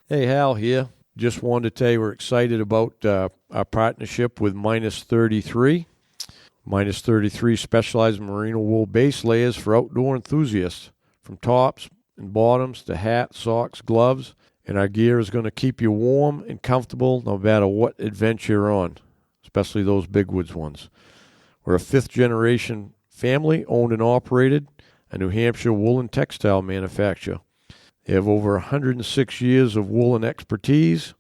Hey, Hal here. Just wanted to tell you we're excited about our partnership with Minus 33. Minus 33 specializes in merino wool base layers for outdoor enthusiasts, from tops and bottoms to hats, socks, gloves, and our gear is going to keep you warm and comfortable no matter what adventure you're on, especially those big woods ones. We're a fifth-generation family owned and operated, a New Hampshire woolen textile manufacturer. They have over 106 years of woolen expertise,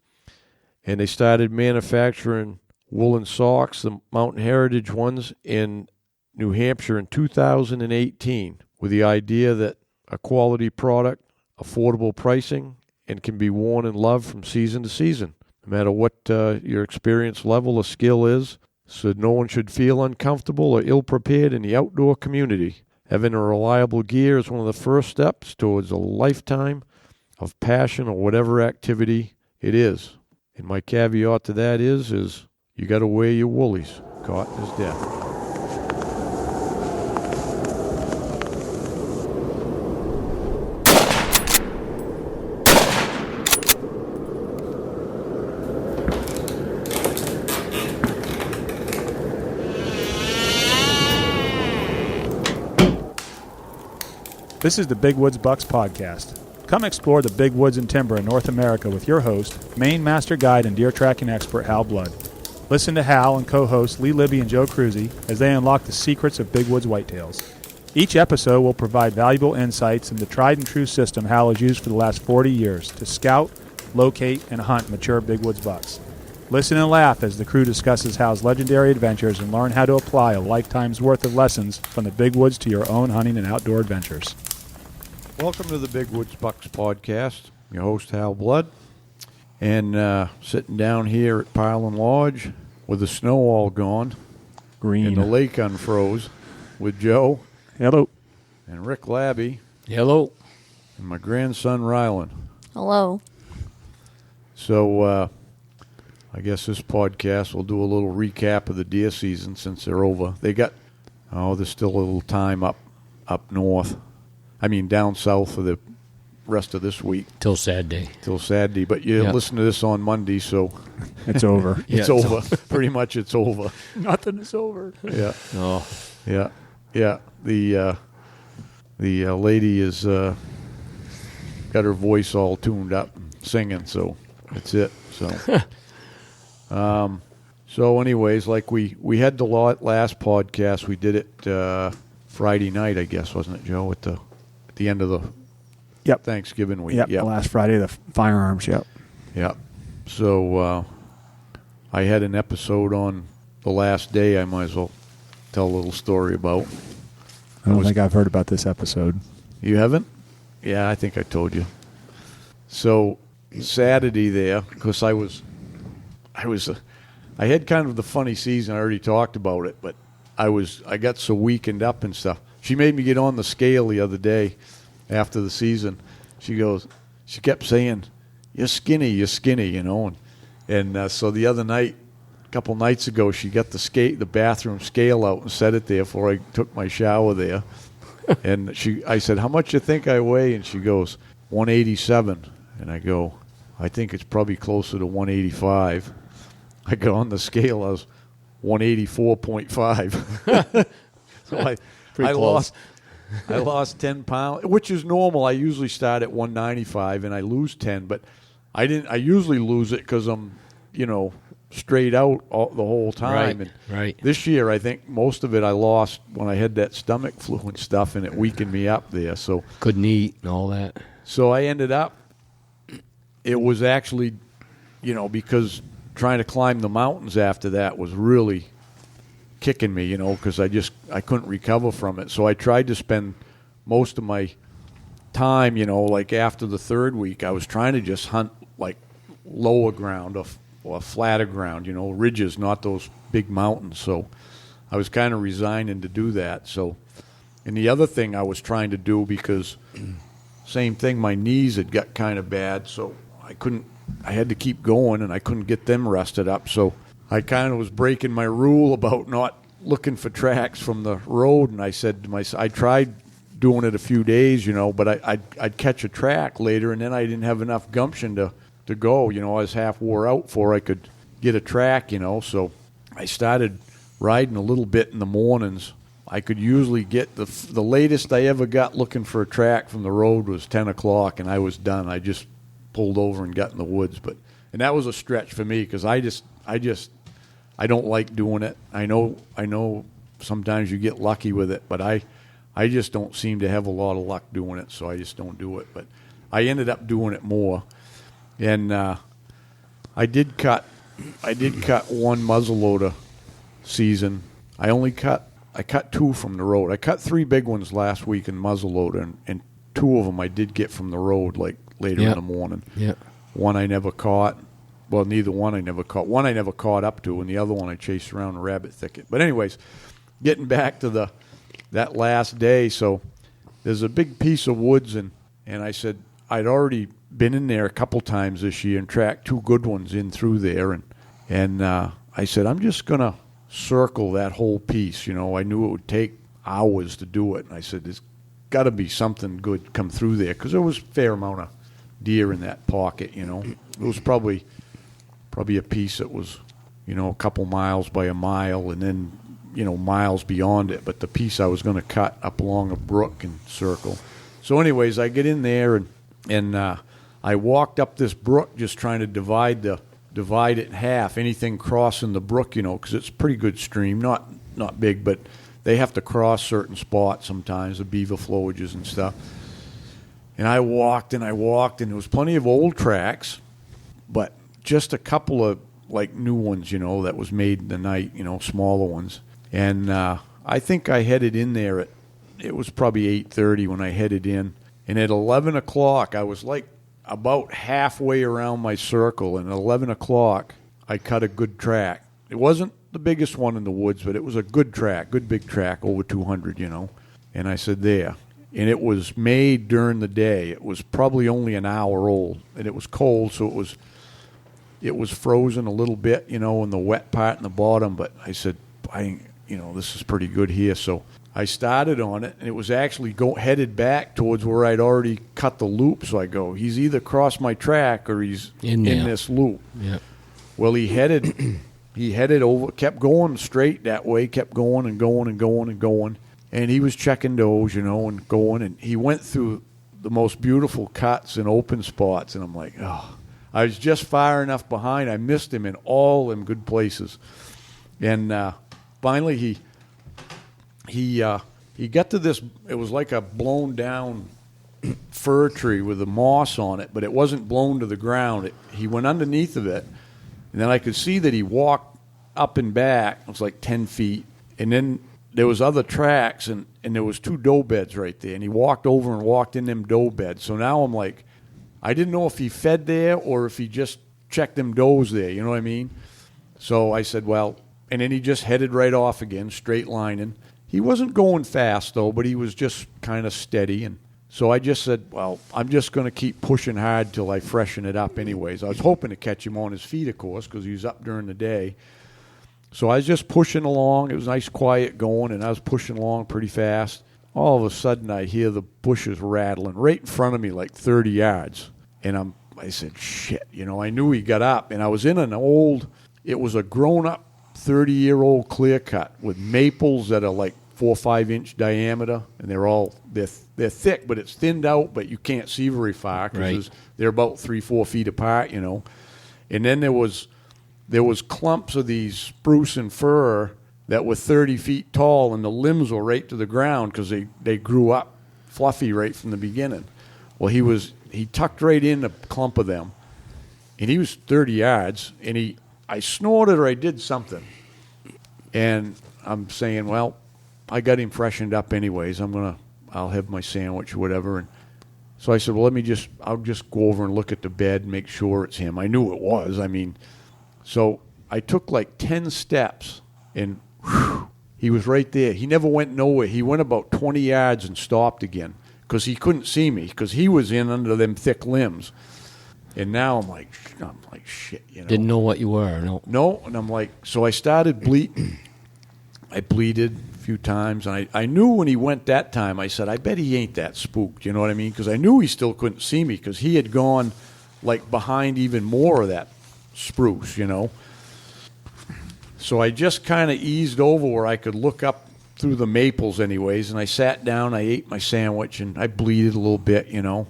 and they started manufacturing woolen socks, the Mountain Heritage ones, in New Hampshire in 2018, with the idea that a quality product, affordable pricing, and can be worn and loved from season to season, no matter what your experience level or skill is, so no one should feel uncomfortable or ill-prepared in the outdoor community. Having a reliable gear is one of the first steps towards a lifetime of passion or whatever activity it is. And my caveat to that is you got to wear your woolies. Cotton is death. This is the Big Woods Bucks Podcast. Come explore the big woods and timber in North America with your host, Maine master guide and deer tracking expert Hal Blood. Listen to Hal and co-hosts Lee Libby and Joe Cruzy as they unlock the secrets of big woods whitetails. Each episode will provide valuable insights into the tried and true system Hal has used for the last 40 years to scout, locate, and hunt mature big woods bucks. Listen and laugh as the crew discusses Hal's legendary adventures and learn how to apply a lifetime's worth of lessons from the big woods to your own hunting and outdoor adventures. Welcome to the Big Woods Bucks Podcast. I'm your host, Hal Blood. And sitting down here at Pileland Lodge with the snow all gone. Green. And the lake unfroze with Joe. Hello. And Rick Labby. Hello. And my grandson, Rylan. Hello. So I guess this podcast will do a little recap of the deer season since they're over. They got, there's still a little time up north. I mean, down south for the rest of this week. Till Saturday. But you listen to this on Monday, so... It's over. It's over. Pretty much it's over. Nothing is over. Yeah. Oh. Yeah. Yeah. The lady is got her voice all tuned up singing, so that's it. So so anyways, like we had the last podcast, we did it Friday night, I guess, wasn't it, Joe, at the end of the Thanksgiving week. Yep, the last Friday, the firearms, yep. Yep. So I had an episode on the last day I might as well tell a little story about. I don't think I've heard about this episode. You haven't? Yeah, I think I told you. So Saturday there, because I had kind of the funny season. I already talked about it, but I got so weakened up and stuff. She made me get on the scale the other day after the season. She kept saying, you're skinny, you know. And so the other night, a couple nights ago, she got the bathroom scale out and set it there before I took my shower there. And I said, how much you think I weigh? And she goes, 187. And I go, I think it's probably closer to 185. I got on the scale, I was 184.5. So I lost 10 pounds, which is normal. I usually start at 195 and I lose 10, but I usually lose it because I'm, straight out the whole time. Right. This year, I think most of it I lost when I had that stomach flu and stuff, and it weakened me up there. So couldn't eat and all that. So I ended up. It was actually, because trying to climb the mountains after that was really kicking me, because I couldn't recover from it. So I tried to spend most of my time, like after the third week, I was trying to just hunt like lower ground or flatter ground, ridges, not those big mountains. So I was kind of resigning to do that. So, and the other thing I was trying to do, because same thing, my knees had got kind of bad, so I had to keep going, and I couldn't get them rested up. So I kind of was breaking my rule about not looking for tracks from the road, and I said to myself, I tried doing it a few days, but I'd catch a track later, and then I didn't have enough gumption to to go. I was half wore out before I could get a track, So I started riding a little bit in the mornings. I could usually get the latest I ever got looking for a track from the road was 10 o'clock, and I was done. I just pulled over and got in the woods. And that was a stretch for me because I don't like doing it. I know sometimes you get lucky with it, but I just don't seem to have a lot of luck doing it, so I just don't do it. But I ended up doing it more. And I did cut one muzzleloader season. I cut 2 from the road. I cut 3 big ones last week in muzzleloader, and 2 of them I did get from the road, like later in the morning. Yeah. One I never caught. Well, neither one I never caught. One I never caught up to, and the other one I chased around a rabbit thicket. But anyways, getting back to that last day, so there's a big piece of woods, and I said I'd already been in there a couple times this year and tracked 2 good ones in through there, and I said I'm just going to circle that whole piece. I knew it would take hours to do it, and I said there's got to be something good come through there because there was a fair amount of deer in that pocket. It was probably a piece that was a couple miles by a mile, and then miles beyond it, but the piece I was going to cut up along a brook and circle. So anyways, I get in there and I walked up this brook just trying to divide it in half. Anything crossing the brook, because it's a pretty good stream, not big, but they have to cross certain spots sometimes, the beaver flowages and stuff. And I walked, and there was plenty of old tracks, but just a couple of like new ones, that was made in the night, smaller ones. And I think I headed in there it was probably 8:30 when I headed in. And at 11 o'clock, I was like about halfway around my circle. And at 11 o'clock, I cut a good track. It wasn't the biggest one in the woods, but it was a good track, good big track, over 200, And I said, there. And it was made during the day. It was probably only an hour old. And it was cold, so it was frozen a little bit, in the wet part in the bottom. But I said, this is pretty good here. So I started on it, and it was actually headed back towards where I'd already cut the loop. So I go, he's either crossed my track or he's in this loop. Yeah. Well, he headed over, kept going straight that way, kept going and going and going and going. And he was checking those, and going. And he went through the most beautiful cuts and open spots. And I'm like, oh. I was just far enough behind. I missed him in all them good places. And finally he got to this. It was like a blown down fir tree with a moss on it, but it wasn't blown to the ground. He went underneath of it, and then I could see that he walked up and back. It was like 10 feet. And then there was other tracks, and there was 2 doe beds right there. And he walked over and walked in them doe beds. So now I'm like, I didn't know if he fed there or if he just checked them does there, you know what I mean? So I said, well, and then he just headed right off again, straight lining. He wasn't going fast, though, but he was just kind of steady. And so I just said, well, I'm just going to keep pushing hard till I freshen it up anyways. I was hoping to catch him on his feet, of course, because he was up during the day. So I was just pushing along. It was nice, quiet going, and I was pushing along pretty fast. All of a sudden, I hear the bushes rattling right in front of me, like 30 yards. And I said, shit, I knew he got up. And I was in it was a grown-up 30-year-old clear cut with maples that are like 4 or 5 inch diameter. And they're thick, but it's thinned out, but you can't see very far because they're about 3-4 feet apart, And then there was clumps of these spruce and fir that were 30 feet tall, and the limbs were right to the ground because they grew up fluffy right from the beginning. Well, he tucked right in a clump of them, and he was 30 yards, and I snorted or I did something. And I'm saying, well, I got him freshened up anyways. I'll have my sandwich or whatever. And so I said, well, I'll just go over and look at the bed and make sure it's him. I knew it was. So I took like 10 steps, and whew, he was right there. He never went nowhere. He went about 20 yards and stopped again because he couldn't see me because he was in under them thick limbs. And now I'm like, shit, Didn't know what you were, no. No, and I'm like, so I started bleeding. I bleeded a few times, and I knew when he went that time, I said, I bet he ain't that spooked, you know what I mean? Because I knew he still couldn't see me because he had gone like behind even more of that spruce, you know. So I just kind of eased over where I could look up through the maples anyways, and I sat down, I ate my sandwich, and I bleated a little bit, you know.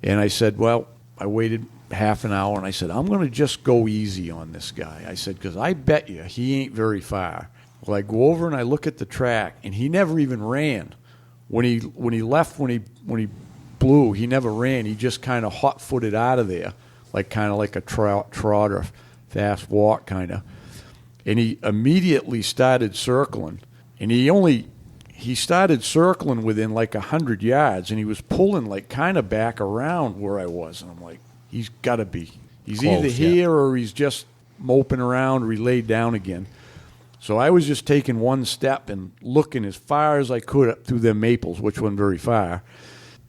And I said, well, I waited half an hour, and I said, I'm going to just go easy on this guy. I said, because I bet you he ain't very far. Well, I go over and I look at the track, and he never even ran. When he left, when he blew, he never ran. He just kind of hot-footed out of there, like a trot or fast walk kind of. And he immediately started circling. And he started circling within like 100 yards, and he was pulling like kind of back around where I was. And I'm like, he's got to be. He's close, either here or he's just moping around or he laid down again. So I was just taking one step and looking as far as I could up through the maples, which wasn't very far.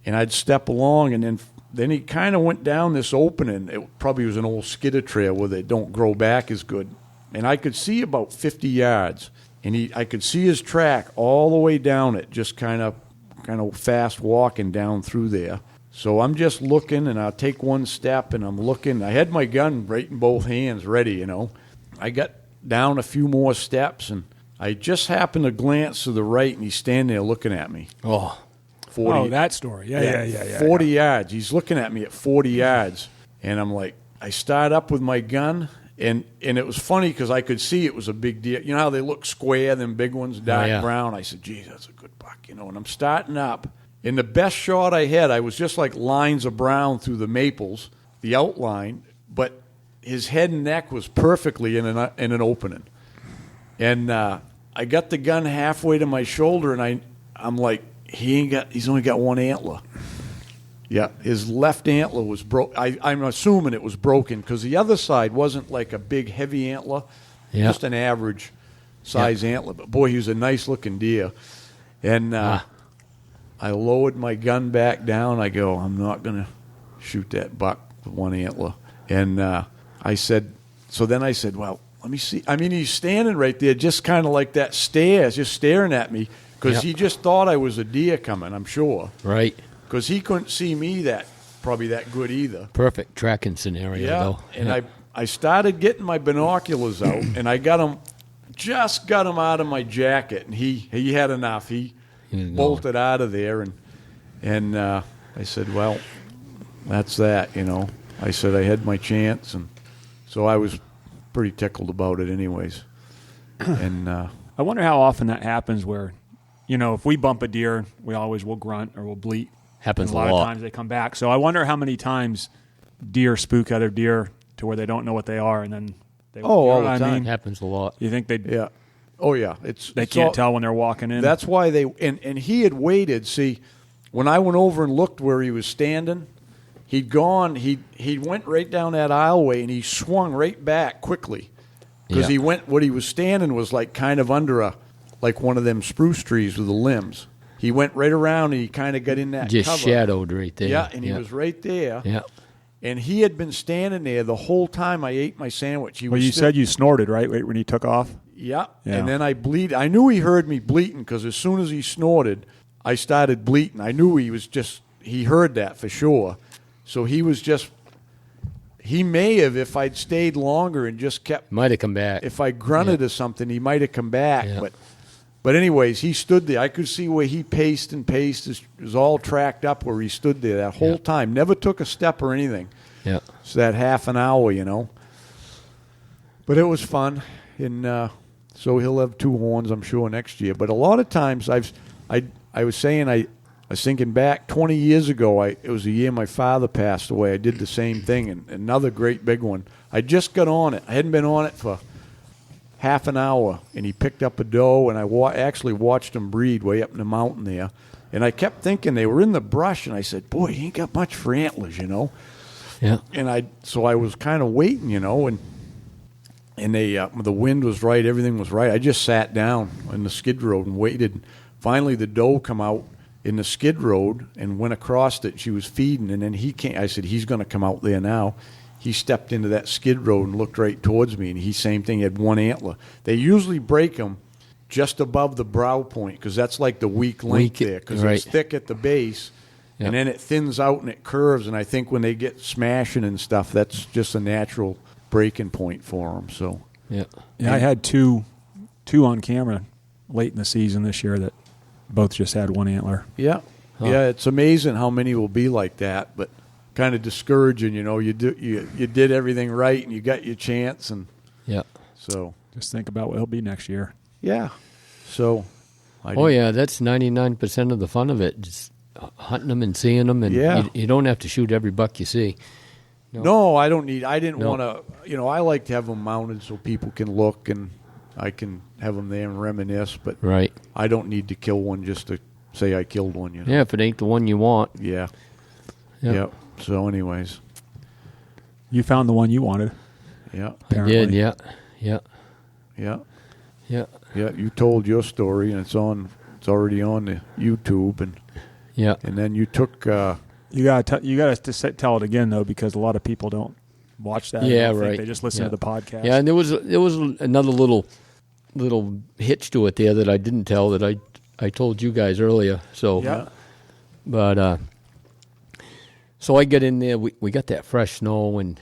And I'd step along, and then he kind of went down this opening. It probably was an old skidder trail where they don't grow back as good. And I could see about 50 yards. And I could see his track all the way down it, just kind of fast walking down through there. So I'm just looking, and I'll take one step, and I'm looking. I had my gun right in both hands ready, you know. I got down a few more steps, and I just happened to glance to the right, and he's standing there looking at me. Oh. 40, that story. Yeah. 40 yards. He's looking at me at 40 yards. And I'm like, I start up with my gun, and it was funny because I could see it was a big deer. You know how they look square, them big ones, dark brown? I said, geez, that's a good buck, you know. And I'm starting up. And the best shot I had, I was just like lines of brown through the maples, the outline, but his head and neck was perfectly in an opening. And I got the gun halfway to my shoulder, and I'm like, he's only got one antler. Yeah, his left antler was broke. I'm assuming it was broken because the other side wasn't like a big, heavy antler, just an average size antler. But boy, he was a nice looking deer. And I lowered my gun back down. I go, I'm not going to shoot that buck with one antler. And I said, well, let me see. I mean, he's standing right there, just kind of like that just staring at me. Because he just thought I was a deer coming, I'm sure. Right. Because he couldn't see me probably that good either. Perfect tracking scenario, though. And I started getting my binoculars out, and I got them out of my jacket, and he had enough. He bolted out of there, and I said, well, that's that, you know. I said I had my chance, and so I was pretty tickled about it anyways. And I wonder how often that happens where, you know, if we bump a deer, we always will grunt or we'll bleat. Happens a lot. Of times they come back. So I wonder how many times deer spook other deer to where they don't know what they are, and then all the time. I mean? Happens a lot. You think they? Yeah. Oh yeah. They can't tell when they're walking in. That's why and he had waited. See, when I went over and looked where he was standing, he'd gone. He went right down that aisleway, and he swung right back quickly because he went. What he was standing was like kind of under like one of them spruce trees with the limbs. He went right around, and he kind of got in that just cover. Shadowed right there. Yeah, and he was right there. Yeah. And he had been standing there the whole time I ate my sandwich. You said you snorted, right, when he took off? Yeah. And then I bleed. I knew he heard me bleating because as soon as he snorted, I started bleating. I knew he heard that for sure. So he may have, if I'd stayed longer and just kept. Might have come back. If I grunted or something, he might have come back. Yeah. But anyways, he stood there. I could see where he paced and paced. It was all tracked up where he stood there that whole time. Never took a step or anything. Yeah. So that half an hour, you know. But it was fun. And so he'll have 2 horns, I'm sure, next year. But a lot of times I was saying, I was thinking back 20 years ago, it was the year my father passed away. I did the same thing, and another great big one. I just got on it. I hadn't been on it for half an hour, and he picked up a doe, and I actually watched him breed way up in the mountain there. And I kept thinking they were in the brush, and I said, boy, he ain't got much for antlers, you know. Yeah. And so I was kind of waiting, you know, and the wind was right, everything was right. I just sat down in the skid road and waited. Finally, the doe come out in the skid road and went across it. She was feeding, and then he came. I said, he's going to come out there now. He stepped into that skid road and looked right towards me, and same thing, he had one antler. They usually break them just above the brow point because that's like the weak link there because it's thick at the base, Yeah. And then it thins out and it curves, and I think when they get smashing and stuff, that's just a natural breaking point for them. So Yeah. I had two on camera late in the season this year that both just had one antler. yeah, it's amazing how many will be like that, but kind of discouraging. You did everything right and you got your chance, and Yeah. so Just think about what he'll be next year. yeah, so. That's 99% of the fun of it. Just hunting them and seeing them, and you don't have to shoot every buck you see. No, I don't need. I didn't No. want to. I like to have them mounted so people can look and I can have them there and reminisce. But Right. I don't need to kill one just to say I killed one. Yeah, if it ain't the one you want. Yeah. Yeah. Yep. So, anyways. You found the one you wanted. Yeah. Apparently. I did. Yeah. Yeah. Yeah. Yeah. You told your story, and it's already on the YouTube, and Yeah. then you took. You gotta tell it again though, because a lot of people don't watch that. Yeah, I think right. They just listen Yeah. to the podcast. Yeah, and there was another little hitch to it there that I didn't tell that I told you guys earlier. So, Yeah. but so I get in there. We got that fresh snow, and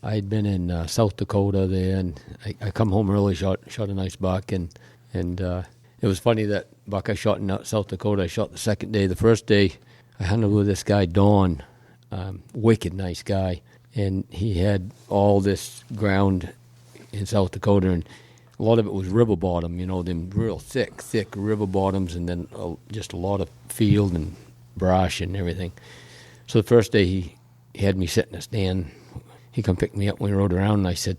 I had been in South Dakota there, and I come home early, shot a nice buck, and it was funny that buck I shot in South Dakota. I shot the second day. The first day I hunted with this guy Don, wicked nice guy, and he had all this ground in South Dakota, and a lot of it was river bottom, them real thick river bottoms, and then just a lot of field and brush and everything. So the first day he had me sit in a stand. He come pick me up when we rode around, and I said,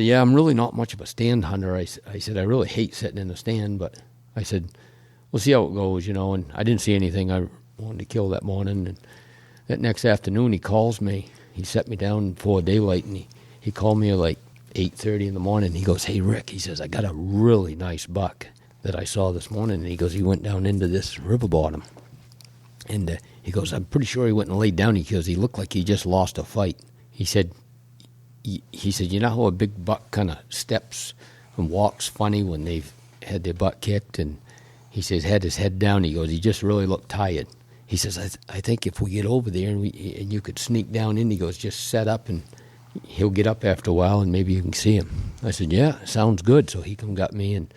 yeah, I'm really not much of a stand hunter. I said, I really hate sitting in a stand, but I said, we'll see how it goes, and I didn't see anything I wanted to kill that morning. And that next afternoon, he calls me. He set me down before daylight, and he called me at like 8:30 in the morning. He goes, hey, Rick, he says, I got a really nice buck that I saw this morning. And he goes, he went down into this river bottom. And he goes, I'm pretty sure he went and laid down because he looked like he just lost a fight. He said, you know how a big buck kind of steps and walks funny when they've had their butt kicked? And he says, had his head down. He goes, he just really looked tired. He says, I think if we get over there and you could sneak down in, he goes, just set up and he'll get up after a while and maybe you can see him. I said, yeah, sounds good. So he come got me, and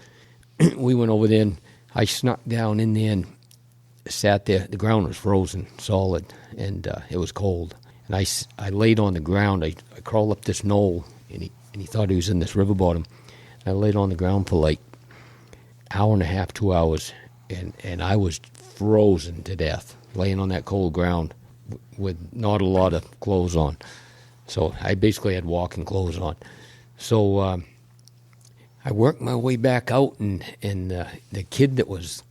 we went over there, and I snuck down in there and sat there. The ground was frozen solid, and it was cold. And I laid on the ground. I crawled up this knoll, and he thought he was in this river bottom. I laid on the ground for like hour and a half, 2 hours, and I was frozen to death, laying on that cold ground with not a lot of clothes on. So I basically had walking clothes on. So I worked my way back out, and the kid that was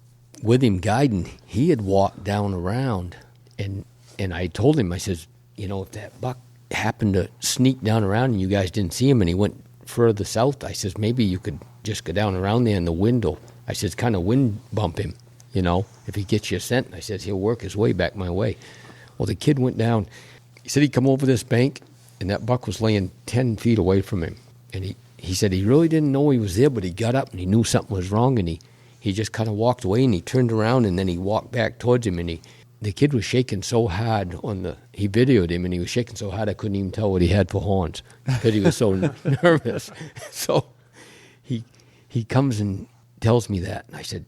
with him guiding, he had walked down around, and I told him, I says, if that buck happened to sneak down around and you guys didn't see him and he went further south, I says, maybe you could just go down around there in the window. I says, kind of wind bump him, if he gets your scent. I says, he'll work his way back my way. Well, the kid went down. He said he'd come over this bank, and that buck was laying 10 feet away from him. And he said he really didn't know he was there, but he got up and he knew something was wrong, and he just kind of walked away, and he turned around, and then he walked back towards him, and the kid was shaking so hard he videoed him, and he was shaking so hard I couldn't even tell what he had for horns because he was so nervous. So he comes and tells me that, and I said,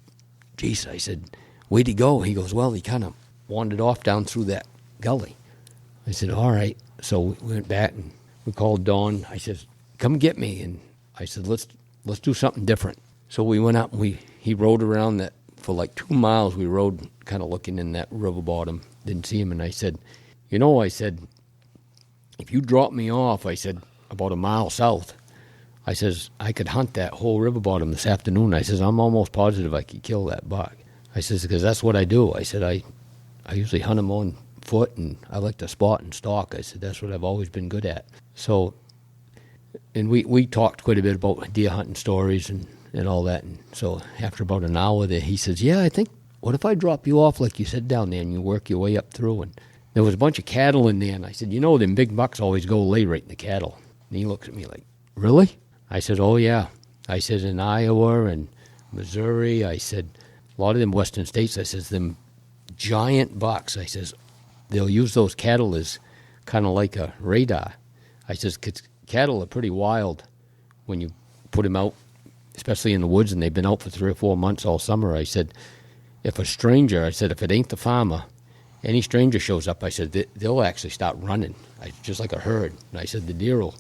geez, I said, where'd he go? He goes, well, he kind of wandered off down through that gully. I said, all right. So we went back and we called Dawn. I said, come get me. And I said, let's do something different. So we went out and he rode around that for like 2 miles. We rode kind of looking in that river bottom. Didn't see him. And I said, I said, if you drop me off, I said, about a mile south, I says, I could hunt that whole river bottom this afternoon. I says, I'm almost positive I could kill that buck. I says, because that's what I do. I said, I usually hunt him on foot, and I like to spot and stalk. I said, that's what I've always been good at. So, and we talked quite a bit about deer hunting stories and all that. And so after about an hour there, he says, yeah, I think, what if I drop you off like you said down there and you work your way up through? And there was a bunch of cattle in there. And I said, them big bucks always go lay right in the cattle. And he looks at me like, really? I said, oh, yeah. I said, in Iowa and Missouri, I said, a lot of them western states, I says, them giant bucks. I says, they'll use those cattle as kind of like a radar. I says, 'cause cattle are pretty wild when you put them out, especially in the woods, and they've been out for 3 or 4 months all summer. I said, if a stranger, I said, if it ain't the farmer, any stranger shows up, I said, they'll actually start running, just like a herd. And I said, the deer will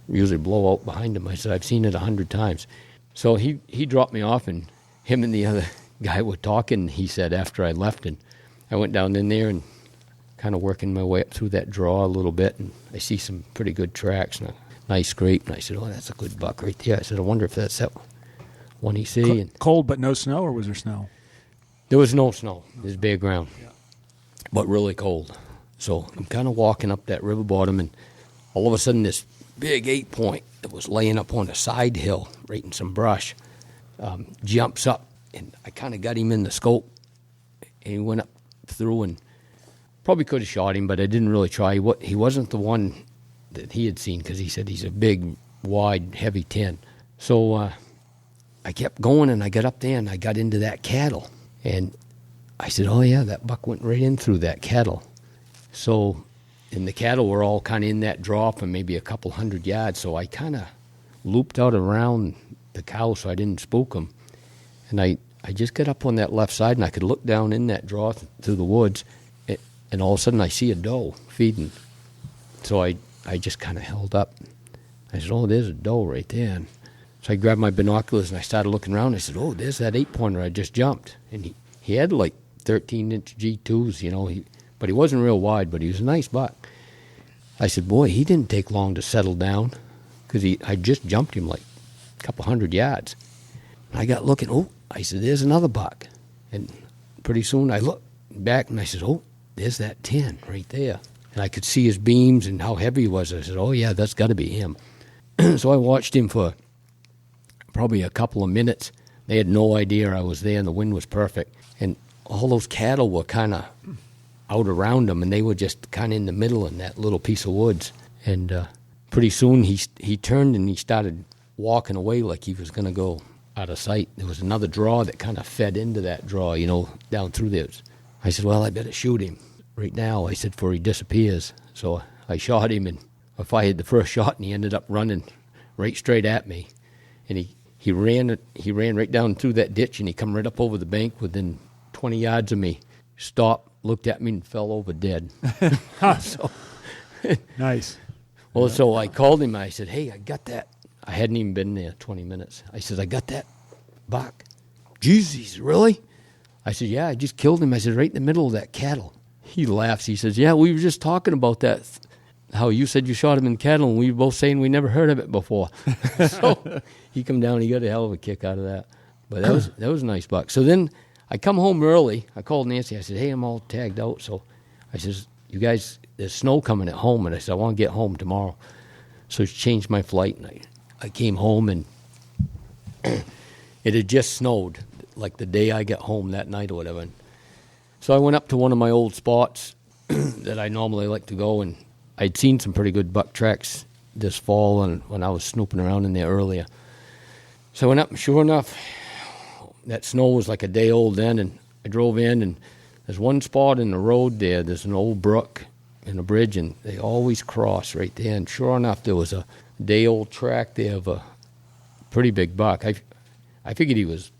usually blow out behind them. I said, I've seen it 100 times. So he dropped me off, and him and the other guy were talking, he said, after I left, and I went down in there and kind of working my way up through that draw a little bit, and I see some pretty good tracks and a nice scrape, and I said, oh, that's a good buck right there. I said, I wonder if that's that one you see. And cold but no snow, or was there snow? there was no snow. It was bare ground, but really cold. So I'm kind of walking up that river bottom, and all of a sudden this big 8-point that was laying up on a side hill right in some brush jumps up, and I kind of got him in the scope, and he went up through, and probably could have shot him, but I didn't really try. He wasn't the one that he had seen, because he said he's a big, wide, heavy 10. So I kept going, and I got up there, and I got into that cattle, and I said, oh yeah, that buck went right in through that cattle. So, and the cattle were all kind of in that draw for maybe a couple 100 yards, so I kind of looped out around the cow so I didn't spook them. And I just got up on that left side, and I could look down in that draw through the woods, and all of a sudden I see a doe feeding. So I just kind of held up. I said, oh, there's a doe right there. And so I grabbed my binoculars, and I started looking around. I said, oh, there's that 8-pointer I just jumped. And he had like 13-inch G2s, you know, but he wasn't real wide, but he was a nice buck. I said, boy, he didn't take long to settle down, because I just jumped him like a couple 100 yards. And I got looking, oh, I said, there's another buck. And pretty soon I looked back, and I said, oh, there's that 10 right there. And I could see his beams and how heavy he was. I said, oh, yeah, that's got to be him. So I watched him for probably a couple of minutes. They had no idea I was there, and the wind was perfect. And all those cattle were kind of out around him, and they were just kind of in the middle in that little piece of woods. And pretty soon he turned, and he started walking away like he was going to go out of sight. There was another draw that kind of fed into that draw, you know, down through there. I said, well, I better shoot him right now, I said, before he disappears. So I shot him, and I fired the first shot, and he ended up running right straight at me. And he ran right down through that ditch, and he come right up over the bank within 20 yards of me, stopped, looked at me, and fell over dead. So, nice. Well, so I called him, and I said, hey, I got that. I hadn't even been there 20 minutes. I said, I got that buck. Jesus, really? I said, yeah, I just killed him. I said, right in the middle of that cattle. He laughs. He says, yeah, we were just talking about that, how you said you shot him in cattle, and we were both saying we never heard of it before. So he come down, he got a hell of a kick out of that. But that was a nice buck. So then I come home early. I called Nancy. I said, hey, I'm all tagged out. So I says, you guys, there's snow coming at home. And I said, I want to get home tomorrow. So she changed my flight, and I came home, and it had just snowed, like the day I got home that night or whatever. And so I went up to one of my old spots that I normally like to go, and I'd seen some pretty good buck tracks this fall and when I was snooping around in there earlier. So I went up, and sure enough, that snow was like a day old then, and I drove in, and there's one spot in the road there, there's an old brook and a bridge, and they always cross right there. And sure enough, there was a day-old track there of a pretty big buck. I figured he was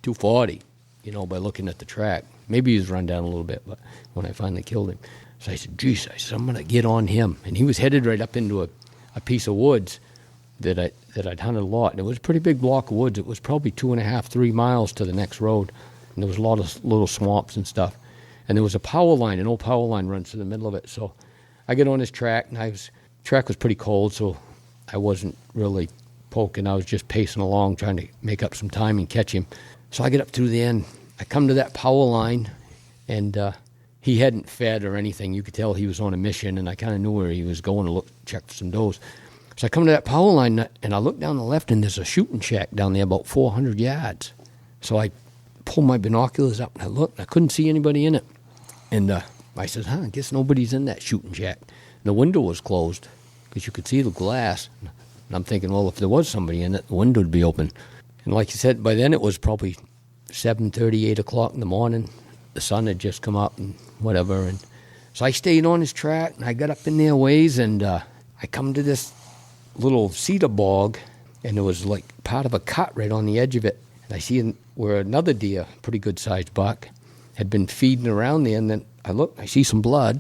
240, you know, by looking at the track. Maybe he was run down a little bit, but when I finally killed him. So I said, geez, I'm going to get on him. And he was headed right up into a piece of woods that I'd hunted a lot. And it was a pretty big block of woods. It was probably 2.5, 3 miles to the next road. And there was a lot of little swamps and stuff. And there was a power line, an old power line runs through the middle of it. So I get on his track, and track was pretty cold, so I wasn't really poking. I was just pacing along, trying to make up some time and catch him. So I get up through the end. I come to that power line, and he hadn't fed or anything. You could tell he was on a mission, and I kind of knew where he was going to check for some does. So I come to that power line, and I look down the left, and there's a shooting shack down there about 400 yards. So I pulled my binoculars up, and I looked, and I couldn't see anybody in it. And I said, I guess nobody's in that shooting shack. And the window was closed because you could see the glass. And I'm thinking, well, if there was somebody in it, the window would be open. And like you said, by then it was probably 7:30, 8 o'clock in the morning. the sun had just come up and whatever. And so I stayed on his track, and I got up in there ways, and I come to this little cedar bog, and there was like part of a cut right on the edge of it. And I see where another deer, pretty good-sized buck, had been feeding around there, and then I look, I see some blood.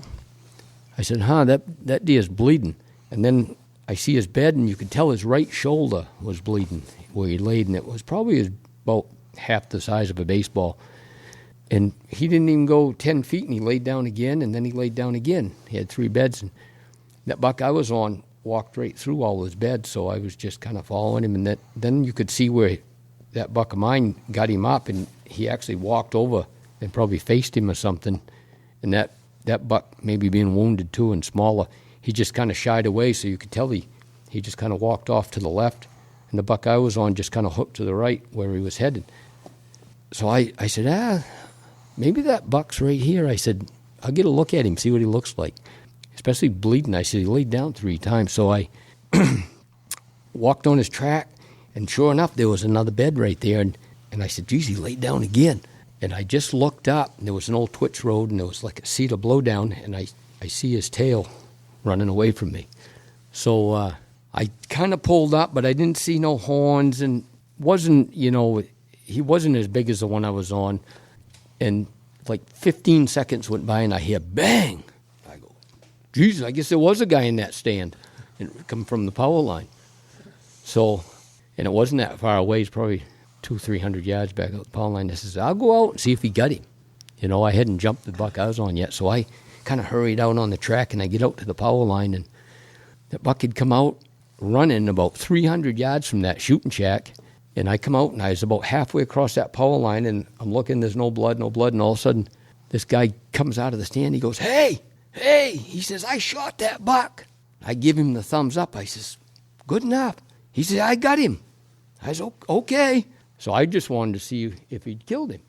I said, that deer's bleeding. And then I see his bed, and you could tell his right shoulder was bleeding where he laid, and it was probably about half the size of a baseball. And he didn't even go 10 feet, and he laid down again, and then he laid down again. He had 3 beds, and that buck I was on walked right through all his beds, so I was just kind of following him, and then you could see where that buck of mine got him up, and he actually walked over and probably faced him or something, and that buck maybe being wounded too and smaller, he just kind of shied away, so you could tell he just kind of walked off to the left, and the buck I was on just kind of hooked to the right where he was headed. So I said, maybe that buck's right here. I said, I'll get a look at him, see what he looks like, especially bleeding. I said, he laid down 3 times. So I walked on his track, and sure enough, there was another bed right there. And I said, geez, he laid down again. And I just looked up, and there was an old twitch road, and there was like a cedar blowdown, and I see his tail running away from me. So I kind of pulled up, but I didn't see no horns, and he wasn't as big as the one I was on. And like 15 seconds went by, and I hear bang. I go, Jesus, I guess there was a guy in that stand, and come from the power line. So, and it wasn't that far away. It's probably 200-300 yards back up the power line. I says, I'll go out and see if he got him. I hadn't jumped the buck I was on yet, so I kind of hurried out on the track, and I get out to the power line, and the buck had come out running about 300 yards from that shooting shack, and I come out, and I was about halfway across that power line, and I'm looking, there's no blood, and all of a sudden, this guy comes out of the stand, he goes, hey, he says, I shot that buck. I give him the thumbs up. I says, good enough. He says, I got him. I said, okay. So I just wanted to see if he'd killed him.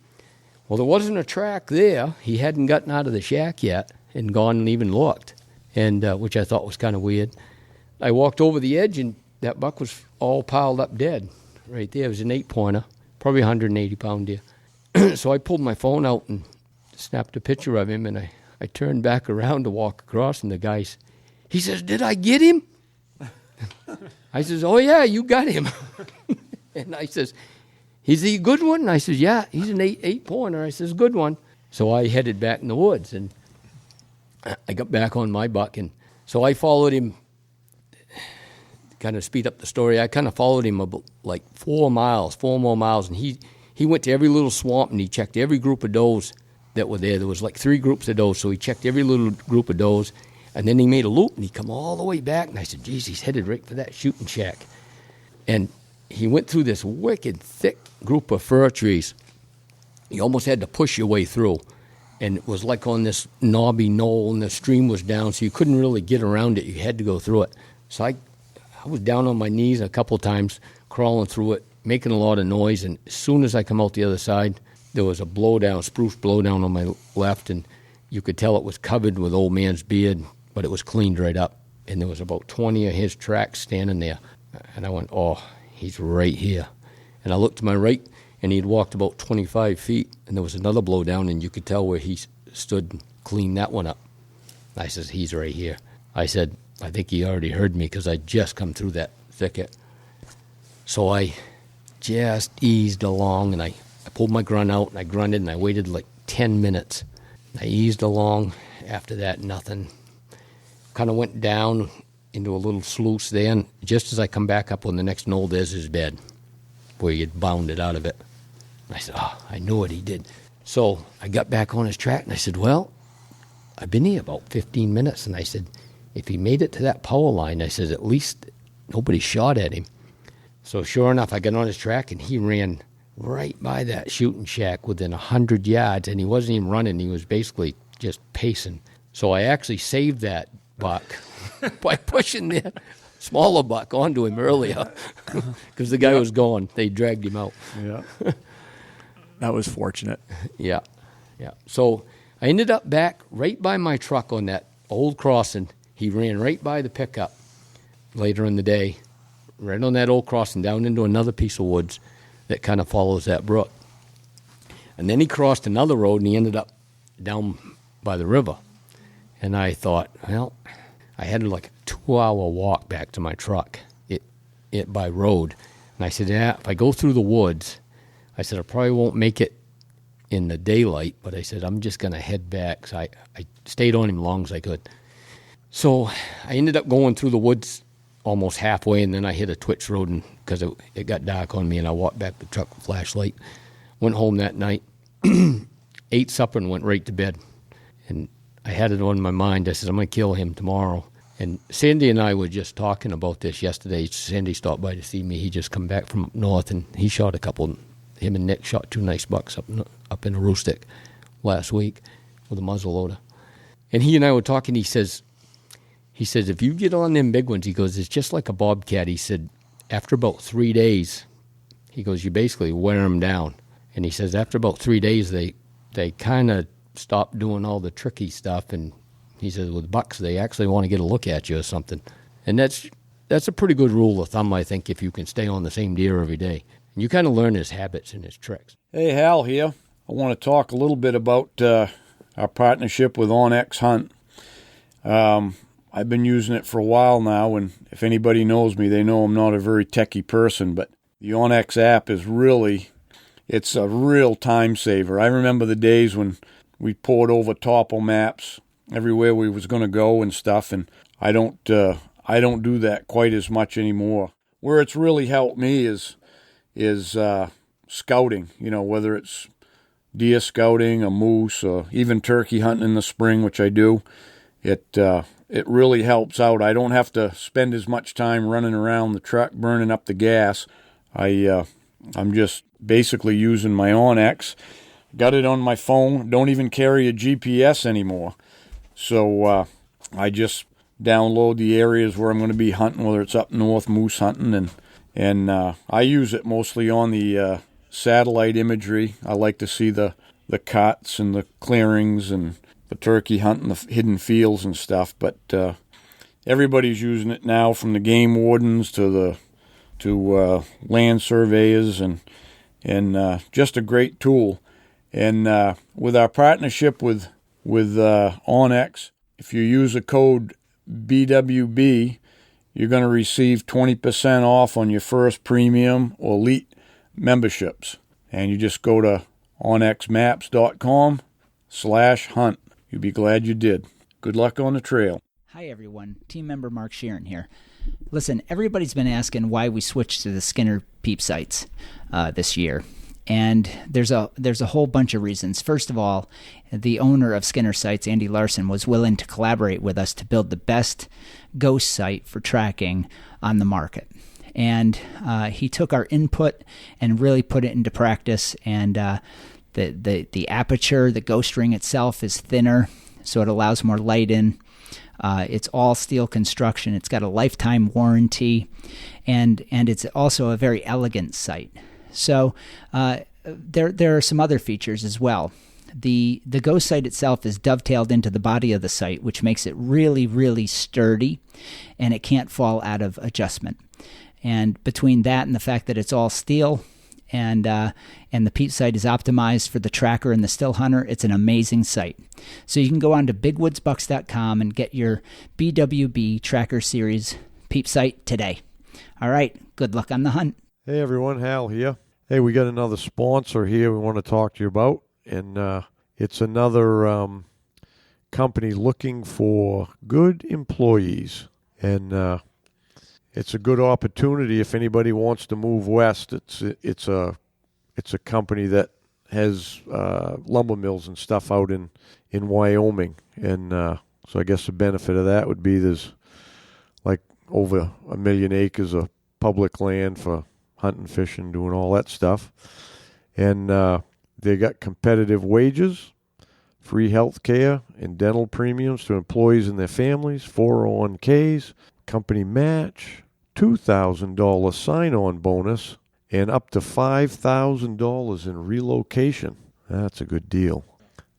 Well, there wasn't a track there. He hadn't gotten out of the shack yet and gone and even looked, and which I thought was kind of weird. I walked over the edge, and that buck was all piled up dead right there. It was an 8-pointer, probably 180-pound deer. So I pulled my phone out and snapped a picture of him, and I turned back around to walk across, and the guy, he says, did I get him? I says, oh, yeah, you got him. And I says, is he a good one? And I says, yeah, he's an 8-pointer. I says, good one. So I headed back in the woods, and I got back on my buck, and so I followed him, kind of speed up the story. I kind of followed him about like 4 more miles, and he went to every little swamp, and he checked every group of does that were there. There was like 3 groups of does, so he checked every little group of does, and then he made a loop, and he come all the way back, and I said, geez, he's headed right for that shooting shack. And he went through this wicked thick group of fir trees. You almost had to push your way through, and it was like on this knobby knoll, and the stream was down, so you couldn't really get around it. You had to go through it. So I was down on my knees a couple of times, crawling through it, making a lot of noise, and as soon as I come out the other side, there was a spruce blowdown on my left, and you could tell it was covered with old man's beard, but it was cleaned right up, and there was about 20 of his tracks standing there. And I went, oh, he's right here. And I looked to my right, and he'd walked about 25 feet, and there was another blowdown, and you could tell where he stood and cleaned that one up. I says, he's right here. I said, I think he already heard me because I just come through that thicket. So I just eased along, and I pulled my grunt out, and I grunted, and I waited like 10 minutes. I eased along. After that, nothing. Kind of went down into a little sluice there, and just as I come back up on the next knoll, there's his bed where he had bounded out of it. And I said, oh, I knew what he did. So I got back on his track, and I said, well, I've been here about 15 minutes, and I said, if he made it to that power line, I said, at least nobody shot at him. So sure enough, I got on his track, and he ran right by that shooting shack within 100 yards, and he wasn't even running. He was basically just pacing. So I actually saved that buck by pushing the smaller buck onto him earlier because the guy was gone. They dragged him out. Yeah. That was fortunate. Yeah. So I ended up back right by my truck on that old crossing. He ran right by the pickup later in the day, right on that old crossing down into another piece of woods that kind of follows that brook. And then he crossed another road, and he ended up down by the river. And I thought, well, I had like a 2-hour walk back to my truck it by road. And I said, yeah, if I go through the woods, I said, I probably won't make it in the daylight, but I said, I'm just going to head back. So I stayed on him as long as I could. So I ended up going through the woods almost halfway, and then I hit a twitch road because it got dark on me, and I walked back to the truck with a flashlight. Went home that night, ate supper, and went right to bed. And I had it on my mind. I said, I'm going to kill him tomorrow. And Sandy and I were just talking about this yesterday. Sandy stopped by to see me. He just come back from up north, and he shot a couple. Him and Nick shot 2 nice bucks up in a roost stick last week with a muzzle loader. And he and I were talking. He says, if you get on them big ones, he goes, it's just like a bobcat. He said, after about 3 days, he goes, you basically wear them down. And he says, after about 3 days, they kind of stop doing all the tricky stuff. And he says, with bucks, they actually want to get a look at you or something. And that's a pretty good rule of thumb, I think, if you can stay on the same deer every day. And you kind of learn his habits and his tricks. Hey, Hal here. I want to talk a little bit about our partnership with OnX Hunt. I've been using it for a while now, and if anybody knows me, they know I'm not a very techie person, but the OnX app is it's a real time saver. I remember the days when we poured over topo maps everywhere we was going to go and stuff, and I don't do that quite as much anymore. Where it's really helped me is scouting, whether it's deer scouting, a moose, or even turkey hunting in the spring, which I do. It really helps out. I don't have to spend as much time running around the truck burning up the gas. I'm just basically using my OnX. Got it on my phone. Don't even carry a GPS anymore. So I just download the areas where I'm going to be hunting, whether it's up north moose hunting, and I use it mostly on the satellite imagery. I like to see the cuts and the clearings and the turkey hunting, the hidden fields and stuff. But everybody's using it now, from the game wardens to land surveyors, and just a great tool. And with our partnership with OnX, if you use a code BWB, you're going to receive 20% off on your first premium or elite memberships. And you just go to onxmaps.com/hunt. You'll be glad you did. Good luck on the trail. Hi, everyone. Team member Mark Sheeran here. Listen, everybody's been asking why we switched to the Skinner peep sights this year. And there's a whole bunch of reasons. First of all, the owner of Skinner Sights, Andy Larson, was willing to collaborate with us to build the best ghost sight for tracking on the market. And he took our input and really put it into practice. And the aperture, the ghost ring itself is thinner, so it allows more light in. It's all steel construction. It's got a lifetime warranty, and it's also a very elegant sight. So there are some other features as well. The ghost sight itself is dovetailed into the body of the sight, which makes it really, really sturdy, and it can't fall out of adjustment. And between that and the fact that it's all steel, and the peep sight is optimized for the tracker and the still hunter, it's an amazing sight. So you can go on to bigwoodsbucks.com and get your BWB Tracker Series peep sight today. All right, good luck on the hunt. Hey everyone, Hal here. Hey, we got another sponsor here we want to talk to you about, and it's another company looking for good employees, and it's a good opportunity if anybody wants to move west. It's a company that has lumber mills and stuff out in Wyoming, and so I guess the benefit of that would be there's like over 1 million acres of public land for hunting, fishing, doing all that stuff. And they got competitive wages, free health care and dental premiums to employees and their families, 401ks, company match, $2,000 sign-on bonus, and up to $5,000 in relocation. That's a good deal.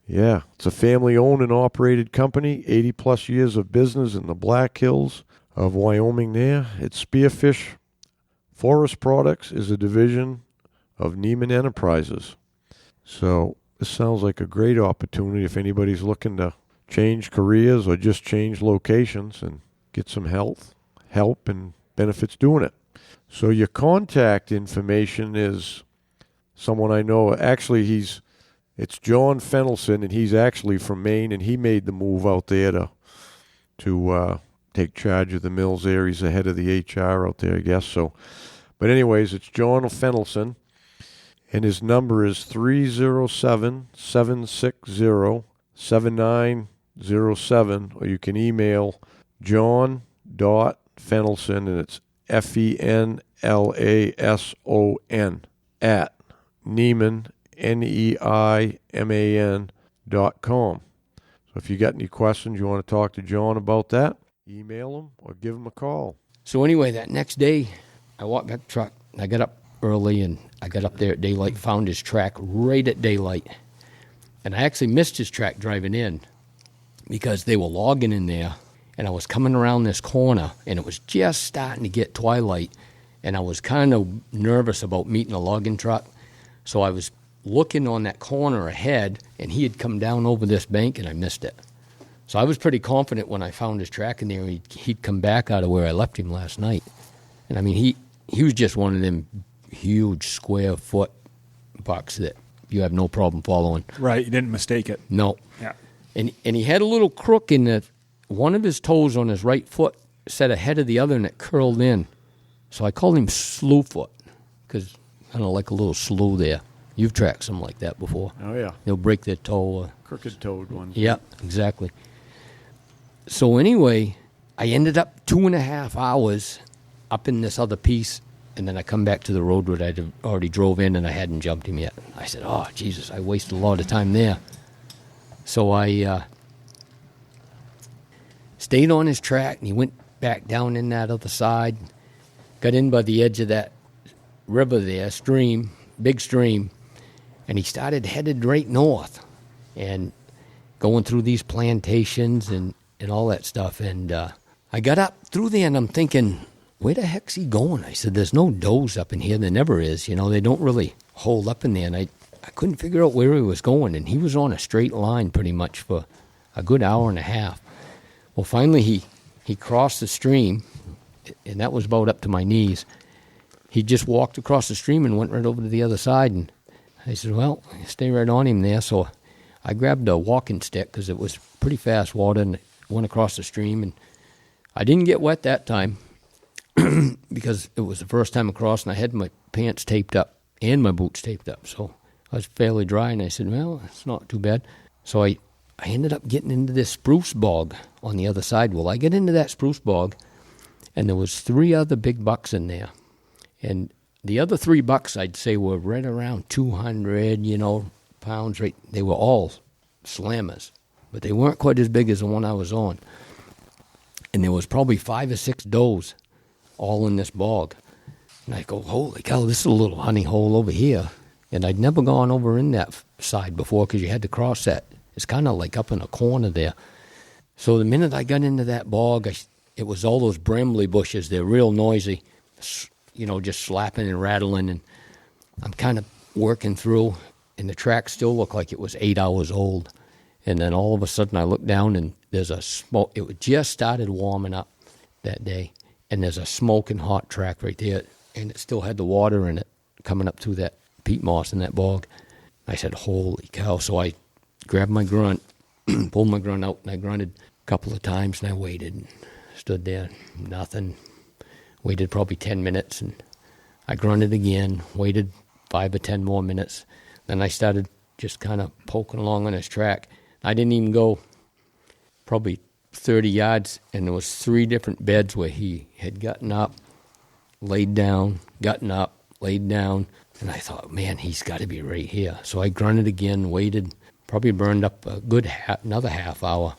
Yeah, it's a family-owned and operated company, 80-plus years of business in the Black Hills of Wyoming there. It's Spearfish Forest Products is a division of Neiman Enterprises. So this sounds like a great opportunity if anybody's looking to change careers or just change locations and get some help and benefits doing it. So your contact information is someone I know. Actually, it's John Fennelson, and he's actually from Maine, and he made the move out there to take charge of the mills there. He's the head of the HR out there, I guess. So, but anyways, it's John Fennelson, and his number is 307-760-7907, or you can email john.fennelson, and it's FENLASON at Neiman, NEIMAN.com. So if you got any questions, you want to talk to John about that, email him or give him a call. So anyway, that next day, I walked back the truck. I got up early, and I got up there at daylight, found his track right at daylight. And I actually missed his track driving in because they were logging in there, and I was coming around this corner, and it was just starting to get twilight, and I was kind of nervous about meeting a logging truck. So I was looking on that corner ahead, and he had come down over this bank, and I missed it. So I was pretty confident when I found his track in there, he'd come back out of where I left him last night. And I mean, he was just one of them huge square foot bucks that you have no problem following. Right, you didn't mistake it. No. Yeah. And he had a little crook in one of his toes on his right foot set ahead of the other, and it curled in. So I called him Slew Foot because I don't know, like a little slew there. You've tracked some like that before. Oh, yeah. They'll break their toe. Crooked-toed ones. Yeah, exactly. So anyway, I ended up 2.5 hours up in this other piece, and then I come back to the road where I'd already drove in, and I hadn't jumped him yet. I said, oh, Jesus, I wasted a lot of time there. So I stayed on his track, and he went back down in that other side, got in by the edge of that river there, stream, big stream, and he started headed right north and going through these plantations and all that stuff. And I got up through there, and I'm thinking, where the heck's he going? I said, there's no does up in here. There never is. You know, they don't really hold up in there. And I couldn't figure out where he was going, and he was on a straight line pretty much for a good hour and a half. Well, finally he crossed the stream, and that was about up to my knees. He just walked across the stream and went right over to the other side, and I said, well, stay right on him there. So I grabbed a walking stick because it was pretty fast water, and went across the stream, and I didn't get wet that time because it was the first time across, and I had my pants taped up and my boots taped up, so I was fairly dry, and I said, well, it's not too bad. So I ended up getting into this spruce bog on the other side. Well, I get into that spruce bog, and there was 3 other big bucks in there, and the other 3 bucks, I'd say, were right around 200, pounds. Right? They were all slammers, but they weren't quite as big as the one I was on. And there was probably 5 or 6 does all in this bog. And I go, holy cow, this is a little honey hole over here. And I'd never gone over in that side before because you had to cross that. It's kind of like up in a corner there. So the minute I got into that bog, it was all those brambly bushes. They're real noisy, just slapping and rattling. And I'm kind of working through, and the track still looked like it was 8 hours old. And then all of a sudden I look down, and there's a smoke. It just started warming up that day, and there's a smoking hot track right there, and it still had the water in it coming up through that peat moss in that bog. I said, holy cow. So I grabbed my grunt, pulled my grunt out, and I grunted a couple of times, and I waited and stood there, nothing. Waited probably 10 minutes, and I grunted again, waited 5 or 10 more minutes. Then I started just kind of poking along on his track. I didn't even go probably 30 yards, and there was 3 different beds where he had gotten up, laid down, gotten up, laid down, and I thought, man, he's got to be right here. So I grunted again, waited, probably burned up a good another half hour,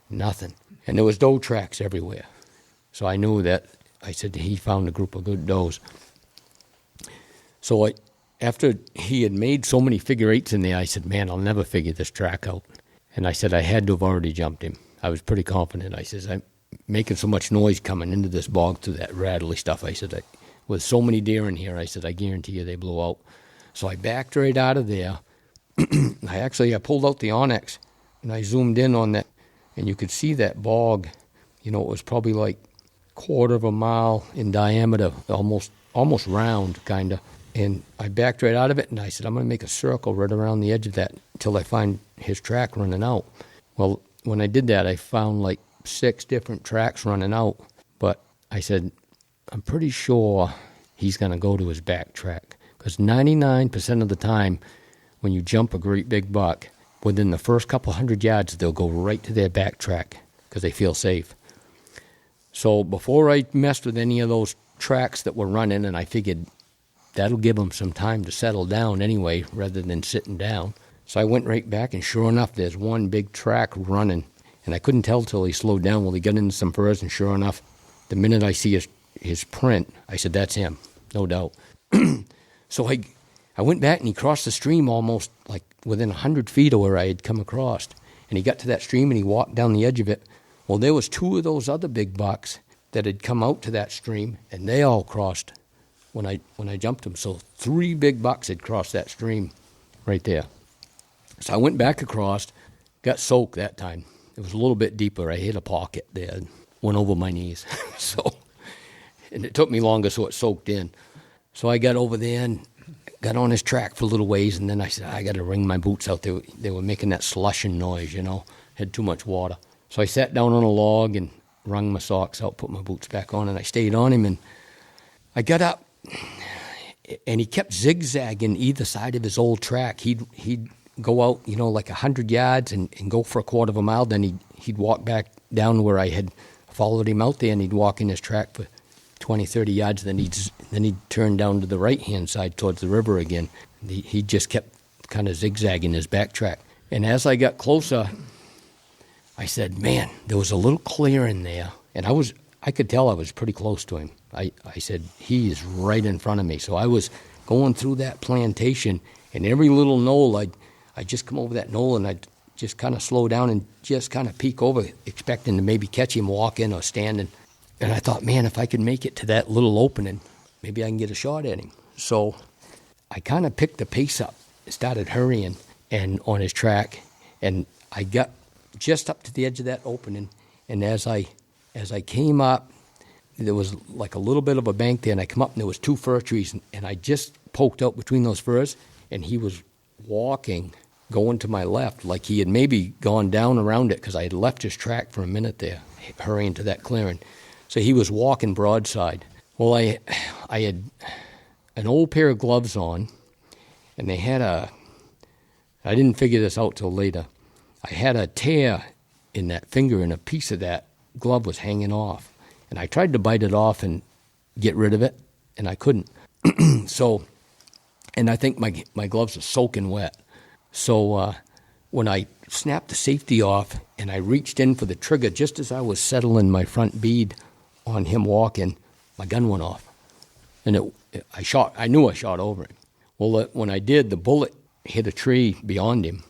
nothing. And there was doe tracks everywhere. So I knew that. I said he found a group of good does. So after he had made so many figure 8s in there, I said, man, I'll never figure this track out. And I said I had to have already jumped him. I was pretty confident. I said, I'm making so much noise coming into this bog through that rattly stuff. I said, with so many deer in here, I said, I guarantee you they blew out. So I backed right out of there, I pulled out the Onyx, and I zoomed in on that, and you could see that bog. It was probably like quarter of a mile in diameter, almost round, kind of. And I backed right out of it, and I said, I'm going to make a circle right around the edge of that until I find his track running out. Well, when I did that, I found like 6 different tracks running out. But I said, I'm pretty sure he's going to go to his back track. Because 99% of the time, when you jump a great big buck, within the first couple 100 yards, they'll go right to their back track because they feel safe. So before I messed with any of those tracks that were running, and I figured that'll give them some time to settle down anyway rather than sitting down. So I went right back, and sure enough, there's one big track running. And I couldn't tell till he slowed down. Well, he got into some furrows, and sure enough, the minute I see his print, I said, that's him, no doubt. So I went back, and he crossed the stream almost like within 100 feet of where I had come across. And he got to that stream, and he walked down the edge of it. Well, there was 2 of those other big bucks that had come out to that stream, and they all crossed when I jumped them. So 3 big bucks had crossed that stream right there. So I went back across, got soaked that time. It was a little bit deeper. I hit a pocket there, went over my knees. And it took me longer, so it soaked in. So I got over there and got on his track for a little ways, and then I said, I got to wring my boots out. They were making that slushing noise, had too much water. So I sat down on a log and wrung my socks out, put my boots back on, and I stayed on him, and I got up, and he kept zigzagging either side of his old track. He'd go out, like 100 yards and go for a quarter of a mile, then he'd walk back down where I had followed him out there, and he'd walk in his track for 20, 30 yards, then he'd turn down to the right-hand side towards the river again. He just kept kind of zigzagging his back track. And as I got closer, I said, man, there was a little clearing there, and I could tell I was pretty close to him. I said, he is right in front of me. So I was going through that plantation, and every little knoll, I'd just come over that knoll, and I'd just kind of slow down and just kind of peek over, expecting to maybe catch him walking or standing. And I thought, man, if I could make it to that little opening, maybe I can get a shot at him. So I kind of picked the pace up, started hurrying and on his track, and I got just up to the edge of that opening, and as I came up, there was like a little bit of a bank there, and I come up, and there was 2 fir trees, and I just poked out between those firs, and he was walking, going to my left, like he had maybe gone down around it, because I had left his track for a minute there, hurrying to that clearing. So he was walking broadside. Well, I had an old pair of gloves on, and they had I didn't figure this out till later, I had a tear in that finger, and a piece of that glove was hanging off. And I tried to bite it off and get rid of it, and I couldn't. And I think my gloves are soaking wet. So when I snapped the safety off and I reached in for the trigger, just as I was settling my front bead on him walking, my gun went off. And I knew I shot over him. Well, when I did, the bullet hit a tree beyond him,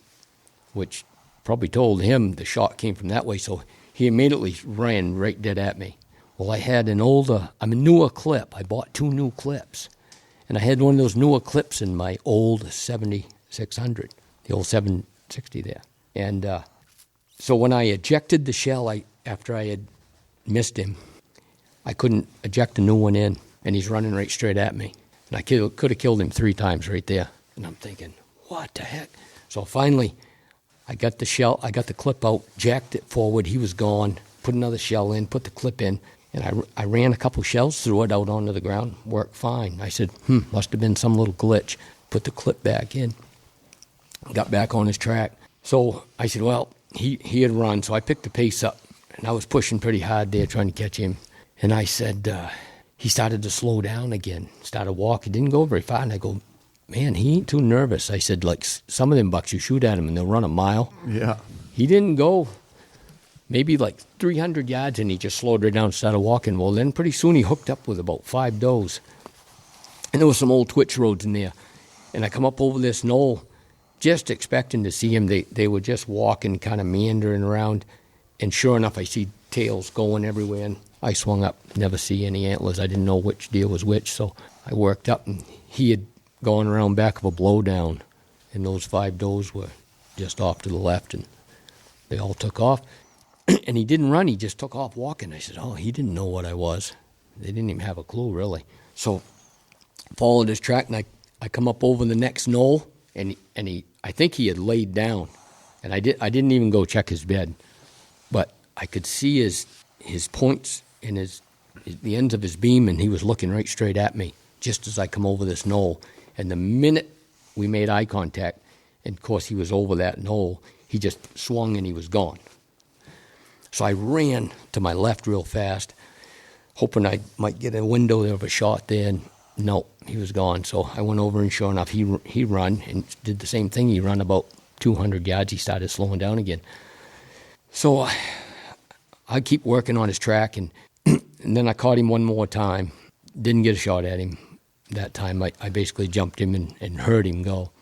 which probably told him the shot came from that way, so he immediately ran right dead at me. Well, I had a newer clip. I bought 2 new clips, and I had one of those newer clips in my old 7600, the old 760 there. And so when I ejected the shell, after I had missed him, I couldn't eject a new one in, and he's running right straight at me. And I could have killed him 3 times right there. And I'm thinking, what the heck? So finally, I got the clip out, jacked it forward, he was gone, put another shell in, put the clip in, and I ran a couple shells through it out onto the ground, worked fine. I said, must have been some little glitch. Put the clip back in, got back on his track. So I said, well, he had run, so I picked the pace up, and I was pushing pretty hard there trying to catch him. And I said, he started to slow down again, started walking, didn't go very far, and I go, man, he ain't too nervous. I said, like, some of them bucks, you shoot at them and they'll run a mile. Yeah. He didn't go maybe like 300 yards, and he just slowed right down and started walking. Well, then pretty soon he hooked up with about 5 does. And there was some old twitch roads in there. And I come up over this knoll just expecting to see him. They were just walking, kind of meandering around. And sure enough, I see tails going everywhere. And I swung up, never see any antlers. I didn't know which deer was which. So I worked up, and he had gone around back of a blowdown. and those 5 does were just off to the left, and they all took off. And he didn't run, he just took off walking. I said, oh, he didn't know what I was. They didn't even have a clue, really. So followed his track, and I come up over the next knoll, and he I think he had laid down. And I didn't even go check his bed. But I could see his points in the ends of his beam, and he was looking right straight at me just as I come over this knoll. And the minute we made eye contact, and of course he was over that knoll, he just swung and he was gone. So I ran to my left real fast, hoping I might get a window of a shot there, and no, he was gone. So I went over, and sure enough, he run and did the same thing. He run about 200 yards. He started slowing down again. So I keep working on his track, and then I caught him one more time. Didn't get a shot at him that time. I basically jumped him and heard him go.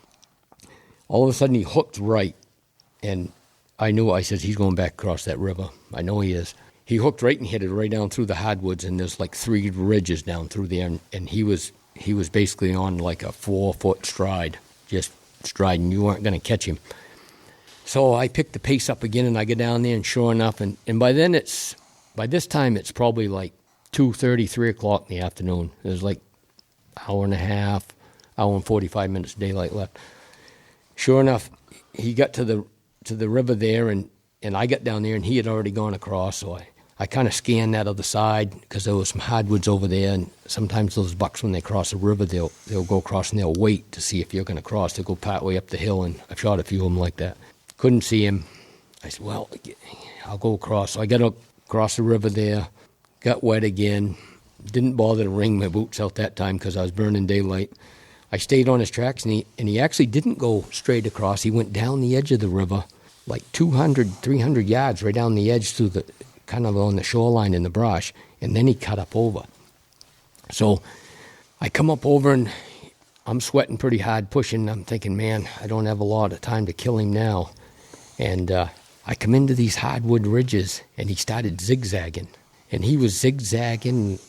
All of a sudden, he hooked right, and I said, he's going back across that river. I know he is. He hooked right and hit it right down through the hardwoods, and there's like 3 ridges down through there, and he was basically on like a 4-foot stride, just striding. You weren't going to catch him. So I picked the pace up again, and I get down there, and sure enough, and by this time it's probably like 2:30, 3 o'clock in the afternoon. There's like hour and a half, hour and 45 minutes of daylight left. Sure enough, he got to the river there, and I got down there, and he had already gone across. So I kind of scanned that other side, because there was some hardwoods over there, and sometimes those bucks, when they cross a river, they'll go across and they'll wait to see if you're going to cross. They'll go part way up the hill, and I've shot a few of them like that. Couldn't see him. I said, well, I'll go across. So I got across the river there, got wet again, didn't bother to wring my boots out that time because I was burning daylight. I stayed on his tracks, and he actually didn't go straight across. He went down the edge of the river, like 200, 300 yards right down the edge through the, kind of on the shoreline in the brush, and then he cut up over. So I come up over, and I'm sweating pretty hard, pushing. I'm thinking, man, I don't have a lot of time to kill him now. And I come into these hardwood ridges, and he started zigzagging. And he was zigzagging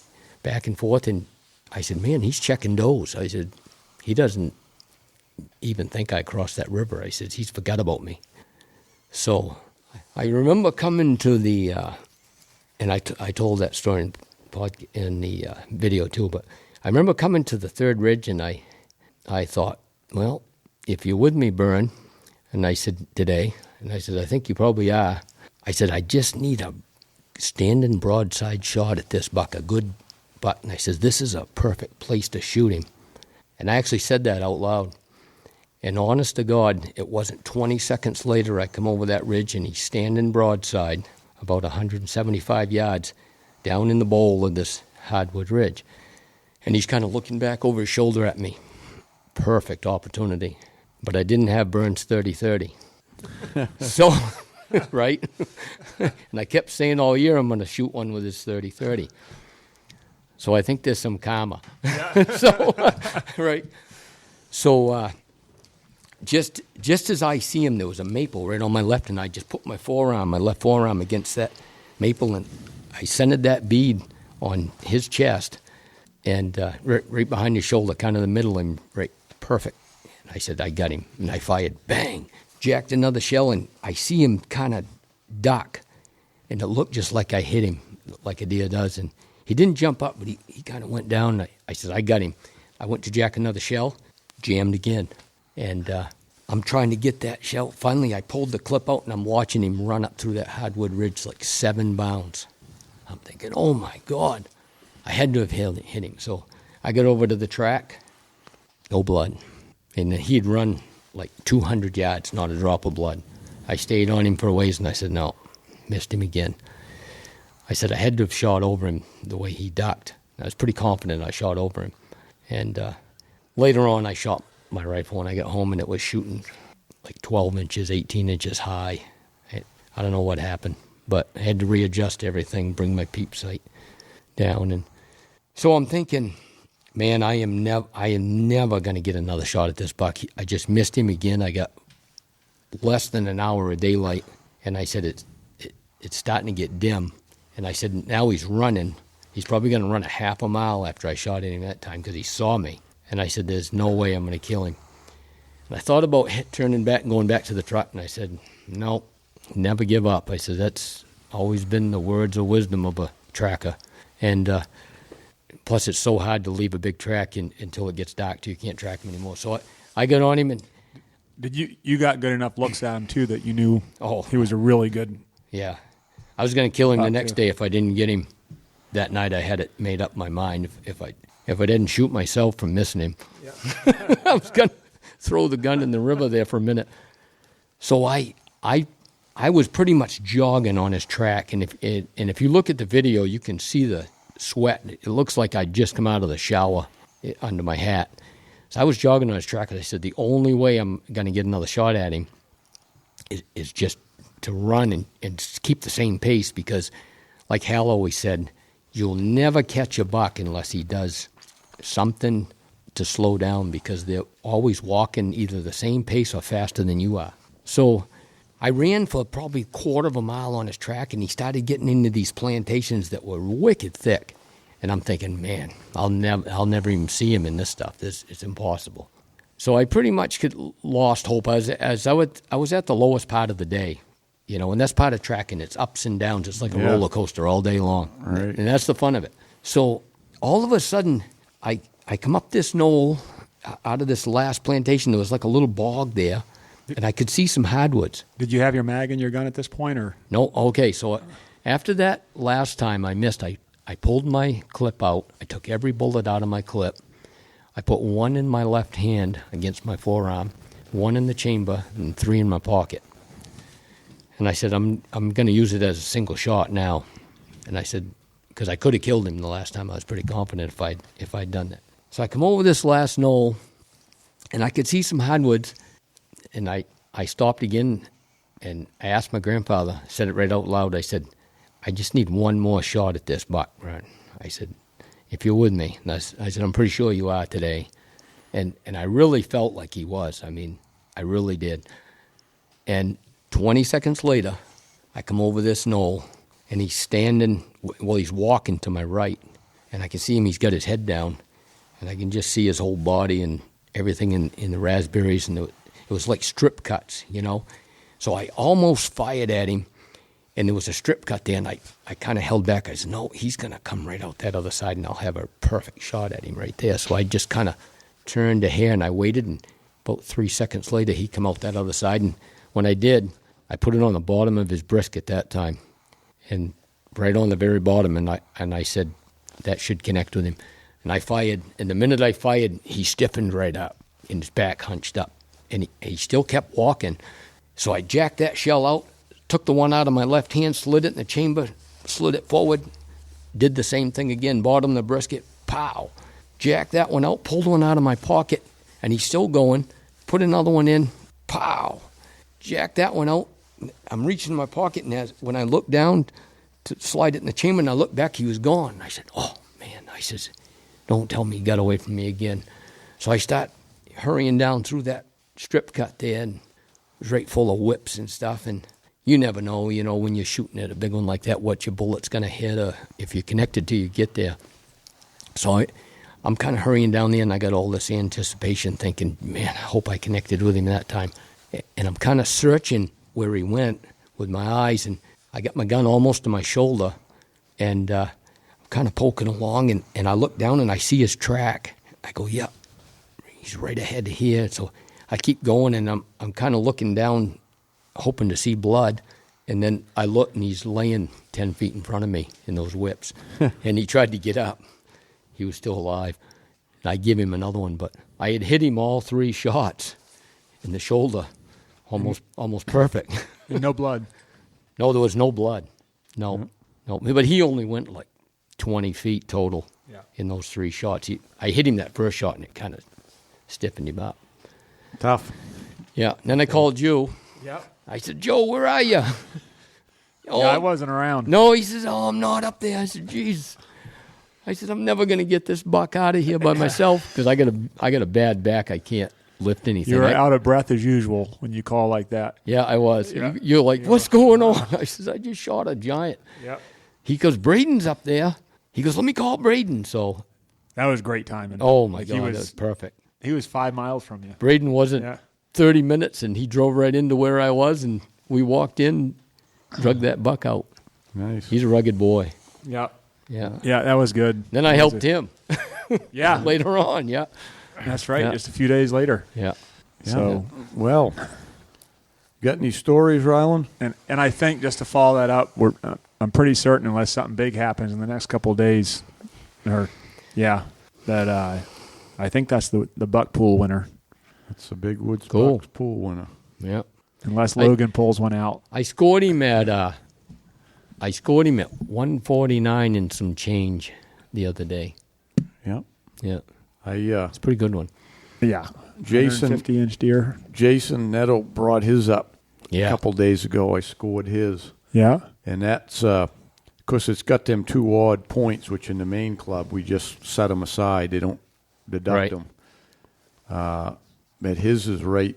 back and forth, and I said, man, he's checking does. I said, he doesn't even think I crossed that river. I said, he's forgot about me. So I remember coming to the, and I told that story in the video too, but I remember coming to the third ridge, and I thought, well, if you're with me, Byrne, and I said, today, and I said, I think you probably are. I said, I just need a standing broadside shot at this buck, a good buck. And I said, this is a perfect place to shoot him. And I actually said that out loud. And honest to God, it wasn't 20 seconds later, I come over that ridge, and he's standing broadside about 175 yards down in the bowl of this hardwood ridge. And he's kind of looking back over his shoulder at me. Perfect opportunity. But I didn't have Byrne's 30-30. So, right? And I kept saying all year I'm going to shoot one with his 30-30. So I think there's some karma. Yeah. So, right? So just as I see him, there was a maple right on my left, and I just put my left forearm against that maple, and I centered that bead on his chest, and right behind his shoulder, kind of the middle, and right, perfect. And I said, I got him. And I fired, bang, jacked another shell, and I see him kind of duck, and it looked just like I hit him, like a deer does. And he didn't jump up, but he kind of went down. And I said, I got him. I went to jack another shell, jammed again. And I'm trying to get that shell. Finally, I pulled the clip out, and I'm watching him run up through that hardwood ridge like 7 bounds. I'm thinking, oh, my God. I had to have hit him. So I got over to the track, no blood. And he'd run like 200 yards, not a drop of blood. I stayed on him for a ways, and I said, no, missed him again. I said I had to have shot over him the way he ducked. I was pretty confident I shot over him. And later on, I shot my rifle when I got home, and it was shooting like 12 inches, 18 inches high. I don't know what happened, but I had to readjust everything, bring my peep sight down. And so I'm thinking, man, I am never going to get another shot at this buck. I just missed him again. I got less than an hour of daylight, and I said it's starting to get dim. And I said, now he's running. He's probably going to run a half a mile after I shot at him that time because he saw me. And I said, there's no way I'm going to kill him. And I thought about turning back and going back to the truck, and I said, no, never give up. I said, that's always been the words of wisdom of a tracker. And plus, it's so hard to leave a big track until it gets dark till you can't track him anymore. So I got on him. And did you got good enough looks at him, too, that you knew he was a really good... Yeah. I was going to kill him the next day if I didn't get him. That night I had it made up my mind. If I didn't shoot myself from missing him, I was going to throw the gun in the river there for a minute. So I was pretty much jogging on his track, and if you look at the video, you can see the sweat. It looks like I'd just come out of the shower under my hat. So I was jogging on his track, and I said, the only way I'm going to get another shot at him is just to run and keep the same pace, because like Hal always said, you'll never catch a buck unless he does something to slow down, because they're always walking either the same pace or faster than you are. So I ran for probably a quarter of a mile on his track, and he started getting into these plantations that were wicked thick. And I'm thinking, man, I'll never even see him in this stuff. It's impossible. So I pretty much lost hope. I was at the lowest part of the day, and that's part of tracking. It's ups and downs. It's like a roller coaster all day long. Right. And that's the fun of it. So all of a sudden, I come up this knoll out of this last plantation. There was like a little bog there, and I could see some hardwoods. Did you have your mag in your gun at this point, or? No. Okay. So after that last time I missed, I pulled my clip out. I took every bullet out of my clip. I put one in my left hand against my forearm, one in the chamber, and 3 in my pocket. And I said, I'm going to use it as a single shot now. And I said, because I could have killed him the last time. I was pretty confident if I'd done that. So I come over this last knoll, and I could see some hardwoods. And I stopped again, and I asked my grandfather, said it right out loud. I said, I just need one more shot at this buck, right? I said, if you're with me. And I said, I'm pretty sure you are today. And I really felt like he was. I mean, I really did. And 20 seconds later, I come over this knoll, and he's standing, he's walking to my right. And I can see him, he's got his head down. And I can just see his whole body and everything in the raspberries. And it was like strip cuts, So I almost fired at him. And there was a strip cut there, and I kind of held back. I said, no, he's going to come right out that other side, and I'll have a perfect shot at him right there. So I just kind of turned a hair, and I waited, and about 3 seconds later, he come out that other side. And when I did, I put it on the bottom of his brisket that time, and right on the very bottom, and I said, that should connect with him. And I fired, and the minute I fired, he stiffened right up, and his back hunched up. And he still kept walking. So I jacked that shell out, took the one out of my left hand, slid it in the chamber, slid it forward, did the same thing again, bottom of the brisket, pow. Jacked that one out, pulled one out of my pocket, and he's still going, put another one in, pow. Jacked that one out. I'm reaching in my pocket, and when I looked down to slide it in the chamber, and I looked back, he was gone. I said, oh, man. I says, don't tell me he got away from me again. So I start hurrying down through that strip cut there, and it was right full of whips and stuff, and you never know, when you're shooting at a big one like that, what your bullet's going to hit, or if you're connected till you get there. So I'm kind of hurrying down there, and I got all this anticipation thinking, man, I hope I connected with him that time. And I'm kind of searching where he went with my eyes, and I got my gun almost to my shoulder, and I'm kind of poking along, and I look down, and I see his track. I go, yep, he's right ahead here. So I keep going, and I'm kind of looking down, hoping to see blood, and then I look, and he's laying 10 feet in front of me in those whips. And he tried to get up. He was still alive. And I give him another one, but I had hit him all 3 shots in the shoulder, almost perfect. And no blood? No, there was no blood. No. But he only went like 20 feet total in those 3 shots. I hit him that first shot, and it kind of stiffened him up. Tough. Yeah, and then I called you. Yep. I said, Joe, where are you? Oh, I wasn't around. No, he says, oh, I'm not up there. I said, geez. I said, I'm never going to get this buck out of here by myself, because I got a bad back. I can't lift anything. You were out of breath as usual when you call like that. Yeah, I was. Yeah. You're like, what's going on? I says, I just shot a giant. Yep. He goes, Braden's up there. He goes, let me call Braden. So that was great timing. Oh, my God, that was perfect. He was 5 miles from you. Braden wasn't 30 minutes, and he drove right into where I was, and we walked in, drug that buck out. Nice. He's a rugged boy. Yeah. Yeah. Yeah, that was good. Then I helped him Yeah. later on. Yeah. That's right. Yeah. Just a few days later. Yeah. So, Well, got any stories, Rylan? and I think just to follow that up, I'm pretty certain unless something big happens in the next couple of days, that I think that's the buck pool winner. That's the Big Woods Cool. Bucks pool winner. Yeah. Unless Logan pulls one out. I scored him at 149 and some change the other day. Yeah. Yeah. It's a pretty good one. Yeah. Jason 50-inch deer. Jason Netto brought his up Yeah. a couple days ago. I scored his. Yeah. And that's, because it's got them 2 odd points, which in the main club, we just set them aside. They don't deduct Right. them. But his is right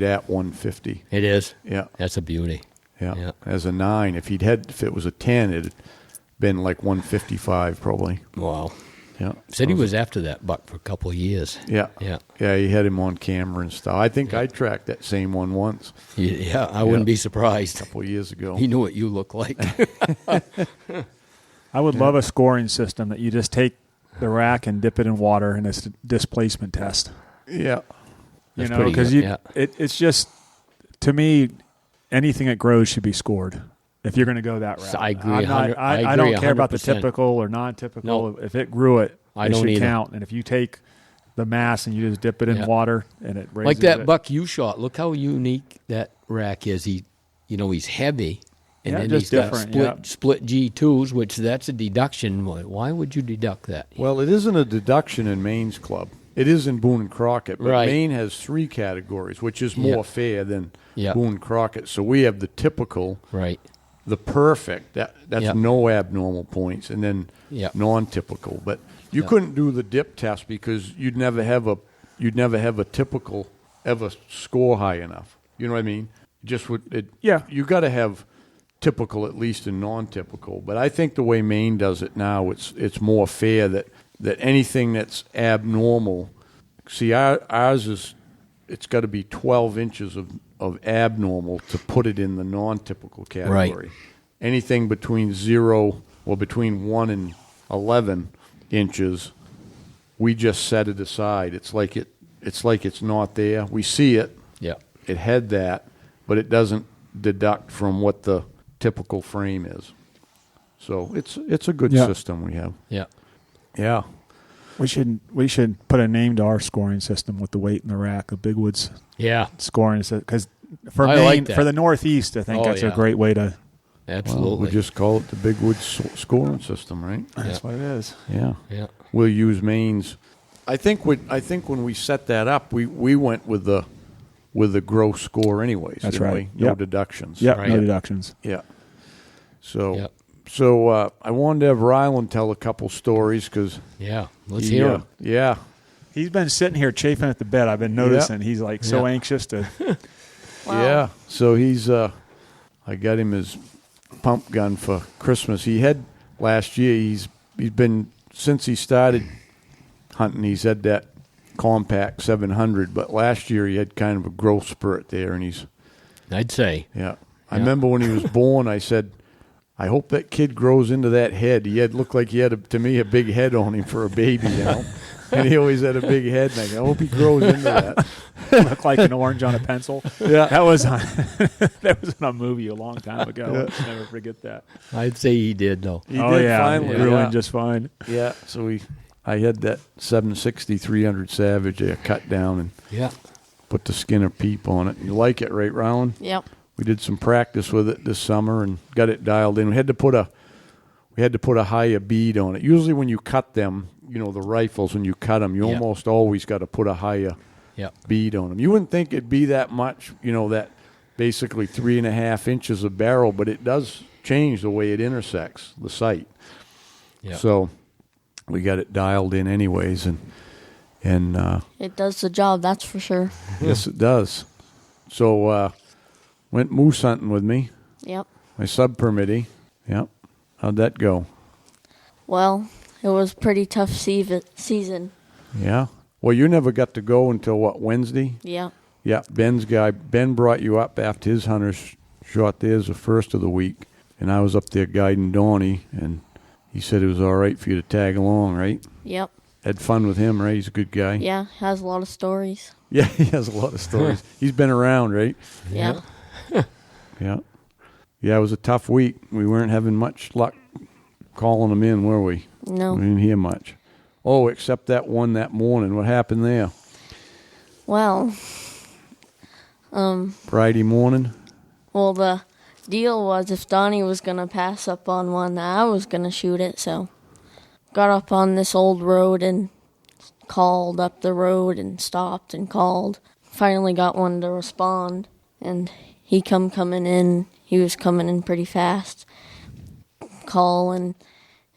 at 150. It is. Yeah. That's a beauty. Yeah. Yeah. As a 9. If it was a 10, it'd been like 155 probably. Wow. Yeah. Said he was after that buck for a couple of years. Yeah. Yeah. Yeah, he had him on camera and stuff. I think I tracked that same one once Yeah, I wouldn't be surprised. a couple of years ago. He knew what you look like. I would love a scoring system that you just take the rack and dip it in water and it's a displacement test. Yeah. You That's know, pretty because good, yeah. it's just, to me, anything that grows should be scored if you're going to go that route. I agree I'm not- 100 I I don't agree care about the 100%. typical or non-typical. No. If it grew it, I it don't should either. count. And if you take the mass and you just dip it in Yeah. water and it raises Like that it. buck you shot. Look how unique that rack is. He's heavy. And Yeah, then just he's got different, split G2s, which that's a deduction. Why would you deduct that? Well, it isn't a deduction in Maine's club. It is in Boone and Crockett, but Right. Maine has 3 categories, which is more Yeah. fair than Yeah. Boone and Crockett. So we have the typical, Right. the perfect. That's Yeah. no abnormal points, and then Yeah. non-typical. But you Yeah. couldn't do the dip test because you'd never have a typical ever score high enough. You know what I mean? Just would it. Yeah. You got to have typical at least and non-typical. But I think the way Maine does it now, it's more fair that anything that's abnormal. See, ours is, it's got to be 12 inches of abnormal to put it in the non-typical category. Right. Anything between 0 or between 1 and 11 inches, we just set it aside. It's like it's not there. We see it. Yeah. It had that, but it doesn't deduct from what the typical frame is. So it's a good Yeah. system we have. Yeah. Yeah. We should put a name to our scoring system with the weight in the rack, the Big Woods Yeah. scoring system. Because for I Maine, like that. for the Northeast, I think Oh, that's a yeah. great way to. Absolutely. Well, we just call it the Big Woods scoring system, right? That's what it is. Yeah. Yeah. We'll use Maine's. I think when we set that up, we went with the gross score anyways. That's didn't right. we? No Yep. deductions. Yeah, Right. no deductions. Yeah. So Yep. I wanted to have Rylan tell a couple stories because Yeah. Let's hear him. Yeah. He's been sitting here chafing at the bed. I've been noticing. He's like so Yeah. anxious to. Yeah. So he's I got him his pump gun for Christmas. He had last year. He's been since he started hunting. He's had that compact 700, but last year he had kind of a growth spurt there, and he's I'd say. yeah. I Yeah. remember when he was born, I said, I hope that kid grows into that head. He looked like he had to me a big head on him for a baby, you know. And he always had a big head, and I hope he grows into that. Look like an orange on a pencil. Yeah. That was on a movie a long time ago. I'll never forget that. I'd say he did, though. He oh did yeah, finally. grew Yeah. in just fine. Yeah, so I had that 760 300 Savage I cut down and Yeah. put the Skinner peep on it. You like it, right, Rylan? Yep. We did some practice with it this summer and got it dialed in. We had to put a higher bead on it. Usually when you cut them, you know, the rifles, when you cut them, you Yeah. almost always got to put a higher Yeah. bead on them. You wouldn't think it'd be that much, you know, that basically 3.5 inches of barrel, but it does change the way it intersects the sight. Yeah. So we got it dialed in anyways, and It does the job, that's for sure. yes, it does. So went moose hunting with me, Yep. my sub-permittee. Yep. How'd that go? Well, it was pretty tough season. Yeah. Well, you never got to go until, what, Wednesday? Yeah. Yeah, Ben brought you up after his hunter shot theirs the first of the week, and I was up there guiding Donnie, and he said it was all right for you to tag along, right? Yep. Had fun with him, right? He's a good guy. Yeah, has a lot of stories. Yeah, he has a lot of stories. He's been around, right? Yeah. Yeah. Yeah, it was a tough week. We weren't having much luck calling him in, were we? No. We didn't hear much. Oh, except that one that morning. What happened there? Well, Friday morning? well, the deal was if Donnie was going to pass up on one, I was going to shoot it, so got up on this old road and called up the road and stopped and called. Finally got one to respond, and he coming in. He was coming in pretty fast. And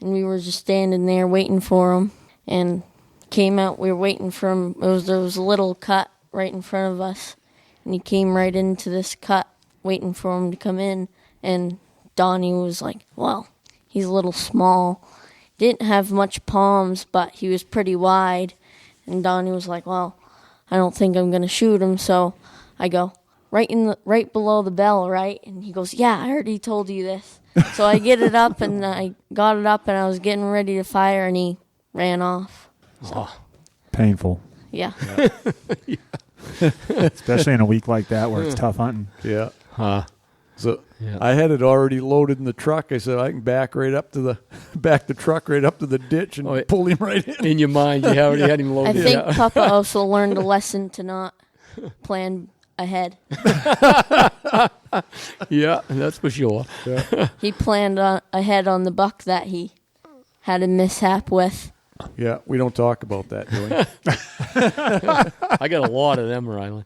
we were just standing there waiting for him, and came out. We were waiting for him. There was a little cut right in front of us, and he came right into this cut, waiting for him to come in. And Donnie was like, well, he's a little small. Didn't have much palms, but he was pretty wide. And Donnie was like, well, I don't think I'm going to shoot him. So I go, right below the bell, right? And he goes, yeah, I already told you this. So I get it up, and I got it up, and I was getting ready to fire, and he ran off. So, Painful. yeah. Especially in a week like that where it's tough hunting. Yeah. So Yeah. I had it already loaded in the truck. I said I can back the truck right up to the ditch and pull him right in. In your mind, you already had him I loaded. think Papa also learned a lesson to not plan ahead. Yeah, that's for sure. He planned ahead on the buck that he had a mishap with. Yeah, we don't talk about that, do we? I got a lot of them, Rylan.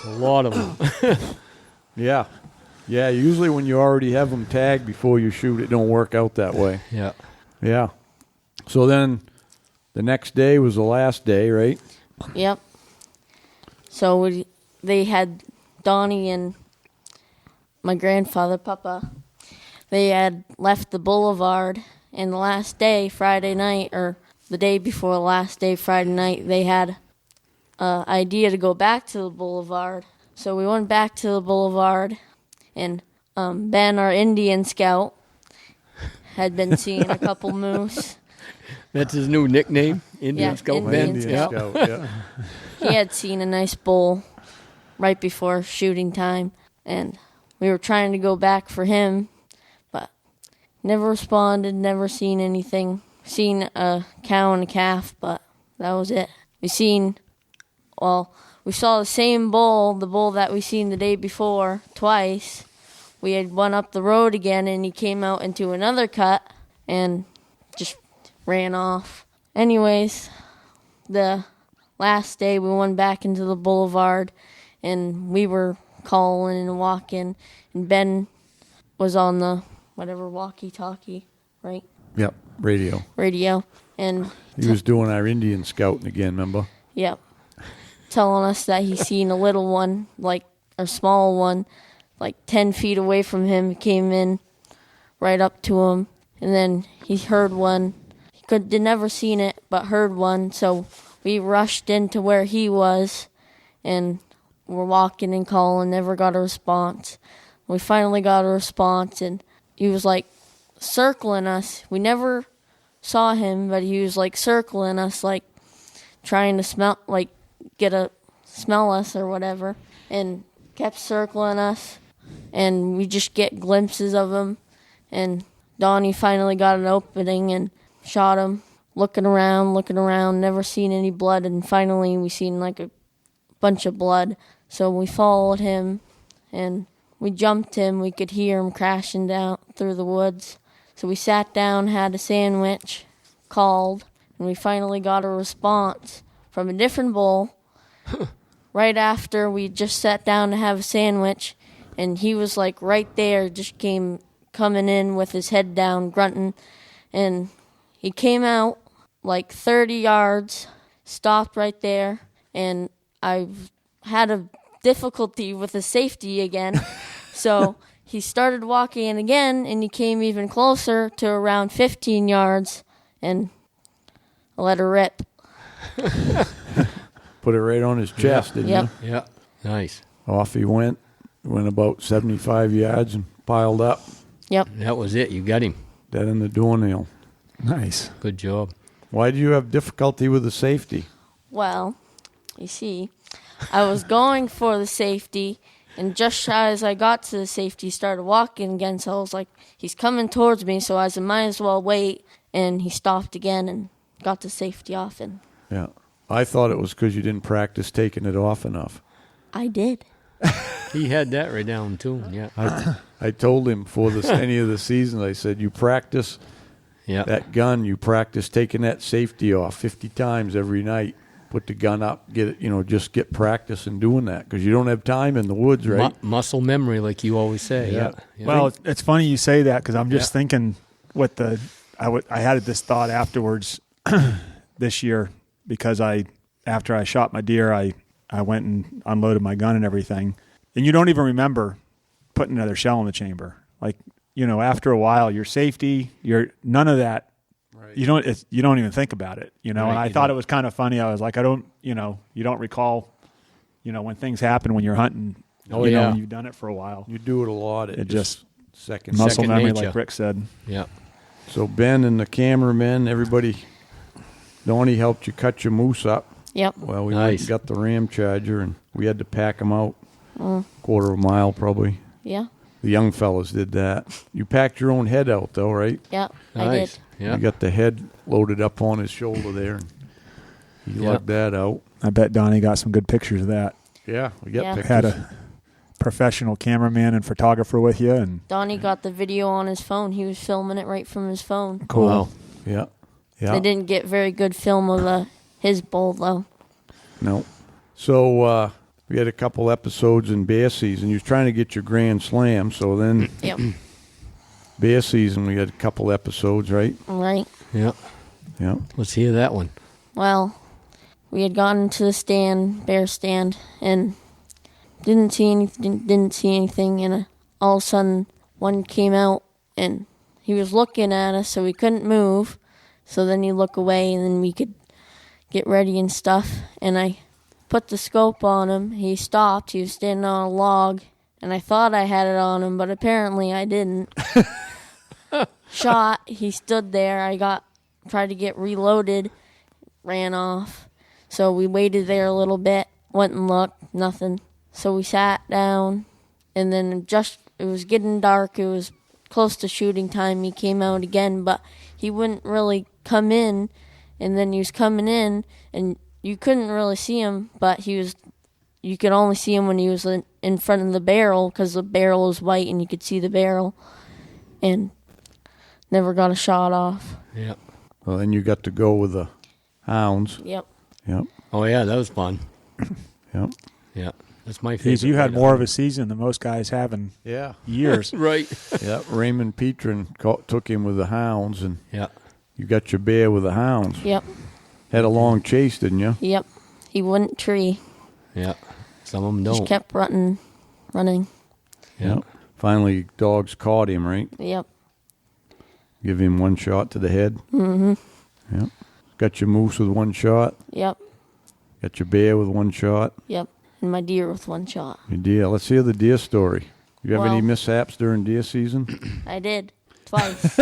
A lot of them. Yeah. Yeah, usually when you already have them tagged before you shoot, it don't work out that way. Yeah. Yeah. So then the next day was the last day, right? Yep. So they had Donnie and my grandfather, Papa. They had left the boulevard, and the last day, Friday night, or the day before the last day, Friday night, they had an idea to go back to the boulevard. So we went back to the boulevard, and Ben, our Indian scout, had been seeing a couple moose. That's his new nickname, Indian Yeah, Scout Indian Ben. Scout. Scout, yeah. He had seen a nice bull right before shooting time, and we were trying to go back for him, but never responded, never seen anything. Seen a cow and a calf, but that was it. We saw the same bull, the bull that we seen the day before, twice. We had one up the road again, and he came out into another cut and just ran off. Anyways, the last day we went back into the boulevard, and we were calling and walking, and Ben was on the whatever walkie-talkie, right? Yep, radio. And He was doing our Indian scouting again, remember? yep, telling us that he seen a little one, like a small one, like 10 feet away from him. Came in right up to him, and then he heard one. He did never seen it, but heard one. So we rushed into where he was, and we're walking and calling. Never got a response. We finally got a response, and he was like circling us. We never saw him, but he was like circling us, like trying to smell us or whatever, and kept circling us, and we just get glimpses of him. And Donnie finally got an opening and shot him, looking around, never seen any blood, and finally we seen like a bunch of blood. So we followed him, and we jumped him. We could hear him crashing down through the woods. So we sat down, had a sandwich, called, and we finally got a response from a different bull. Right after we just sat down to have a sandwich, and he was like right there, just coming in with his head down, grunting, and he came out like 30 yards, stopped right there, and I had a difficulty with the safety again, so he started walking again, and he came even closer to around 15 yards, and I let her rip. Put it right on his chest, didn't Yep. you? Yeah. Nice. Off he went about 75 yards and piled up, Yep. That was it. You got him. dead in the doornail. Nice. Good job. Why do you have difficulty with the safety? Well, you see, I was going for the safety, and just as I got to the safety, he started walking again. So I was like, he's coming towards me, so I said, might as well wait. And he stopped again and got the safety off, and Yeah. I thought it was because you didn't practice taking it off enough. I did. He had that right down, too. Yeah. I told him for any of the season, I said, you practice Yeah. that gun, you practice taking that safety off 50 times every night. Put the gun up, get it, just get practice in doing that because you don't have time in the woods, right? Muscle memory, like you always say. Yeah. Yeah. Well, it's funny you say that because I'm just Yeah. thinking what I had this thought afterwards this year because after I shot my deer, I went and unloaded my gun and everything. And you don't even remember putting another shell in the chamber. Like, after a while, your safety, none of that. Right. You don't even think about it, Right, and I you thought don't. it was kind of funny. I was like, you don't recall, when things happen when you're hunting, Oh, yeah. when you've done it for a while. You do it a lot. It just second. Muscle Second memory, nature. like Rick said. Yeah. So Ben and the cameraman, everybody, Donnie helped you cut your moose up. Yep. Well, we went Nice. and got the ram charger, and we had to pack them out quarter of a mile probably. Yeah. The young fellas did that. You packed your own head out, though, right? Yep. I Nice. did. Yeah. You got the head loaded up on his shoulder there, and he Yeah. lugged that out. I bet Donnie got some good pictures of that. Yeah, we got Yeah. pictures. Had a professional cameraman and photographer with you, and Donnie got the video on his phone. He was filming it right from his phone. cool. Wow. Yeah, yeah. They didn't get very good film of his bull, though. No. So we had a couple episodes in bear season. You was trying to get your Grand Slam, so then Yep. bear season we had a couple episodes, right? Right. Yeah. Yeah. Let's hear that one. Well, we had gotten to the bear stand, and didn't see anything, and all of a sudden one came out, and he was looking at us, so we couldn't move. So then you look away, and then we could get ready and stuff. And I put the scope on him. He stopped. He was standing on a log, and I thought I had it on him, but apparently I didn't. Shot. He stood there. Tried to get reloaded, ran off. So we waited there a little bit, went and looked, nothing. So we sat down, and then it was getting dark. It was close to shooting time. He came out again, but he wouldn't really come in. And then he was coming in, and you couldn't really see him, but you could only see him when he was in front of the barrel, because the barrel was white and you could see the barrel. And never got a shot off. Yeah. Well, then you got to go with the hounds. Yep. Yep. Oh, yeah, that was fun. Yep. Yeah. That's my favorite. Geez, you had right more on. of a season than most guys have in Yeah. years. Right. Yeah. Raymond Petrin took him with the hounds, and Yeah. you got your bear with the hounds. Yep. Had a long chase, didn't you? Yep. He wouldn't tree. Yeah. Some of them Just don't. kept running. Yeah. Finally, dogs caught him, right? Yep. Give him one shot to the head. Mm-hmm. Yep. Got your moose with one shot. Yep. Got your bear with one shot. Yep. And my deer with one shot. Your deer. Let's hear the deer story. You have any Well- mishaps during deer season? I did. Twice.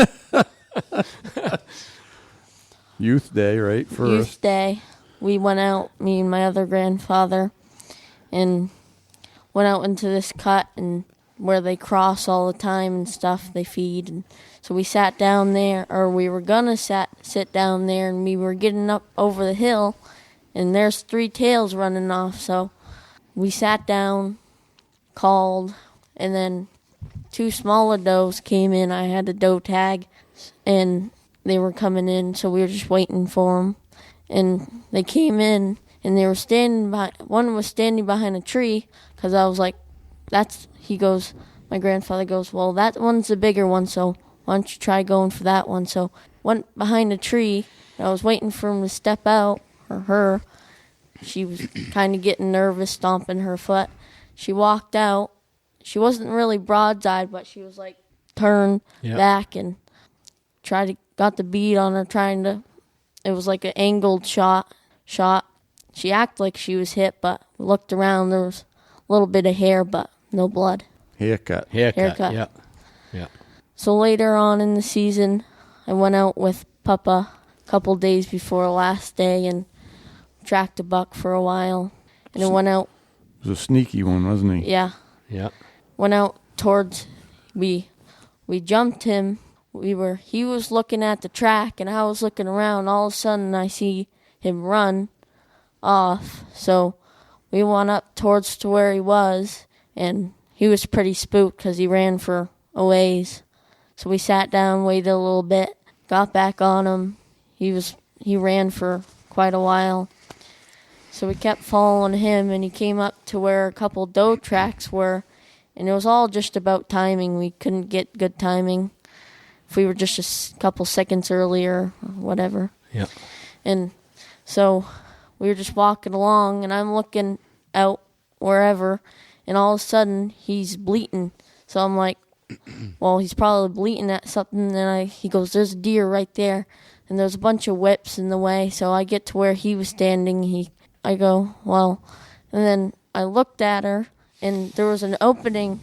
Youth day, right? First. Youth day. We went out, me and my other grandfather, and went out into this cut and where they cross all the time and stuff, they feed. And so we sat down there, or we were gonna sit down there, and we were getting up over the hill, and there's 3 tails running off. So we sat down, called, and then 2 smaller does came in. I had a doe tag, and they were coming in, so we were just waiting for them. And they came in, and they were standing by. One was standing behind a tree, because I was like, my grandfather goes, well, that one's the bigger one, so why don't you try going for that one? So went behind a tree, and I was waiting for him to step out, or her. She was kind of getting nervous, stomping her foot. She walked out. She wasn't really broadside, but she was like turned back and got the bead on her, it was like an angled shot. She acted like she was hit, but looked around, there was little bit of hair, but no blood. Haircut. Haircut. Yeah. Yeah. So later on in the season, I went out with Papa a couple days before last day and tracked a buck for a while. And it went out. It was a sneaky one, wasn't he? Yeah. Yeah. Went out towards, we jumped him. He was looking at the track and I was looking around. All of a sudden I see him run off. So we went up towards to where he was, and he was pretty spooked because he ran for a ways. So we sat down, waited a little bit, got back on him. He ran for quite a while. So we kept following him, and he came up to where a couple doe tracks were, and it was all just about timing. We couldn't get good timing if we were just a couple seconds earlier or whatever. Yeah. And so we were just walking along, and I'm looking out wherever, and all of a sudden he's bleating. So I'm like, well, he's probably bleating at something. And he goes, there's a deer right there. And there's a bunch of whips in the way. So I get to where he was standing. I go, well, and then I looked at her, and there was an opening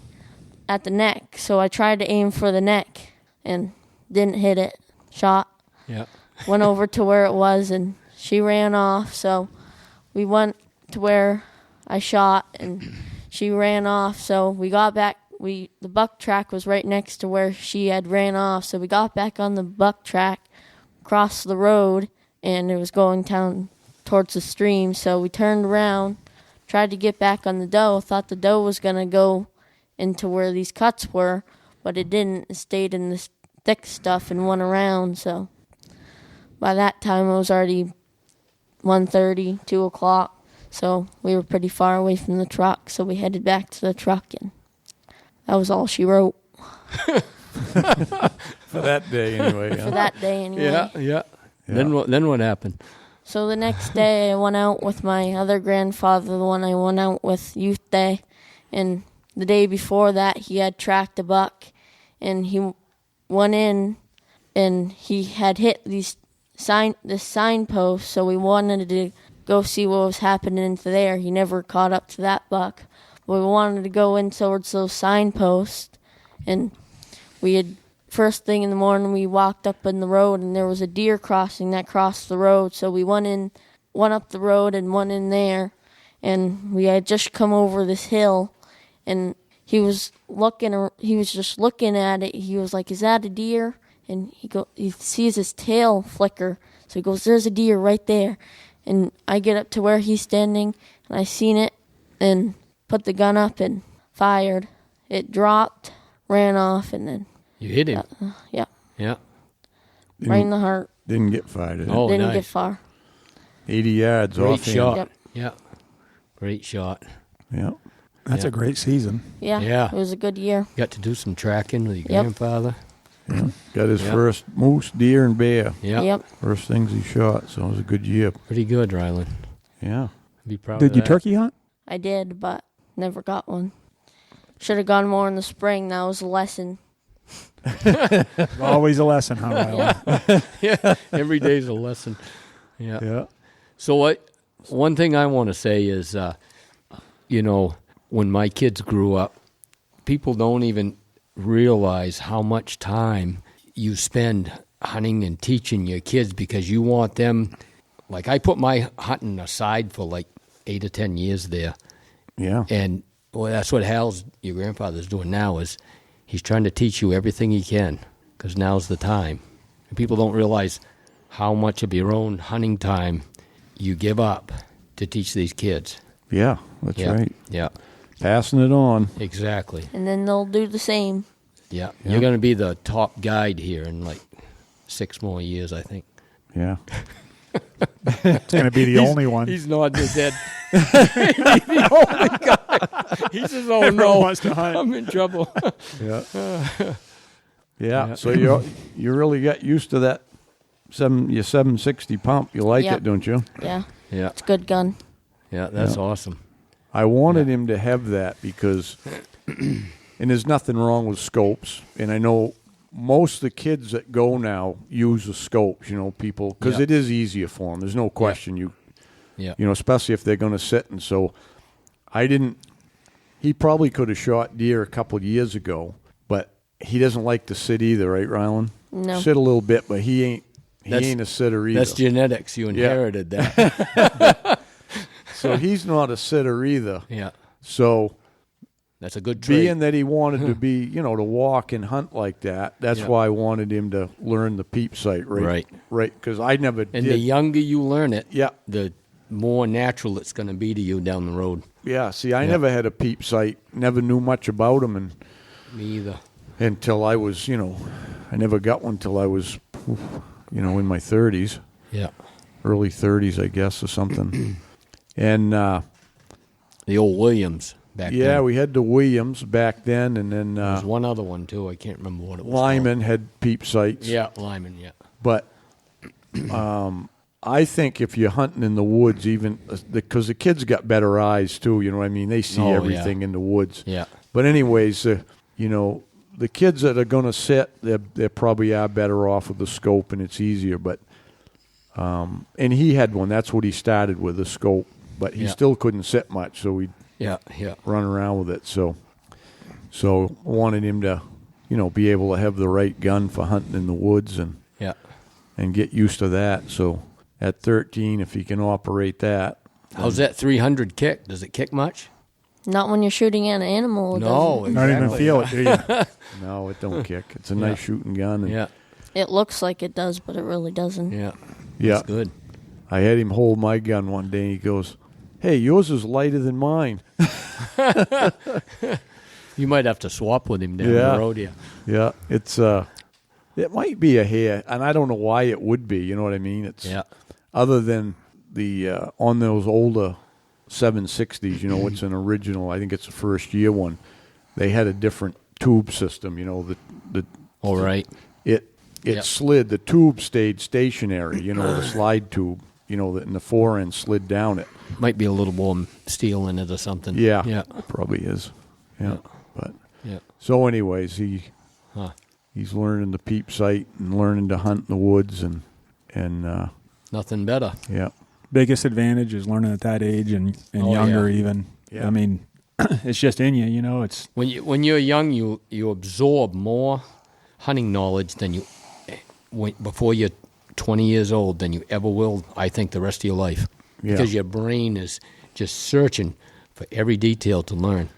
at the neck. So I tried to aim for the neck and didn't hit it. Shot. Yeah. Went over to where it was, and she ran off. So we went to where I shot, and she ran off. So we got back. The buck track was right next to where she had ran off. So we got back on the buck track, crossed the road, and it was going down towards the stream. So we turned around, tried to get back on the doe. Thought the doe was going to go into where these cuts were, but it didn't. It stayed in this thick stuff and went around. So by that time, it was already 1:30, 2 o'clock. So we were pretty far away from the truck. So we headed back to the truck, and that was all she wrote. For that day, anyway. For that day, anyway. Yeah. Then what happened? So the next day, I went out with my other grandfather, the one I went out with Youth Day. And the day before that, he had tracked a buck. And he went in, and he had hit this signpost. So we wanted to go see what was happening into there. He never caught up to that buck. But we wanted to go in towards those signposts. And first thing in the morning, we walked up in the road, and there was a deer crossing that crossed the road. So we went up the road and went in there, and we had just come over this hill, and he was just looking at it. He was like, "Is that a deer?" And he sees his tail flicker, so he goes, "There's a deer right there." And I get up to where he's standing, and I seen it, and put the gun up and fired. It dropped, ran off, and then You hit him. Yeah. Yeah. Right in the heart. Didn't get fired. Oh, Didn't nice. get far. 80 yards Great offhand. shot. Yep. Yeah. Great shot. Yeah. That's Yeah. a great season. Yeah. Yeah. It was a good year. Got to do some tracking with your Yep. grandfather. Yeah. Got his Yeah. first moose, deer, and bear. Yeah. Yep. First things he shot, so it was a good year. Pretty good, Ryland. Yeah. Be proud Did of you that. turkey hunt? I did, but never got one. Should have gone more in the spring. That was a lesson. Always a lesson, huh, Ryland? Yeah. Every day's a lesson. Yeah. Yeah. So one thing I want to say is, when my kids grew up, people don't even realize how much time you spend hunting and teaching your kids because you want them. Like I put my hunting aside for like 8 or 10 years there. Yeah. And that's what your grandfather's doing now is he's trying to teach you everything he can because now's the time. And people don't realize how much of your own hunting time you give up to teach these kids. Yeah. That's Yeah. right. Yeah, Passing it on. exactly. And then they'll do the same. Yeah. Yeah. You're going to be the top guide here in like 6 more years, I think. Yeah. It's going to be the only one. He's nodding his head. He's the only guy. He says, "Oh Everyone no, wants to hunt. I'm in trouble." Yeah. Yeah. Yeah. So you really got used to that your 760 pump. You like Yep. it, don't you? Yeah. Yeah, It's a good gun. yeah, that's Yeah. awesome. I wanted him to have that because, and there's nothing wrong with scopes. And I know most of the kids that go now use the scopes, people, because Yeah. it is easier for them. There's no question. Yeah, Especially if they're going to sit. And so I didn't he probably could have shot deer a couple of years ago, but he doesn't like to sit either, right, Rylan? No. Sit a little bit, but he ain't a sitter either. That's genetics. You inherited that. So he's not a sitter either. Yeah. So That's a good trait. being that he wanted to be, to walk and hunt like that, that's why I wanted him to learn the peep sight, right? Right, because I never did. And the younger you learn it, Yeah. the more natural it's going to be to you down the road. Yeah, see, I never had a peep sight, never knew much about them, and Me either. until I was, I never got one till I was, in my 30s, Yeah. early 30s, I guess, or something. And, The old Williams back then. yeah, we had the Williams back then, and then There was one other one, too. I can't remember what it was Lyman had peep sights. called. Yeah, Lyman, yeah. But I think if you're hunting in the woods, even because the kids got better eyes too, you know what I mean? They see Oh, everything in the woods. Yeah. But anyways, the kids that are going to sit, they probably are better off with the scope, and it's easier. But and he had one. That's what he started with, the scope. But he still couldn't sit much, so we'd Yeah. run around with it. So wanted him to, be able to have the right gun for hunting in the woods Yeah. and get used to that. So at 13, if he can operate that. How's that 300 kick? Does it kick much? Not when you're shooting at an animal. It No. doesn't. Not even exactly. feel it, do you? No, it don't kick. It's a nice shooting gun. And Yeah. It looks like it does, but it really doesn't. Yeah. yeah. That's good. I had him hold my gun one day, and he goes, "Hey, yours is lighter than mine." You might have to swap with him down Yeah. the road, yeah. Yeah, it's it might be a hair, and I don't know why it would be. You know what I mean? It's other than the on those older 760s. It's an original. I think it's a first year one. They had a different tube system. The All right. it Yep. slid. The tube stayed stationary. The slide tube. And the fore end slid down it. Might be a little more steel in it or something. Yeah, Yeah. it probably is. Yeah, but Yeah. so anyways, Huh. he's learning the peep sight and learning to hunt in the woods and Nothing better. yeah. Biggest advantage is learning at that age and Oh, younger yeah. even. Yeah. I mean, it's just in you, it's When you're young, you absorb more hunting knowledge than you before you're 20 years old than you ever will, I think, the rest of your life. Yeah. Because your brain is just searching for every detail to learn.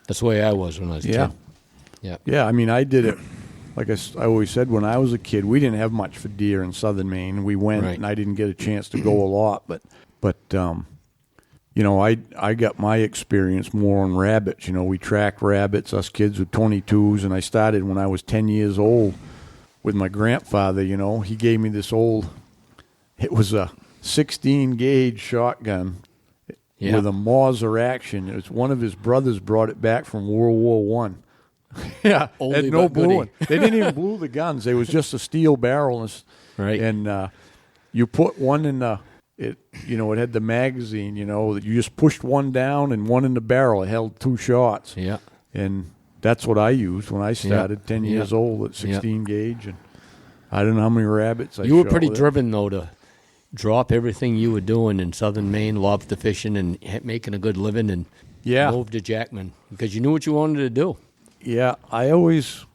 That's the way I was when I was a kid. Yeah. Yeah, I mean, I did it, like I always said, when I was a kid, we didn't have much for deer in southern Maine. We went, Right. and I didn't get a chance to go a lot, but I got my experience more on rabbits. We tracked rabbits, us kids with 22s, and I started when I was 10 years old with my grandfather. He gave me this it was a 16-gauge shotgun Yeah. with a Mauser action. It was one of his brothers brought it back from World War One. Yeah, Oldie had no but goodie. bluing. They didn't even blue the guns. It was just a steel barrel, Right. and you put one in it had the magazine. That you just pushed one down and one in the barrel. It held two shots. Yeah. And that's what I used when I started, 10 Yeah. years old at 16 gauge, and I don't know how many rabbits I You were shot pretty with it. driven, though, to drop everything you were doing in southern Maine, lobster fishing and making a good living, and Yeah. move to Jackman because you knew what you wanted to do. Yeah, I always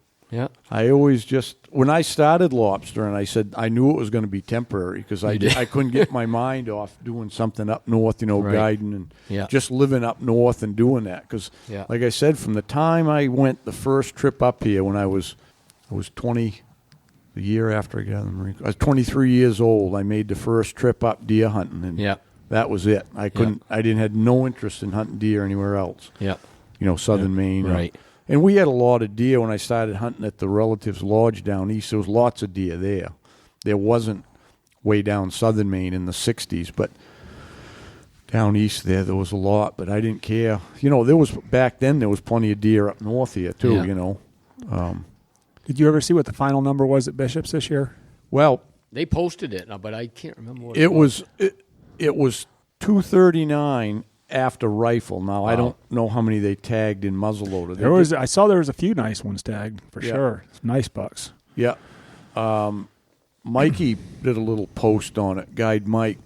just, when I started lobster, and I said I knew it was going to be temporary because I couldn't get my mind off doing something up north, Right. guiding and Yeah. just living up north and doing that. Because, Yeah. like I said, from the time I went the first trip up here when I was 20, the year after I got in the Marine Corps, I was 23 years old. I made the first trip up deer hunting, and Yeah. that was it. I had no interest in hunting deer anywhere else. Yeah. Southern Maine. Right. And we had a lot of deer when I started hunting at the relatives' lodge down east. There was lots of deer there. There wasn't way down southern Maine in the 60s, but down east there was a lot, but I didn't care. Back then there was plenty of deer up north here too, Yeah. Did you ever see what the final number was at Bishop's this year? Well, They posted it, but I can't remember what it was 239 after rifle. Now I don't know how many they tagged in muzzleloader. I saw there was a few nice ones tagged for Yeah. sure. Nice bucks. Yeah. Mikey did a little post on it, Guide Mike.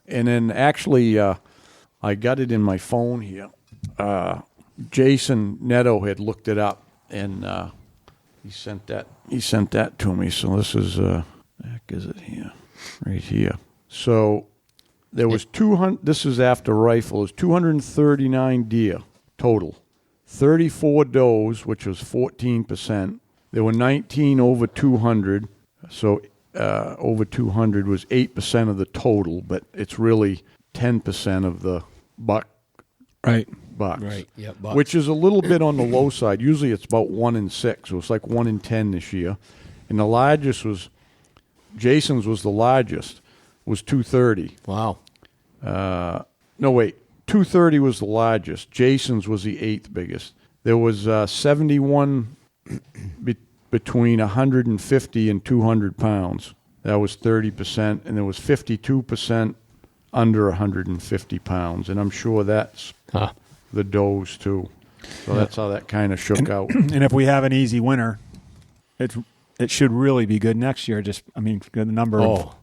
And then actually, I got it in my phone here. Jason Netto had looked it up, and he sent that to me. So this is the heck is it here? Right here. So there was 200. This is after rifle. It was 239 deer total, 34 does, which was 14%. There were 19 over 200. So over 200 was 8% of the total, but it's really 10% of the bucks. Right. Yeah, bucks. Which is a little bit on the low side. Usually it's about 1 in 6. So it's like 1 in 10 this year. And the largest was, Jason's was the largest, was 230. Wow. No, wait. 230 was the largest. Jason's was the 8th biggest. There was 71 between 150 and 200 pounds. That was 30%. And there was 52% under 150 pounds. And I'm sure that's the does, too. So that's how that kind of shook out. And if we have an easy winter, it should really be good next year. Just, I mean, the number of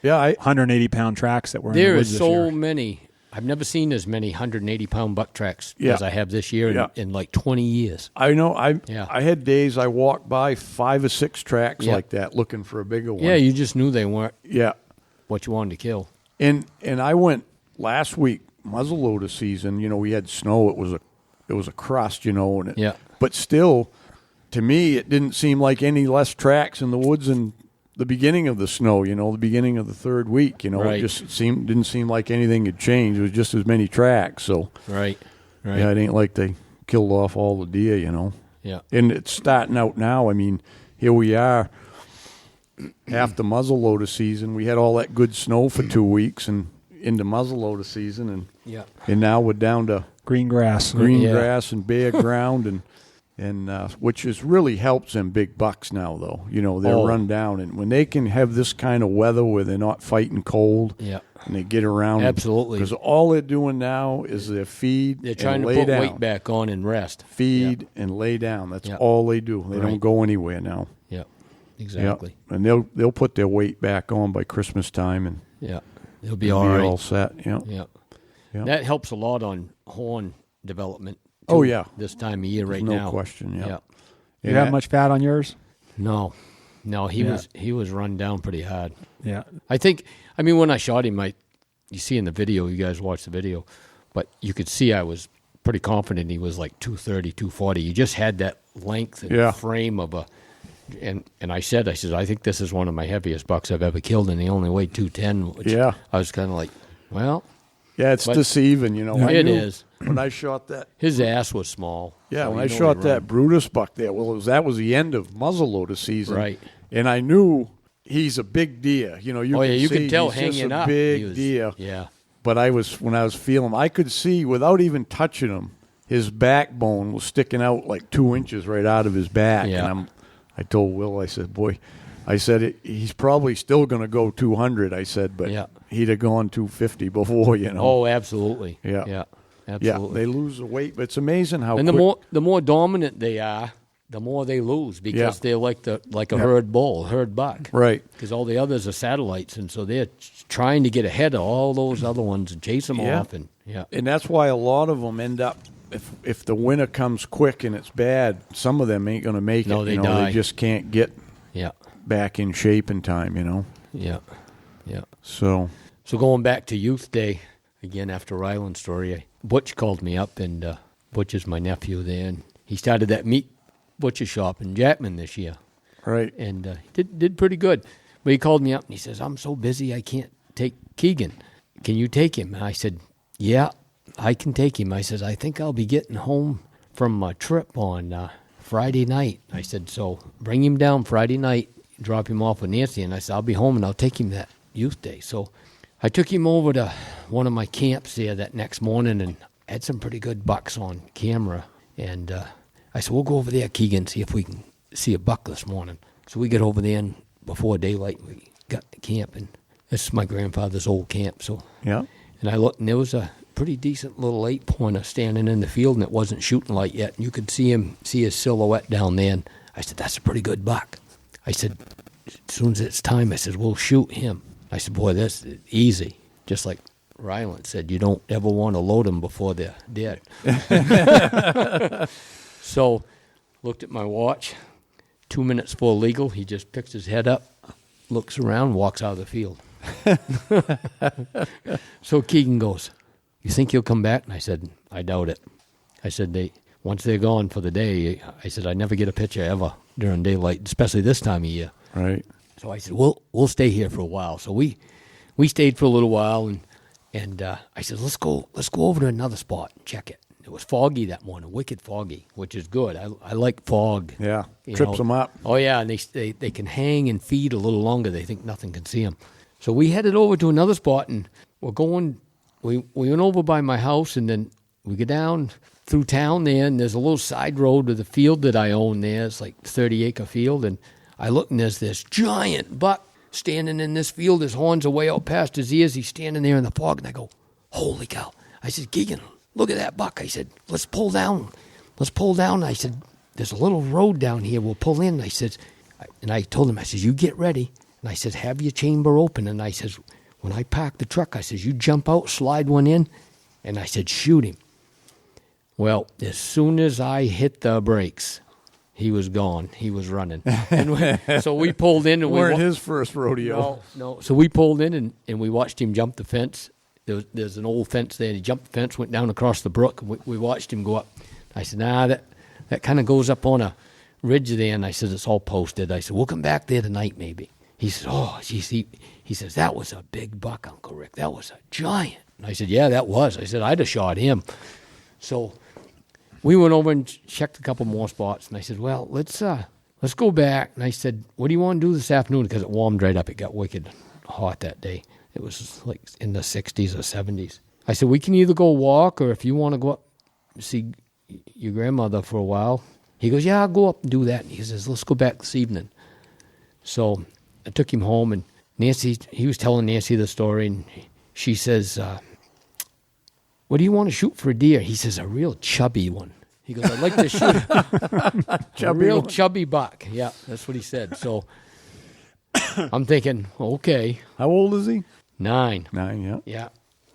180-pound tracks that were in the There woods is this year. so many. I've never seen as many 180-pound buck tracks as I have this year in like 20 years. I know. I had days I walked by 5 or 6 tracks like that looking for a bigger one. Yeah, you just knew they weren't Yeah. what you wanted to kill. And I went last week, muzzleloader season. You know, we had snow. It was a crust, you know. But still, to me, it didn't seem like any less tracks in the woods in the beginning of the snow, you know, the beginning of the third week, you know. Right. It just didn't seem like anything had changed. It was just as many tracks. So, Right. yeah, it ain't like they killed off all the deer, you know. Yeah. And it's starting out now. I mean, here we are after muzzleloader season. We had all that good snow for 2 weeks and into muzzleloader season, and now we're down to Green grass. grass and bare ground, and which is really helps them big bucks now, though. You know, they're run down, and when they can have this kind of weather where they're not fighting cold, and they get around, absolutely, because all they're doing now is they feed. They're trying to lay put down. weight back on and rest, feed and lay down. That's all they do. They don't go anywhere now. Yeah, exactly. And they'll put their weight back on by Christmas time, and they'll be all right, all set. Yeah. That helps a lot on horn development. Oh yeah, this time of year right no now. No question. Yeah. You have much fat on yours? No, he was run down pretty hard. Yeah. I mean, when I shot him, you see in the video, you guys watch the video, but you could see I was pretty confident he was like 230, 240. You just had that length and frame of and I said, I think this is one of my heaviest bucks I've ever killed, and he only weighed 210, which I was kind of like, well. Yeah, it's deceiving, you know. It is. When I shot that. His ass was small. Yeah, so when I shot that Brutus buck there, that was the end of muzzleloader season. Right. And I knew he's a big deer. You know, you can tell he's hanging just a up. big deer. Yeah. But when I was feeling him, I could see, without even touching him, his backbone was sticking out like 2 inches right out of his back. Yeah. And I told Will, I said, boy, he's probably still going to go 200, I said, but he'd have gone 250 before, you know. Oh, absolutely. Yeah. Absolutely. Yeah, they lose the weight, but it's amazing how and quick. the more dominant they are, the more they lose because they're like a herd buck. Right. Because all the others are satellites, and so they're trying to get ahead of all those other ones and chase them off. And that's why a lot of them end up, if the winter comes quick and it's bad, some of them ain't going to make it. No, they die. die. They just can't get back in shape in time, you know. Yeah. So going back to Youth Day, again, after Ryland's story, Butch called me up, and Butch is my nephew there, and he started that meat butcher shop in Jackman this year. Right. And did pretty good. But he called me up, and he says, I'm so busy I can't take Keegan. Can you take him? And I said, yeah, I can take him. I said, I think I'll be getting home from a trip on Friday night. I said, so bring him down Friday night, drop him off with Nancy, and I said, I'll be home, and I'll take him that Youth Day. So I took him over to one of my camps there that next morning and had some pretty good bucks on camera. And I said, we'll go over there, Keegan, see if we can see a buck this morning. So we get over there, and before daylight, we got to camp. And this is my grandfather's old camp. So and I looked, and there was a pretty decent little 8-pointer standing in the field, and it wasn't shooting light yet. And you could see his silhouette down there. And I said, that's a pretty good buck. I said, as soon as it's time, I said, we'll shoot him. I said, boy, that's easy. Just like Ryland said, you don't ever want to load them before they're dead. So, looked at my watch. 2 minutes before legal, he just picks his head up, looks around, walks out of the field. So Keegan goes, you think he'll come back? And I said, I doubt it. I said, once they're gone for the day, I said, I never get a picture ever during daylight, especially this time of year. Right. So I said, we'll stay here for a while. So we stayed for a little while, and I said, let's go over to another spot and check it. It was foggy that morning, wicked foggy, which is good. I like fog. Yeah, trips them up. Oh, yeah, and they can hang and feed a little longer. They think nothing can see them. So we headed over to another spot, and we went over by my house, and then we go down through town there, and there's a little side road to the field that I own there. It's like 30-acre field, and I look, and there's this giant buck standing in this field. His horns are way out past his ears. He's standing there in the fog, and I go, holy cow. I said, Keegan, look at that buck. I said, let's pull down. I said, there's a little road down here. We'll pull in. I said, and I told him, I said, you get ready. And I said, have your chamber open. And I said, when I park the truck, I said, you jump out, slide one in. And I said, shoot him. Well, as soon as I hit the brakes, he was gone. He was running. So we pulled in. And weren't his first rodeo. No. So we pulled in, and we watched him jump the fence. There's an old fence there. He jumped the fence, went down across the brook. We watched him go up. I said, nah, that kind of goes up on a ridge there. And I said, it's all posted. I said, we'll come back there tonight maybe. He says, oh, geez. He says, that was a big buck, Uncle Rick. That was a giant. And I said, yeah, that was. I said, I'd have shot him. So we went over and checked a couple more spots. And I said, well, let's go back. And I said, what do you want to do this afternoon? Because it warmed right up. It got wicked hot that day. It was like in the 60s or 70s. I said, we can either go walk, or if you want to go up and see your grandmother for a while. He goes, yeah, I'll go up and do that. And he says, let's go back this evening. So I took him home, and he was telling Nancy the story, and she says, what do you want to shoot for a deer? He says, a real chubby one. He goes, I'd like to shoot a real chubby buck. Yeah, that's what he said. So I'm thinking, okay. How old is he? 9. 9, yeah. Yeah.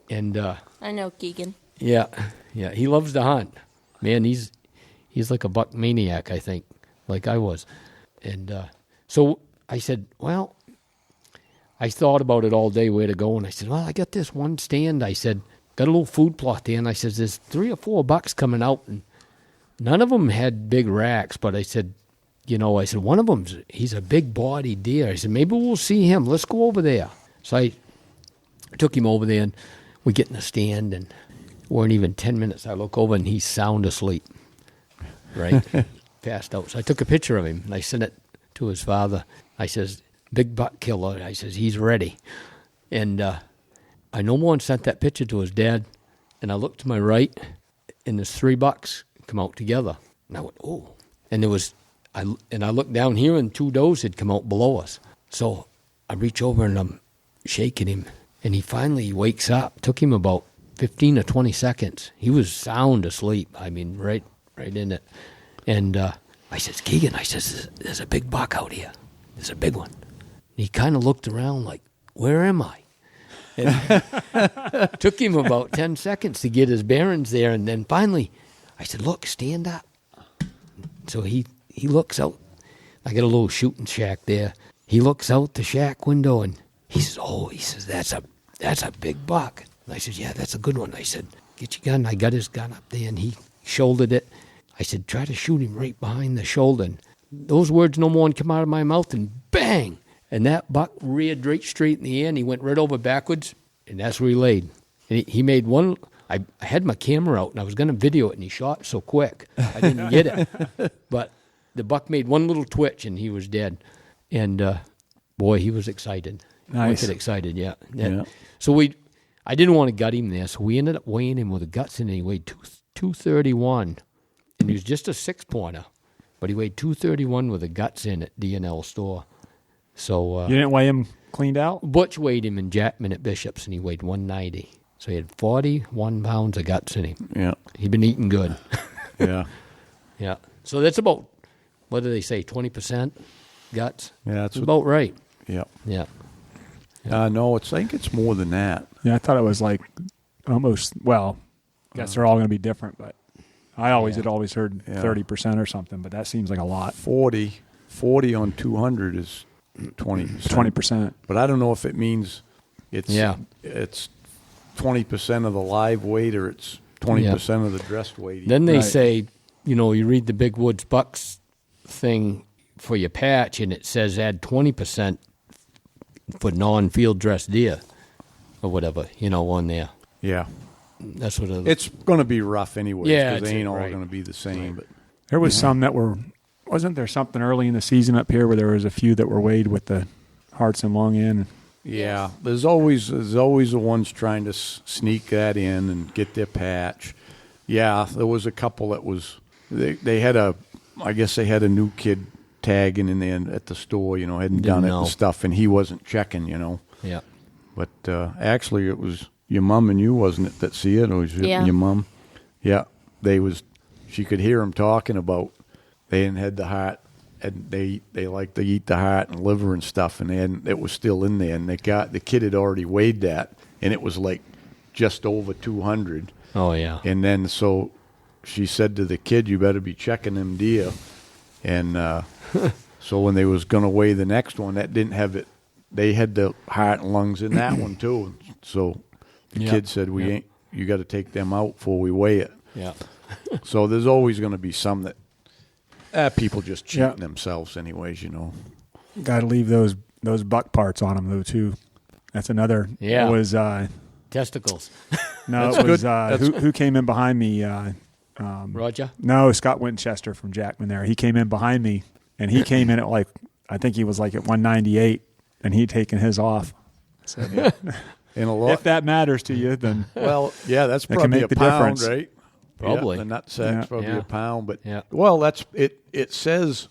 And I know Keegan. Yeah. He loves to hunt. Man, he's like a buck maniac, I think, like I was. And so I said, well, I thought about it all day where to go, and I said, well, I got this one stand. I said, got a little food plot there, and I said, there's 3 or 4 bucks coming out, and none of them had big racks, but I said, one of them, he's a big-bodied deer. I said, maybe we'll see him. Let's go over there. So I took him over there, and we get in the stand, and weren't even 10 minutes. I look over, and he's sound asleep, right? Passed out. So I took a picture of him, and I sent it to his father. I says, big buck killer. I says, he's ready. And I no more sent that picture to his dad, and I looked to my right, and there's 3 bucks come out together. And I went, oh. And I looked down here, and 2 does had come out below us. So I reach over, and I'm shaking him, and he finally wakes up. Took him about 15 or 20 seconds. He was sound asleep. I mean, right in it. And I says, Keegan, I says, there's a big buck out here. There's a big one. And he kind of looked around like, where am I? And took him about 10 seconds to get his bearings there. And then finally, I said, look, stand up. So he looks out. I got a little shooting shack there. He looks out the shack window, and he says, that's a big buck. And I said, yeah, that's a good one. I said, get your gun. I got his gun up there, and he shouldered it. I said, try to shoot him right behind the shoulder. And those words no more come out of my mouth, and bang! And that buck reared right straight in the air, and he went right over backwards, and that's where he laid. And he made one. I had my camera out, and I was going to video it, and he shot so quick. I didn't get it. But the buck made one little Twitch, and he was dead. And, boy, he was excited. Nice. Wicked excited, yeah. Yeah. So I didn't want to gut him there, so we ended up weighing him with the guts in, and he weighed 231. And he was just a 6-pointer, but he weighed 231 with the guts in at D&L store. So you didn't weigh him cleaned out? Butch weighed him in Jackman at Bishop's, and he weighed 190. So he had 41 pounds of guts in him. Yeah. He'd been eating good. Yeah. Yeah. So that's about, what do they say, 20% guts? Yeah, that's about right. Yeah. Yeah. No, I think it's more than that. Yeah, I thought it was like almost, well, I guess they're all going to be different, but I had always heard 30% or something, but that seems like a lot. 40 on 200 is 20%. 20%. But I don't know if it means it's 20% of the live weight or it's 20% of the dressed weight. Then they say, you read the Big Woods Bucks thing for your patch, and it says add 20% for non-field dressed deer or whatever, on there. Yeah. That's what it's going to be rough anyway. Yeah, because they ain't all going to be the same. But there was some that wasn't there something early in the season up here where there was a few that were weighed with the hearts and lung in? Yeah, there's always the ones trying to sneak that in and get their patch. Yeah, there was a couple that was they had I guess they had a new kid tagging in there at the store, hadn't done it and stuff, and he wasn't checking, Yeah. But actually, it was your mom and you, wasn't it, that see it? Or was your mom? Yeah, she could hear him talking about they hadn't had the heart, and they like to eat the heart and liver and stuff, and it was still in there, and the kid had already weighed that, and it was like just over 200. Oh yeah. And then so she said to the kid, "You better be checking them deer," and so when they was going to weigh the next one, that didn't have it. They had the heart and lungs in that one too. So the kid said, you got to take them out before we weigh it. Yeah. So there's always going to be some that people just cheating themselves anyways, Got to leave those buck parts on them though too. That's another. Yeah. It was testicles. No, it was who came in behind me. Roger? No, Scott Winchester from Jackman there. He came in behind me, and he came in at I think he was at 198, and he'd taken his off. So, and a lot, if that matters to you, then well, yeah, that's that probably can make a the pound, difference. right? Probably. Yeah, the nut sack's probably a pound, but yeah. Well, that's it. It says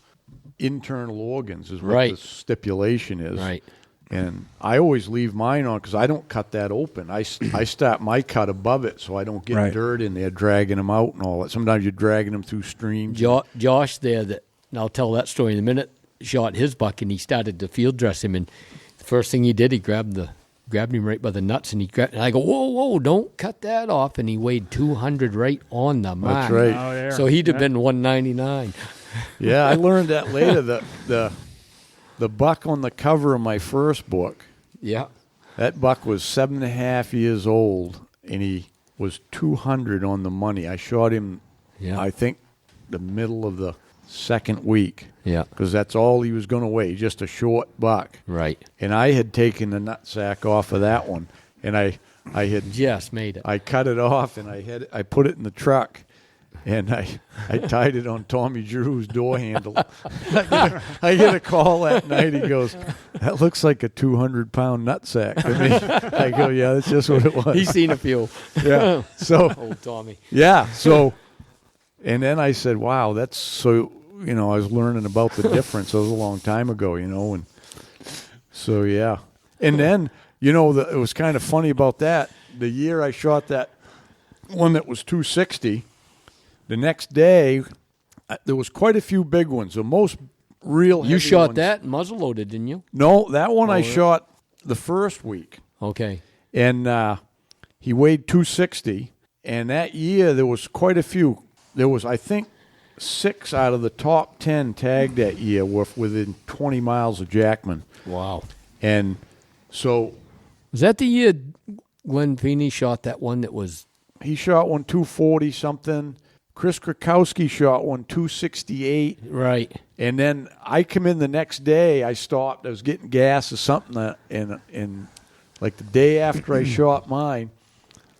internal organs is what the stipulation is, right? And I always leave mine on because I don't cut that open. I start my cut above it so I don't get dirt in there dragging them out and all that. Sometimes you're dragging them through streams. Josh there, and I'll tell that story in a minute, shot his buck and he started to field dress him. And the first thing he did, he grabbed him right by the nuts and and I go, whoa, don't cut that off. And he weighed 200 right on the mark. That's right. Oh, yeah. So he'd have been 199. Yeah, I learned that later. The buck on the cover of my first book. Yeah. That buck was 7.5 years old, and he was 200 on the money. I shot him, I think, the middle of the second week. Yeah. Because that's all he was going to weigh, just a short buck. Right. And I had taken the nutsack off of that one, and I had just made it. I cut it off, and I put it in the truck. And I tied it on Tommy Drew's door handle. I get a call that night. He goes, "That looks like a 200-pound nutsack to me." I go, "Yeah, that's just what it was." He's seen a few. Yeah. So old Tommy. Yeah. So, and then I said, "Wow, that's so." I was learning about the difference. It was a long time ago, and so yeah. And then it was kind of funny about that. The year I shot that one that was 260. The next day, there was quite a few big ones. The most real heavy You shot ones. that muzzle loaded, didn't you? No, that one I shot the first week. Okay. And he weighed 260. And that year, there was quite a few. There was, I think, 6 out of the top 10 tagged that year were within 20 miles of Jackman. Wow. And so... Was that the year Glenn Feeney shot that one that was... He shot one 240-something. Chris Krakowski shot one 268. Right. And then I come in the next day. I stopped. I was getting gas or something. And like the day after I shot mine,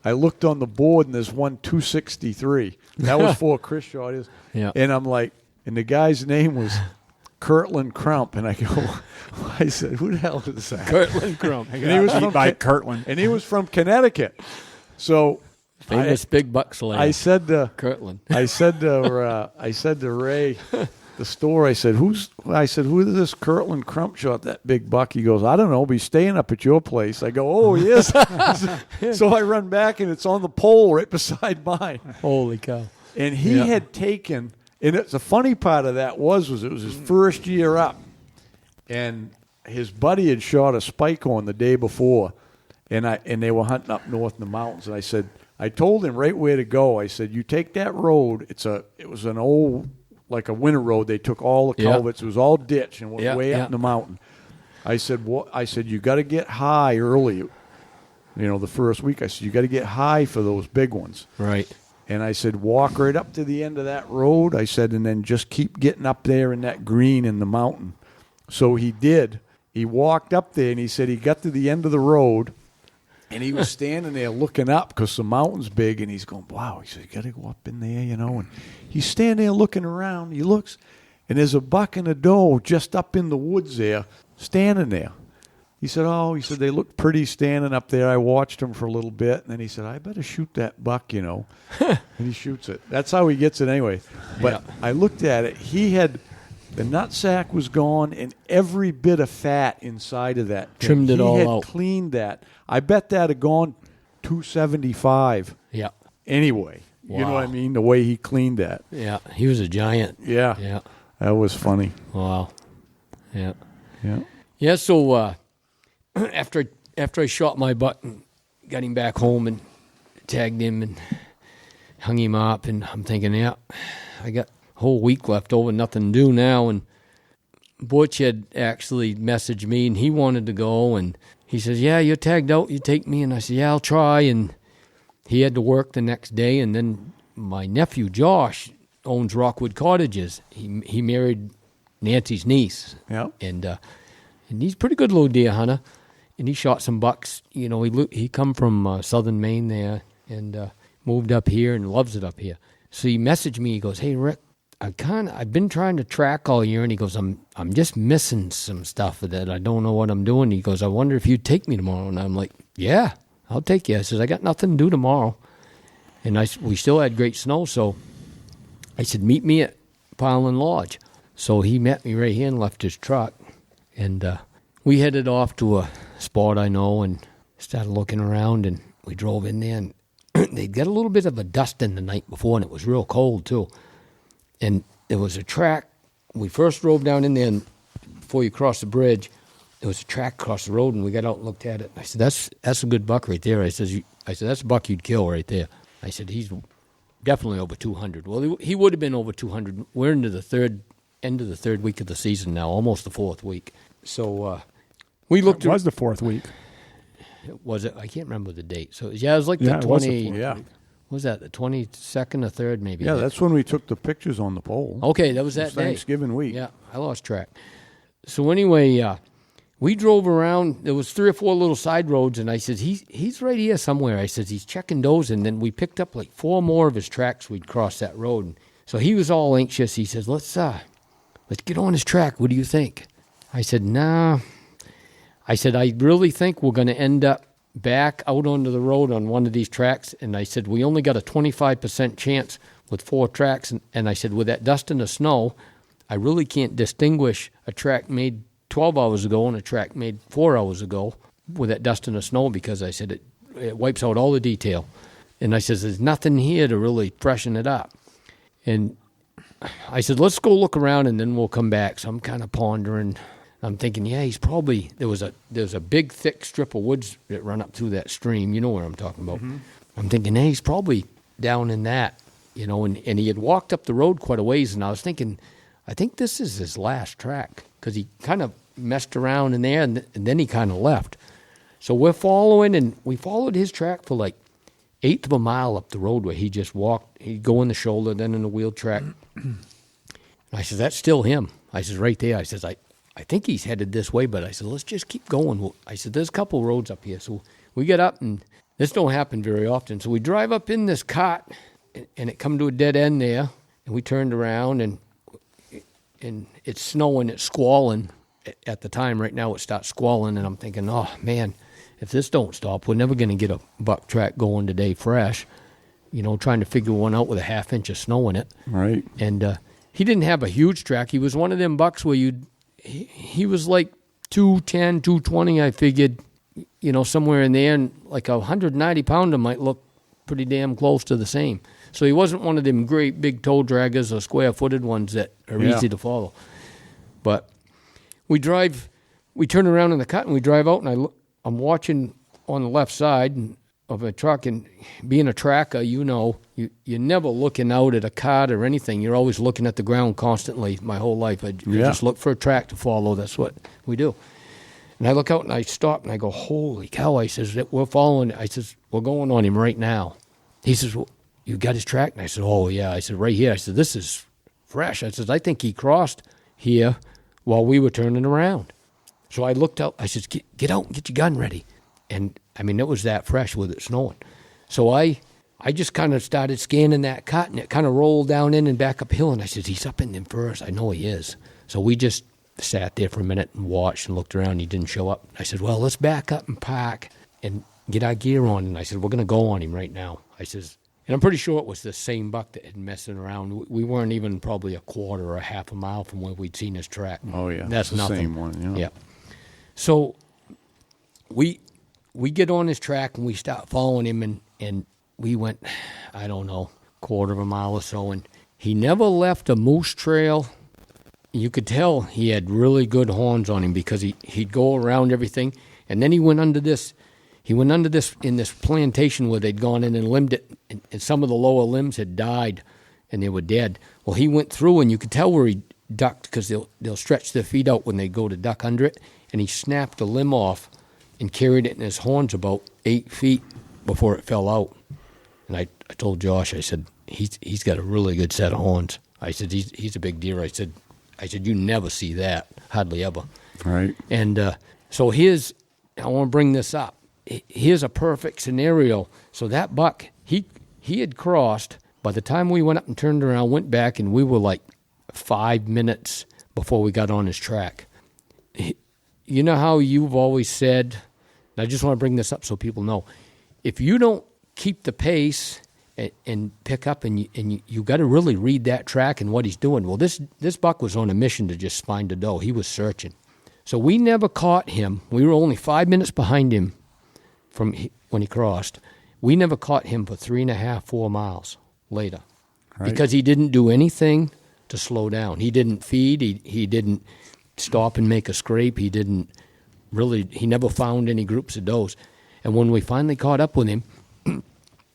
I looked on the board and there's one 263. That was before Chris shot his. Yeah. And I'm like, and the guy's name was Kirtland Crump. And I said, who the hell is that? Kirtland Crump. And he was from Kirtland. And he was from Connecticut. So... Famous big buck slayer. I said to Kirtland. I said to Ray, the store. I said, who is this Kirtland Crump shot that big buck? He goes, I don't know. Be staying up at your place. I go, oh yes. So I run back and it's on the pole right beside mine. Holy cow! And he had taken. And the funny part of that was it was his first year up, and his buddy had shot a spike on the day before, and they were hunting up north in the mountains. And I told him right where to go. I said, you take that road. It was an old, like a winter road. They took all the culverts. It was all ditch and went way up in the mountain. I said, you got to get high early. The first week. I said, you got to get high for those big ones. Right. And I said, walk right up to the end of that road. I said, and then just keep getting up there in that green in the mountain. So he did. He walked up there, and he said he got to the end of the road, and he was standing there looking up because the mountain's big, and he's going, wow. He said, you got to go up in there, And he's standing there looking around. He looks, and there's a buck and a doe just up in the woods there, standing there. He said, they look pretty standing up there. I watched them for a little bit, and then he said, I better shoot that buck, And he shoots it. That's how he gets it anyway. But I looked at it. The nut sack was gone, and every bit of fat inside of that thing. Trimmed it all out. He had cleaned that. I bet that had gone 275. Yeah. Anyway, you know what I mean? The way he cleaned that. Yeah, he was a giant. Yeah. Yeah. That was funny. Wow. Yeah. Yeah. Yeah, so after I shot my buck and got him back home and tagged him and hung him up, and I'm thinking, I got a whole week left over, nothing to do now. And Butch had actually messaged me, and he wanted to go, and he says, yeah, you're tagged out, you take me. And I said, yeah, I'll try. And he had to work the next day, and then my nephew, Josh, owns Rockwood Cottages. He married Nancy's niece. Yeah. And he's a pretty good little deer hunter. And he shot some bucks. He come from southern Maine there and moved up here and loves it up here. So he messaged me. He goes, hey, Rick, I've been trying to track all year. And he goes, I'm just missing some stuff that I don't know what I'm doing. He goes, I wonder if you'd take me tomorrow. And I'm like, yeah, I'll take you. I says, I got nothing to do tomorrow. And we still had great snow. So I said, meet me at Pileland Lodge. So he met me right here and left his truck. And we headed off to a spot I know and started looking around, and we drove in there, and they'd got a little bit of a dusting the night before, and it was real cold too. And there was a track. We first drove down in there, and before you cross the bridge, there was a track across the road, and we got out and looked at it. I said, that's a good buck right there. I said, that's a buck you'd kill right there. I said, he's definitely over 200. Well, he would have been over 200. We're into the end of the third week of the season now, almost the fourth week. So we looked. It was the fourth week. Was it? I can't remember the date. So it was like the 20. Was the fourth week. Was that the 22nd or 3rd maybe? Yeah, that's when we took the pictures on the pole. Okay, that was that day. Thanksgiving week. Yeah, I lost track. So anyway, we drove around. There was 3 or 4 little side roads, and I said, he's right here somewhere. I said, he's checking those, and then we picked up like 4 more of his tracks. We'd cross that road, and so he was all anxious. He says, let's get on his track. What do you think? I said, nah. I said, I really think we're going to end up back out onto the road on one of these tracks. And I said, we only got a 25% chance with 4 tracks. And I said, with that dust and the snow, I really can't distinguish a track made 12 hours ago and a track made 4 hours ago with that dust and the snow, because I said it wipes out all the detail. And I said, there's nothing here to really freshen it up. And I said, let's go look around and then we'll come back. So I'm kind of pondering. I'm thinking, yeah, he's probably, there's a big, thick strip of woods that run up through that stream. You know where I'm talking about. Mm-hmm. I'm thinking, hey, he's probably down in that, and he had walked up the road quite a ways, and I was thinking, I think this is his last track, because he kind of messed around in there, and then he kind of left. So we're following, and we followed his track for like 1/8 of a mile up the road where he just walked. He'd go in the shoulder, then in the wheel track. And I said, that's still him. I said, right there. I said, I think he's headed this way, but I said, let's just keep going. I said, there's a couple roads up here. So we get up, and this don't happen very often. So we drive up in this cart, and it come to a dead end there, and we turned around, and it's snowing, it's squalling at the time. Right now it starts squalling, and I'm thinking, oh, man, if this don't stop, we're never going to get a buck track going today fresh, trying to figure one out with a 1/2 inch of snow in it. Right. And he didn't have a huge track. He was one of them bucks where he was like 210, 220, I figured, somewhere in there, and like a 190-pounder might look pretty damn close to the same. So he wasn't one of them great big toe draggers or square-footed ones that are easy to follow. But we drive we turn around in the cut and we drive out, and I'm watching on the left side of a truck, and being a tracker, you're never looking out at a cart or anything. You're always looking at the ground constantly. My whole life, I just look for a track to follow. That's what we do. And I look out and I stop and I go, holy cow! I says, we're following. I says, we're going on him right now. He says, well, you got his track? And I said, oh yeah. I said, right here. I said, this is fresh. I said, I think he crossed here while we were turning around. So I looked out. I said, get out and get your gun ready. And I mean, it was that fresh with it snowing. So I just kind of started scanning that cut, and it kind of rolled down in and back uphill. And I said, he's up in them first. I know he is. So we just sat there for a minute and watched and looked around. He didn't show up. I said, well, let's back up and park and get our gear on. And I said, we're going to go on him right now. I says, and I'm pretty sure it was the same buck that had messing around. We weren't even probably a quarter or a half a mile from where we'd seen his track. Oh, yeah. That's the nothing. Same one, Yeah. So we get on his track and we start following him, and we went, I don't know, quarter of a mile or so, and he never left a moose trail. You could tell he had really good horns on him because he'd go around everything, and then he went under this in this plantation where they'd gone in and limbed it, and some of the lower limbs had died and they were dead. Well, he went through, and you could tell where he ducked because they'll stretch their feet out when they go to duck under it, and he snapped a limb off and carried it in his horns about 8 feet before it fell out. And I told Josh, I said, he's got a really good set of horns. I said, he's a big deer. I said, you never see that, hardly ever. Right. And so I want to bring this up. Here's a perfect scenario. So that buck, he had crossed. By the time we went up and turned around, went back, and we were like 5 minutes before we got on his track. You know how you've always said, and I just want to bring this up so people know, if you don't keep the pace and pick up, and you got to really read that track and what he's doing. Well, this buck was on a mission to just find a doe. He was searching. So we never caught him. We were only 5 minutes behind him from when he crossed. We never caught him for 3.5, 4 miles later, right, because he didn't do anything to slow down. He didn't feed. He didn't stop and make a scrape. He never found any groups of does. And when we finally caught up with him,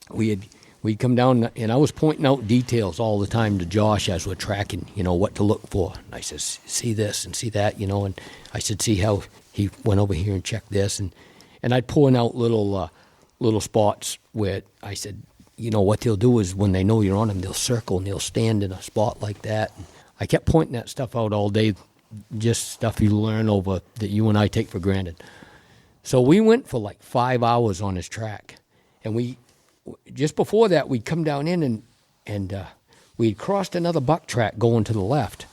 we'd come down, and I was pointing out details all the time to Josh as we're tracking, what to look for. And I said, see this and see that, and I said, see how he went over here and checked this. And I'd point out little spots where I said, what they'll do is when they know you're on them, they'll circle and they'll stand in a spot like that. And I kept pointing that stuff out all day, just stuff you learn over that you and I take for granted. So we went for like 5 hours on his track. And just before that, we'd come down in and we'd crossed another buck track going to the left.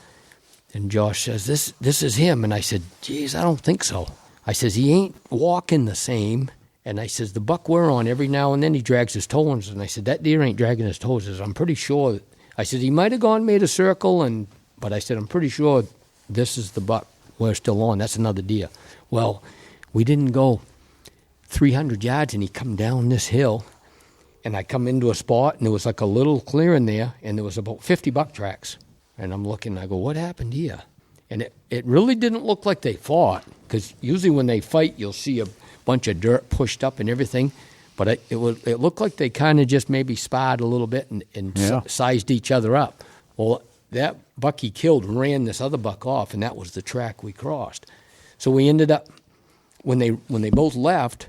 And Josh says, this is him. And I said, geez, I don't think so. I says, he ain't walking the same. And I says, the buck we're on, every now and then he drags his toes. And I said, that deer ain't dragging his toes. I said, I'm pretty sure. I said, he might have made a circle, but I said, I'm pretty sure this is the buck we're still on. That's another deer. Well, we didn't go 300 yards, and he come down this hill, and I come into a spot, and there was like a little clearing there, and there was about 50 buck tracks. And I'm looking, I go, what happened here? And it really didn't look like they fought, because usually when they fight, you'll see a bunch of dirt pushed up and everything. But it looked like they kind of just maybe sparred a little bit and sized each other up. Well, that buck he killed ran this other buck off, and that was the track we crossed. So we ended up, when they both left,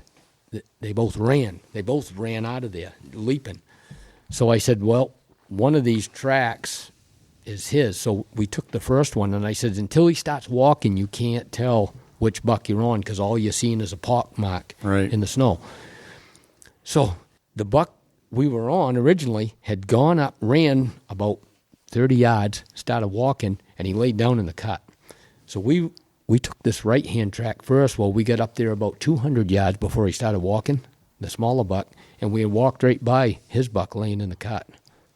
they both ran. They both ran out of there, leaping. So I said, well, one of these tracks is his. So we took the first one, and I said, until he starts walking, you can't tell which buck you're on, because all you're seeing is a pock mark in the snow. So the buck we were on originally had gone up, ran about 30 yards, started walking, and he laid down in the cut. So we took this right-hand track first. Well, we got up there about 200 yards before he started walking, the smaller buck, and we had walked right by his buck laying in the cut.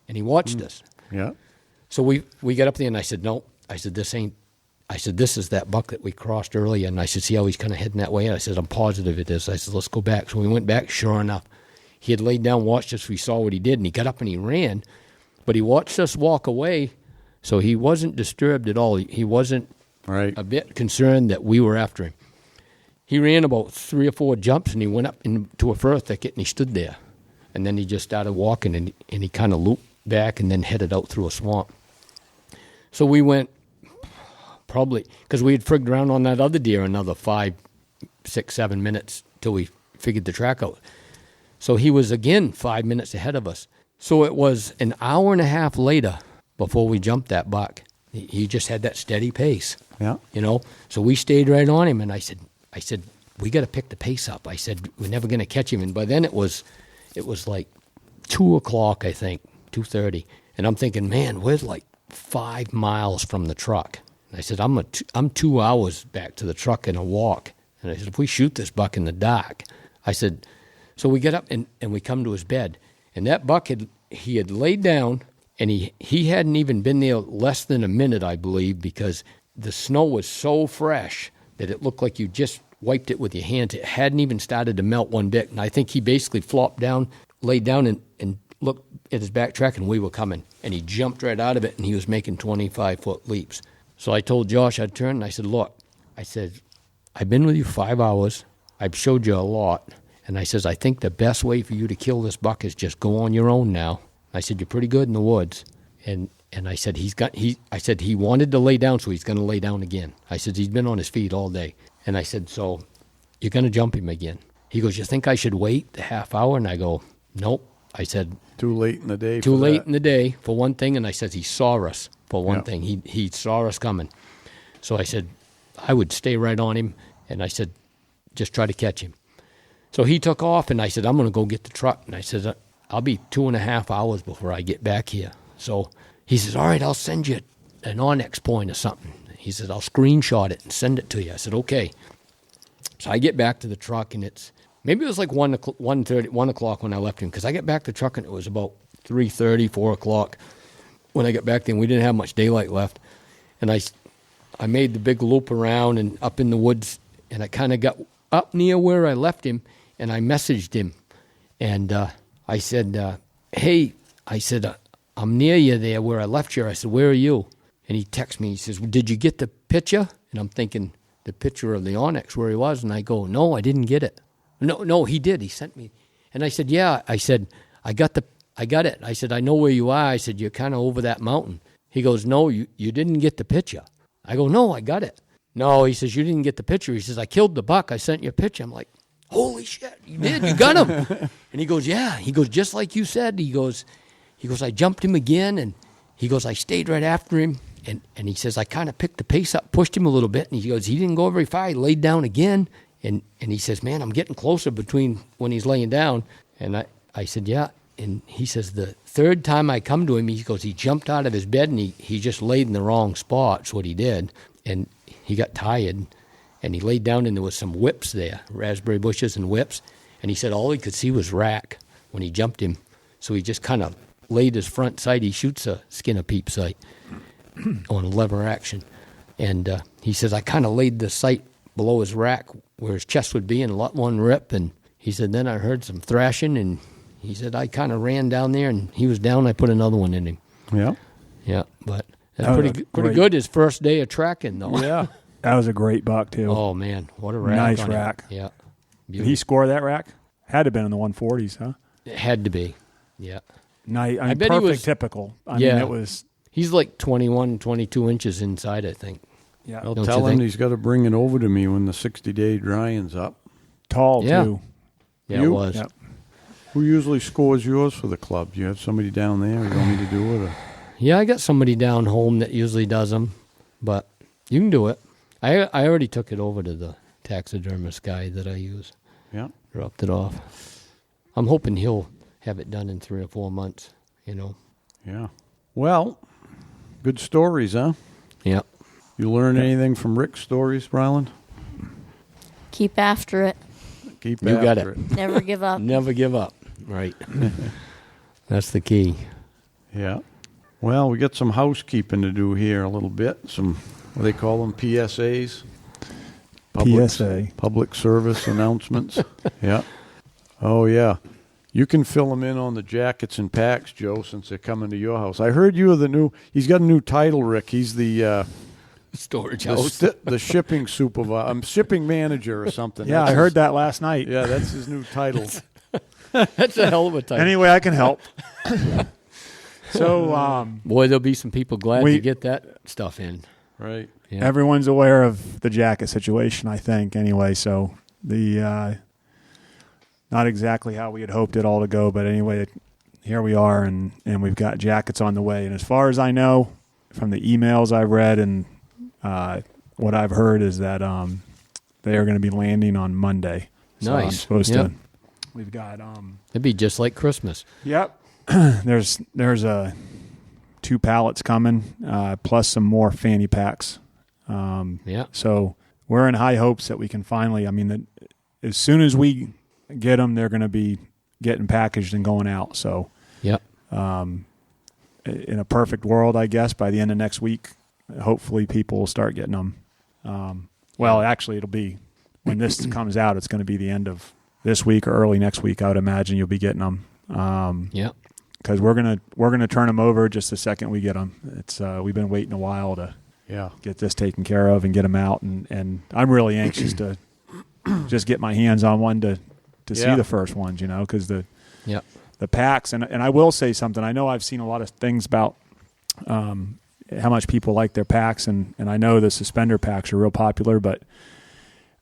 And he watched us. Yeah. So we got up there, and I said, no. I said, this is that buck that we crossed earlier. And I said, see how he's kind of heading that way? And I said, I'm positive it is. I said, let's go back. So we went back. Sure enough, he had laid down, watched us. We saw what he did, and he got up and he ran. But he watched us walk away, so he wasn't disturbed at all. He wasn't a bit concerned that we were after him. he ran about 3 or 4 jumps, and he went up into a fir thicket, and he stood there. And then he just started walking, and he kind of looped back and then headed out through a swamp. So we went probably, because we had frigged around on that other deer another 5, 6, 7 minutes till we figured the track out. So he was again 5 minutes ahead of us. So it was an hour and a half later before we jumped that buck. He just had that steady pace. Yeah. You know? So we stayed right on him, and I said, we got to pick the pace up. I said, we're never going to catch him. And by then it was like 2 o'clock, I think, 2:30. And I'm thinking, man, we're like 5 miles from the truck. And I said, I'm 2 hours back to the truck in a walk. And I said, if we shoot this buck in the dark, I said, so we get up and we come to his bed. And that buck he had laid down, and he hadn't even been there less than a minute, I believe, because the snow was so fresh that it looked like you just wiped it with your hands. It hadn't even started to melt one bit. And I think he basically flopped down, laid down, and looked at his back track, and we were coming. And he jumped right out of it, and he was making 25-foot leaps. So I told Josh, I'd turn, and I said, look, I've been with you 5 hours. I've showed you a lot. And I says, I think the best way for you to kill this buck is just go on your own now. I said, you're pretty good in the woods. And I said, I said he wanted to lay down, so he's going to lay down again. I said, he's been on his feet all day. And I said, so you're going to jump him again. He goes, you think I should wait the half hour? And I go, nope. I said, Too late in the day. Too late in the day, for one thing. And I said, he saw us, for one thing. He saw us coming. So I said, I would stay right on him. And I said, just try to catch him. So he took off, and I said, I'm going to go get the truck. And I said, I'll be 2.5 hours before I get back here. So he says, all right, I'll send you an Onyx point or something. He said, I'll screenshot it and send it to you. I said, okay. So I get back to the truck, and maybe it was like 1 o'clock when I left him, because I get back to the truck, and it was about 3:30, 4 o'clock when I got back there, and we didn't have much daylight left. And I made the big loop around and up in the woods, and I kind of got up near where I left him, and I messaged him. And I said, hey, I said, I'm near you there where I left you. I said, where are you? And he texts me. He says, did you get the picture? And I'm thinking, the picture of the Onyx where he was. And I go, no, I didn't get it. No, he did. He sent me. And I said, yeah. I said, I got it. I said, I know where you are. I said, you're kind of over that mountain. He goes, no, you didn't get the picture. I go, no, I got it. No, he says, you didn't get the picture. He says, I killed the buck. I sent you a picture. I'm like, holy shit, you did. You got him. And he goes, yeah. He goes, just like you said. He goes, I jumped him again. And he goes, I stayed right after him. And he says, I kind of picked the pace up, pushed him a little bit. And he goes, he didn't go very far. He laid down again. And he says, man, I'm getting closer between when he's laying down. And I said, yeah. And he says, the third time I come to him, he goes, he jumped out of his bed, and he just laid in the wrong spot. That's what he did. And he got tired, and he laid down, and there was some whips there, raspberry bushes and whips. And he said all he could see was rack when he jumped him. So he just kind of laid his front sight. He shoots a Skinner peep sight on a lever action. And he says, I kind of laid the sight below his rack where his chest would be and let one rip. And he said, then I heard some thrashing, and he said, I kind of ran down there, and he was down. I put another one in him. Yeah. Yeah, but that's pretty good his first day of tracking, though. Yeah. That was a great buck, too. Oh, man. What a rack. Nice rack. Yeah. Did he score that rack? Had to have been in the 140s, huh? It had to be. Yeah. Nice. I bet perfect, he was, typical. I mean, it was. He's like 21, 22 inches inside, I think. Yeah. I'll tell him he's got to bring it over to me when the 60-day drying's up. Tall, too. Yeah, it was. Yep. Who usually scores yours for the club? Do you have somebody down there you want me to do it? Or? Yeah, I got somebody down home that usually does them, but you can do it. I already took it over to the taxidermist guy that I use. Yeah. Dropped it off. I'm hoping he'll have it done in 3 or 4 months, you know. Yeah. Well, good stories, huh? Yeah. You learn anything from Rick's stories, Ryland? Keep after it. Keep you after got it. Never give up. Never give up. Right. That's the key. Yeah. Well, we got some housekeeping to do here a little bit. Some, what do they call them, PSAs? PSA. Public service announcements. Yeah. Oh, yeah. You can fill them in on the jackets and packs, Joe, since they're coming to your house. I heard you are the new, he's got a new title, Rick. He's the storage house. The shipping supervisor, shipping manager or something. Yeah, I heard that last night. Yeah, that's his new title. That's a hell of a title. Anyway, I can help. So, boy, there'll be some people glad to get that stuff in. Right. Yeah. Everyone's aware of the jacket situation, I think, anyway. So, not exactly how we had hoped it all to go, but anyway, here we are, and we've got jackets on the way. And as far as I know, from the emails I've read and what I've heard is that they are going to be landing on Monday. So Nice. I'm supposed to. We've got. It'd be just like Christmas. Yep. There's 2 pallets coming, plus some more fanny packs. Yeah. So we're in high hopes that we can finally. I mean, as soon as we get them, they're going to be getting packaged and going out. So. Yep. In a perfect world, I guess, by the end of next week, hopefully people will start getting them. Well, actually, it'll be when this comes out, it's going to be the end of this week or early next week. I would imagine you'll be getting them. Yeah. Because we're gonna turn them over just the second we get them. It's we've been waiting a while to get this taken care of and get them out, and I'm really anxious to just get my hands on one to see the first ones, because the packs, and I will say something. I know I've seen a lot of things about how much people like their packs, and I know the suspender packs are real popular, but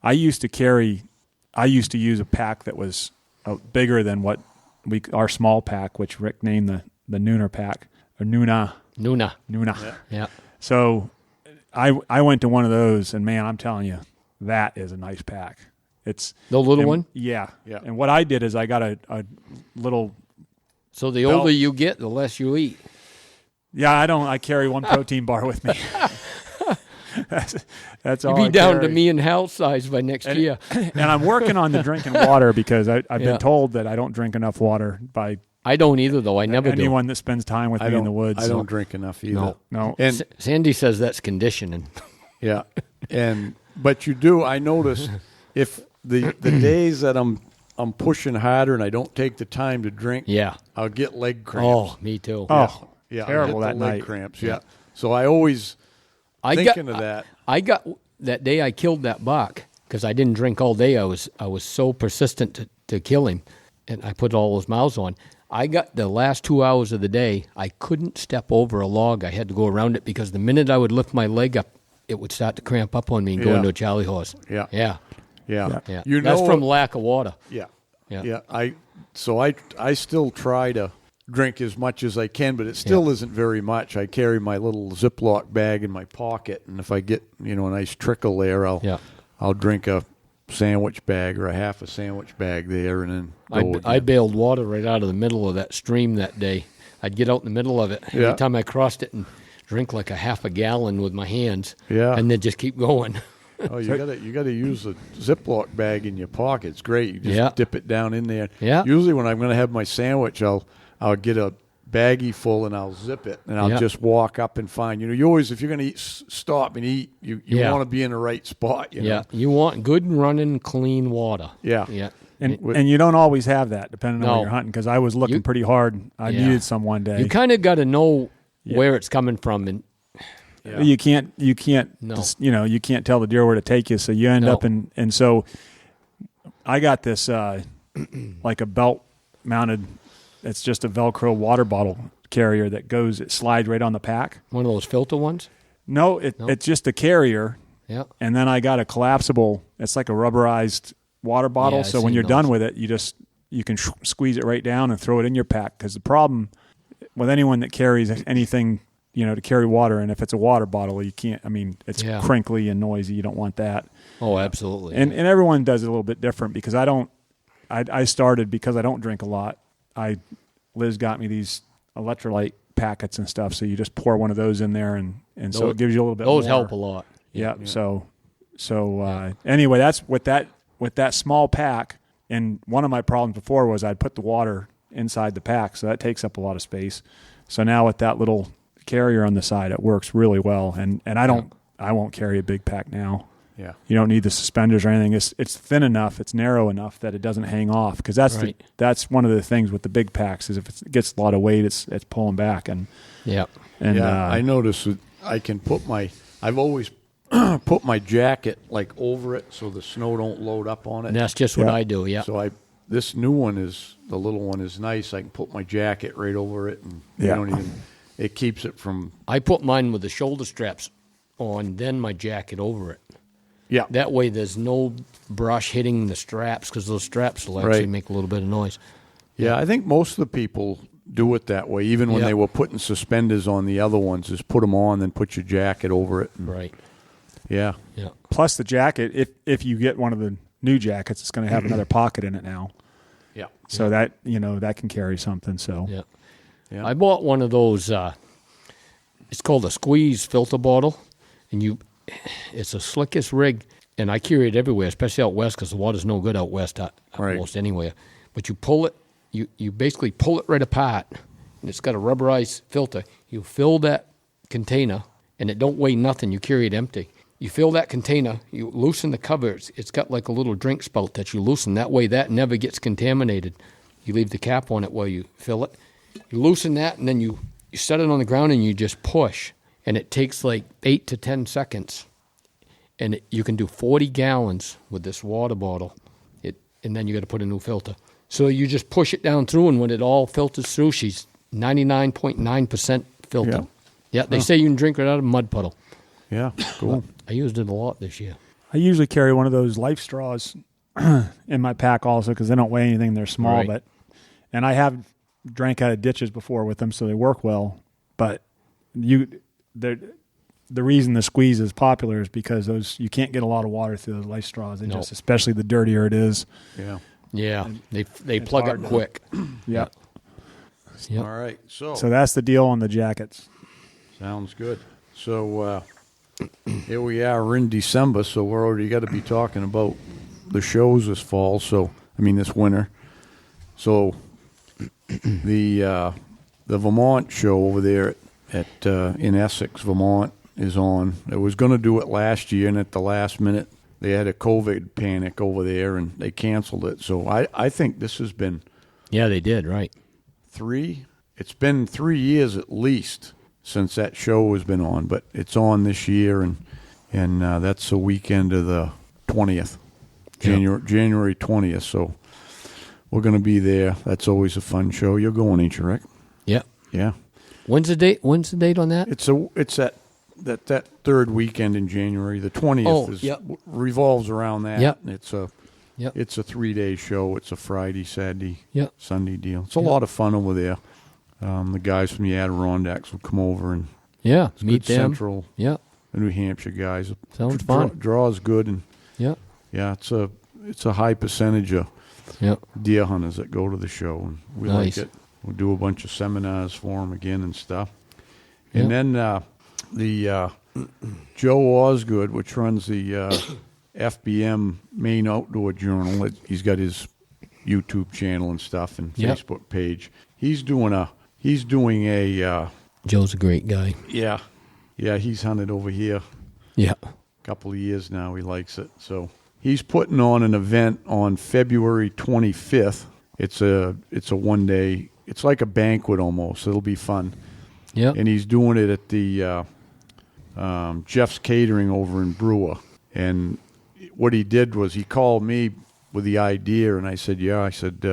I used to use a pack that was bigger than what our small pack, which Rick named the Nooner pack, or Nuna. Yeah. So I went to one of those, and man, I'm telling you, that is a nice pack. It's the little one? Yeah. And what I did is I got a little. So the older you get, the less you eat. Yeah, I carry one protein bar with me. That's all. You'll be down to me and Hal's size by next year. And I'm working on the drinking water because I've been told that I don't drink enough water by. I don't either, though. I never do. Anyone that spends time with me in the woods. I don't drink enough either. No. And Sandy says that's conditioning. Yeah, but you do. I notice if the days that I'm pushing harder and I don't take the time to drink, I'll get leg cramps. Oh, me too. Oh, yeah, terrible I'll get that leg night. Cramps. Yeah. So I always thinking of that. I got that day I killed that buck because I didn't drink all day. I was so persistent to kill him, and I put all those mouths on. I got the last 2 hours of the day. I couldn't step over a log. I had to go around it because the minute I would lift my leg up, it would start to cramp up on me and go into a Charlie horse. Yeah. That's from lack of water. Yeah. I still try to drink as much as I can, but it still isn't very much. I carry my little Ziploc bag in my pocket, and if I get a nice trickle there, I'll drink a sandwich bag or a half a sandwich bag there, and then I bailed water right out of the middle of that stream that day. I'd get out in the middle of it every time I crossed it and drink like a half a gallon with my hands, and then just keep going. Oh, you gotta use a Ziploc bag in your pocket. It's great. You just dip it down in there. Yeah. Usually when I'm going to have my sandwich, I'll get a baggie full and I'll zip it and I'll just walk up and find. You always, if you're going to stop and eat, you want to be in the right spot. You know? You want good running, clean water. Yeah. And you don't always have that depending on where you're hunting. Because I was looking pretty hard. I needed some one day. You kind of got to know where it's coming from, and you can't you can't tell the deer where to take you, so you end up and so I got this like a belt mounted. It's just a Velcro water bottle carrier that it slides right on the pack. One of those filter ones? No, it's just a carrier. Yeah. And then I got a collapsible. It's like a rubberized water bottle. So when you're done with it, you can squeeze it right down and throw it in your pack. Because the problem with anyone that carries anything, to carry water, and if it's a water bottle, you can't. I mean, it's crinkly and noisy. You don't want that. Oh, absolutely. And everyone does it a little bit different because I started because I don't drink a lot. Liz got me these electrolyte packets and stuff, so you just pour one of those in there, and so it gives you a little bit more. Those help a lot. Yeah. So anyway, that's with that small pack. And one of my problems before was I'd put the water inside the pack, so that takes up a lot of space. So now with that little carrier on the side, it works really well. And I won't carry a big pack now. Yeah. You don't need the suspenders or anything. It's thin enough, it's narrow enough that it doesn't hang off. Because that's one of the things with the big packs is if it gets a lot of weight, it's pulling back. I notice I can put my I've always put my jacket like over it so the snow don't load up on it. And that's just what Yeah. I do. Yeah. So this new one is, the little one is nice. I can put my jacket right over it, and Yeah. it keeps it from. I put mine with the shoulder straps on, then my jacket over it. Yeah. That way there's no brush hitting the straps, because those straps will actually Right. make a little bit of noise. Yeah, I think most of the people do it that way. Even when Yeah. they were putting suspenders on the other ones, just put them on, then put your jacket over it. And, Right. yeah. Yeah. Plus the jacket, if you get one of the new jackets, it's going to have another pocket in it now. Yeah. So that, that can carry something. So Yeah. Yeah. I bought one of those. It's called a squeeze filter bottle, and it's the slickest rig, and I carry it everywhere, especially out west, because the water's no good out west almost anywhere. But you pull it, you basically pull it right apart, and it's got a rubberized filter. You fill that container, and it don't weigh nothing. You carry it empty. You fill that container, you loosen the cover. It's got like a little drink spout that you loosen. That way that never gets contaminated. You leave the cap on it while you fill it. You loosen that, and then you set it on the ground, and you just push. And it takes like 8 to 10 seconds. And you can do 40 gallons with this water bottle. And then you got to put a new filter. So you just push it down through, and when it all filters through, she's 99.9% filtered. Yeah, they say you can drink it out of a mud puddle. Yeah. Cool. I used it a lot this year. I usually carry one of those life straws in my pack also, because they don't weigh anything. They're small, Right. and I have drank out of ditches before with them, so they work well. But the reason the squeeze is popular is because you can't get a lot of water through those life straws. They No. just, especially the dirtier it is. Yeah. Yeah, they plug hard up to- quick. Yeah. Yep. All right. So that's the deal on the jackets. sounds good. So here we are. We're in December, so we're already got to be talking about the shows this fall. So this winter. So the Vermont show over there at in Essex, Vermont, is on. It was going to do it last year, and at the last minute they had a COVID panic over there, and they canceled it. So I think this has been Yeah, they did, right. it's been 3 years at least since that show has been on, but it's on this year, and that's the weekend of the 20th, January 20th. So we're going to be there. That's always a fun show. You're going, ain't you, Rick? Yeah. Yeah. When's the date on that? It's that third weekend in January. The 20th revolves around that. Yep. It's a Yep. It's a 3-day show. It's a Friday, Saturday, Yep. Sunday deal. It's a lot of fun over there. The guys from the Adirondacks will come over, and Yeah, it's meet good them. Central, Yeah, the New Hampshire guys. Sounds fun. Draw's good, and yeah, yeah, it's a high percentage of yeah. deer hunters that go to the show, and we Nice. like it. We'll do a bunch of seminars for them again and stuff. And then the Joe Osgood, which runs the FBM Maine Outdoor Journal, he's got his YouTube channel and stuff and Yep. Facebook page. He's doing a Joe's a great guy. yeah, he's hunted over here Yeah. a couple of years now. He likes it. So he's putting on an event on February 25th. It's a 1 day. It's like a banquet almost. It'll be fun. Yeah. And he's doing it at the Jeff's Catering over in Brewer. And what he did was he called me with the idea, and I said, yeah. I said,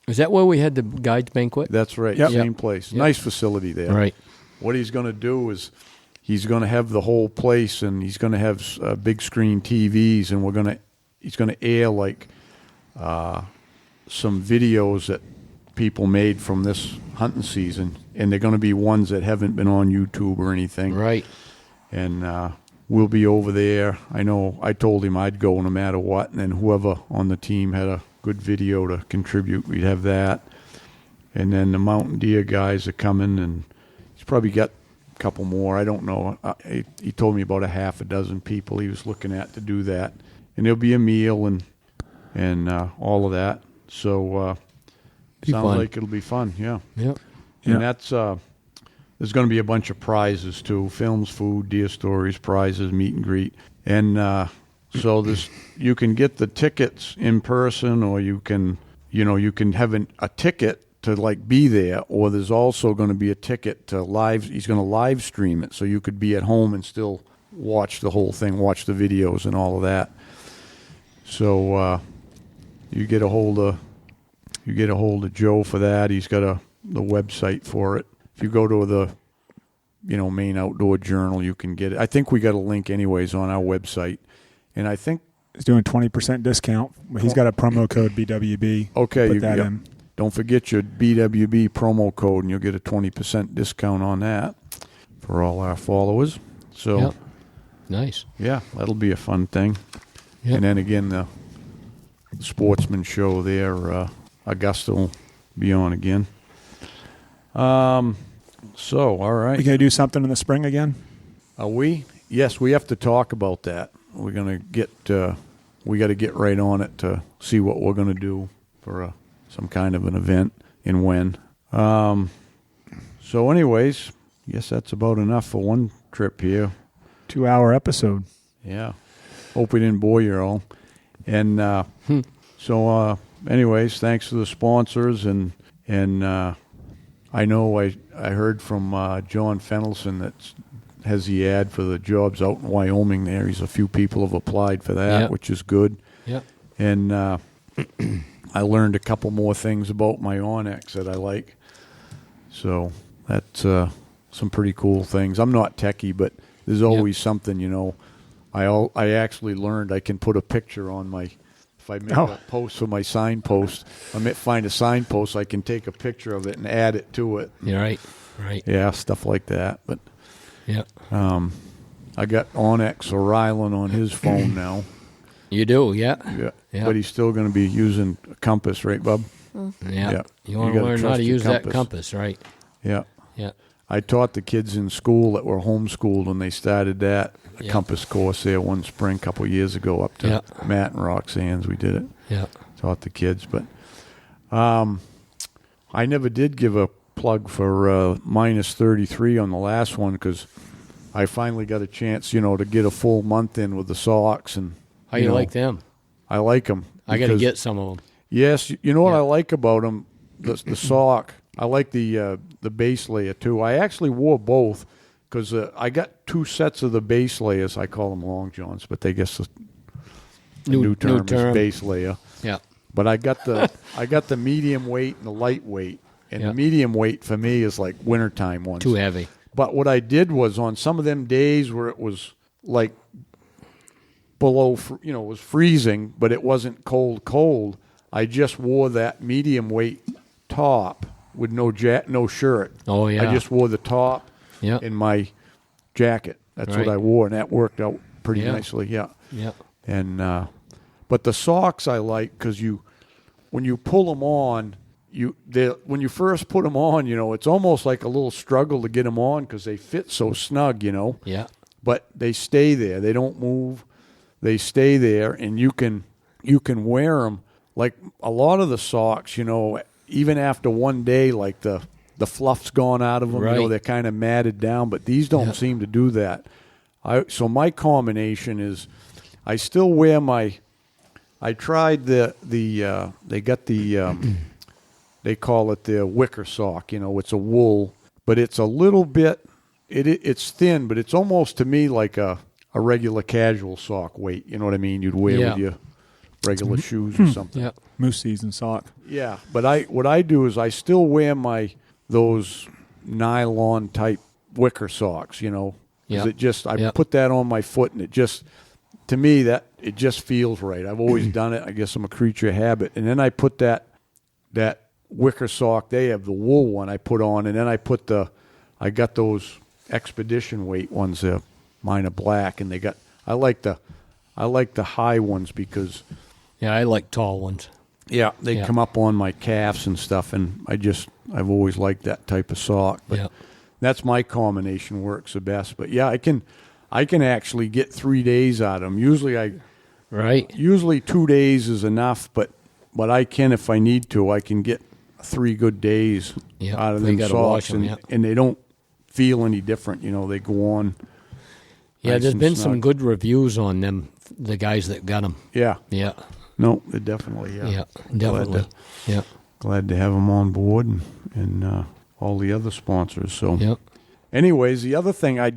Is that where we had the guides banquet? that's right, Yep. same place. Yep. Nice facility there. Right. What he's going to do is he's going to have the whole place, and he's going to have big screen TVs, and he's going to air like some videos that people made from this hunting season, and they're going to be ones that haven't been on YouTube or anything. Right. And we'll be over there. I know I told him I'd go no matter what, and then whoever on the team had a good video to contribute, we'd have that. And then the mountain deer guys are coming, and he's probably got a couple more. I don't know. He told me about a half a dozen people he was looking at to do that. And there'll be a meal and all of that. So Be sounds fun. like it'll be fun, yeah. Yeah. And that's there's going to be a bunch of prizes too: films, food, deer stories, prizes, meet and greet. And so you can get the tickets in person, or you can have a ticket to like be there, or there's also going to be a ticket to live. He's going to live stream it, so you could be at home and still watch the whole thing, watch the videos and all of that. So you get a hold of Joe for that. He's got the website for it. If you go to the Maine Outdoor Journal, you can get it. I think we got a link anyways on our website, and I think he's doing 20% discount. He's got a promo code BWB. Okay, put that in. Don't forget your BWB promo code, and you'll get a 20% discount on that for all our followers. So, Yep. Nice. Yeah, that'll be a fun thing. Yep. And then again, the Sportsman show there, Augusta will be on again. So, all right. We going to do something in the spring again? Are we? Yes, we have to talk about that. We're going to get, we got to get right on it to see what we're going to do for some kind of an event and when. So anyways, guess that's about enough for one trip here. 2-hour episode. Yeah. Hope we didn't bore you all. And so anyways, thanks to the sponsors and I know I heard from John Fennelson that has the ad for the jobs out in Wyoming there. He's a few people have applied for that, Yep. which is good. Yep. And I learned a couple more things about my Onyx that I like. So that's some pretty cool things. I'm not techie, but there's always something, I actually learned I can put a picture on my, if I make a post for my signpost, find a signpost, I can take a picture of it and add it to it. Yeah, right. Yeah, stuff like that. But Yeah. I got Onyx O'Reilly on his phone now. You do, yeah. Yeah. But he's still going to be using a compass, right, Bub? Yeah. You want to learn how to use that compass, right? Yeah. Yeah. I taught the kids in school that were homeschooled when they started that compass course there one spring a couple of years ago up to Matt and Roxanne's. We did it. Yeah. Taught the kids. But I never did give a plug for minus 33 on the last one because I finally got a chance, to get a full month in with the socks. And How you like them? I like them. I got to get some of them. Yes. You know what I like about them? The sock. I like the base layer, too. I actually wore both because I got two sets of the base layers. I call them long johns, but I guess the new term is base layer. Yeah. But I got the medium weight and the lightweight. And the medium weight for me is like wintertime ones. Too heavy. But what I did was on some of them days where it was like below, it was freezing, but it wasn't cold, I just wore that medium weight top with no shirt. Oh, yeah. I just wore the top Yeah. in my jacket. That's what I wore, and that worked out pretty nicely. Yeah. Yeah. And but the socks I like because when you pull them on, when you first put them on, it's almost like a little struggle to get them on because they fit so snug, Yeah. But they stay there. They don't move. They stay there, and you can wear them. Like a lot of the socks, even after one day, like the fluff's gone out of them. Right. They're kind of matted down, but these don't seem to do that. So my combination is I still wear I tried they got the they call it the wicker sock. It's a wool, but it's a little bit it's thin, but it's almost to me like a regular casual sock weight. You know what I mean? You'd wear with your regular shoes or something. Yeah. Moose season sock. Yeah, but what I do is I still wear those nylon type wicker socks, because it just I put that on my foot and it just to me that it just feels right. I've always done it. I guess I'm a creature of habit. And then I put that wicker sock. They have the wool one I put on, and then I got those expedition weight ones there. Mine are black, and I like the high ones because I like tall ones. Yeah, they come up on my calves and stuff, and I've always liked that type of sock. But that's my combination works the best. But I can actually get 3 days out of them. Usually 2 days is enough, but I can if I need to. I can get 3 good days out of them socks, and they don't feel any different. They go on. Yeah, nice there's been snug. some good reviews on them, the guys that got them. Yeah. Yeah. No, they definitely. Yeah, definitely. Glad to have them on board and all the other sponsors. So, Yep. anyways, the other thing I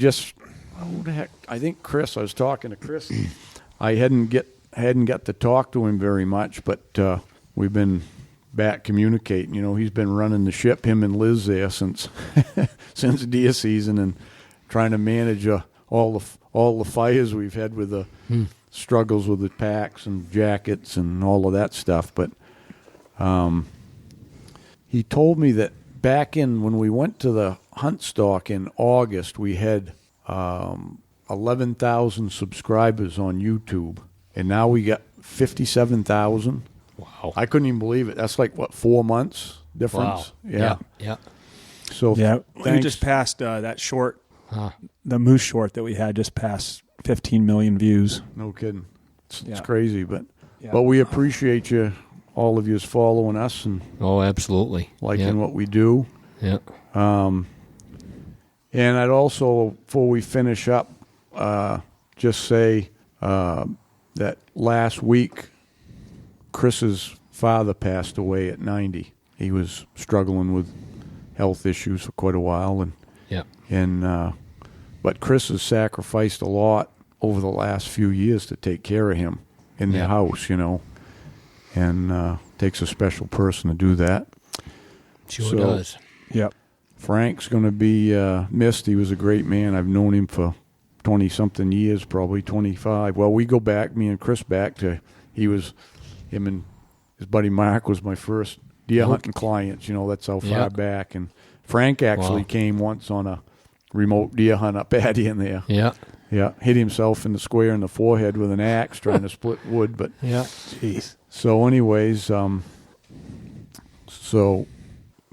who the heck? I think Chris. I was talking to Chris. I hadn't got to talk to him very much, but we've been back communicating. You know, he's been running the ship, him and Liz there since deer season, and trying to manage all the fires we've had with the struggles with the packs and jackets and all of that stuff. But he told me that back when we went to the hunt stock in August, we had 11,000 subscribers on YouTube, and now we got 57,000. Wow. I couldn't even believe it. That's like, what, 4 months difference? Wow. Yeah. So we just passed that short, the moose short that we had just passed 15 million views. No kidding. It's crazy, but we appreciate you, all of you, following us and absolutely liking what we do. Yeah. And I'd also, before we finish up, just say that last week, Chris's father passed away at 90. He was struggling with health issues for quite a while, but Chris has sacrificed a lot over the last few years to take care of him in their house, you know, and takes a special person to do that. Sure does. Yep. Frank's going to be missed. He was a great man. I've known him for 20-something years, probably 25. Well, we go back, me and Chris, back to him and his buddy Mark was my first deer hunting clients. You know, that's how far back. And Frank actually came once on a remote deer hunt up at in there. Yeah. Yeah, hit himself in the square in the forehead with an axe trying to split wood. But jeez. So anyways, so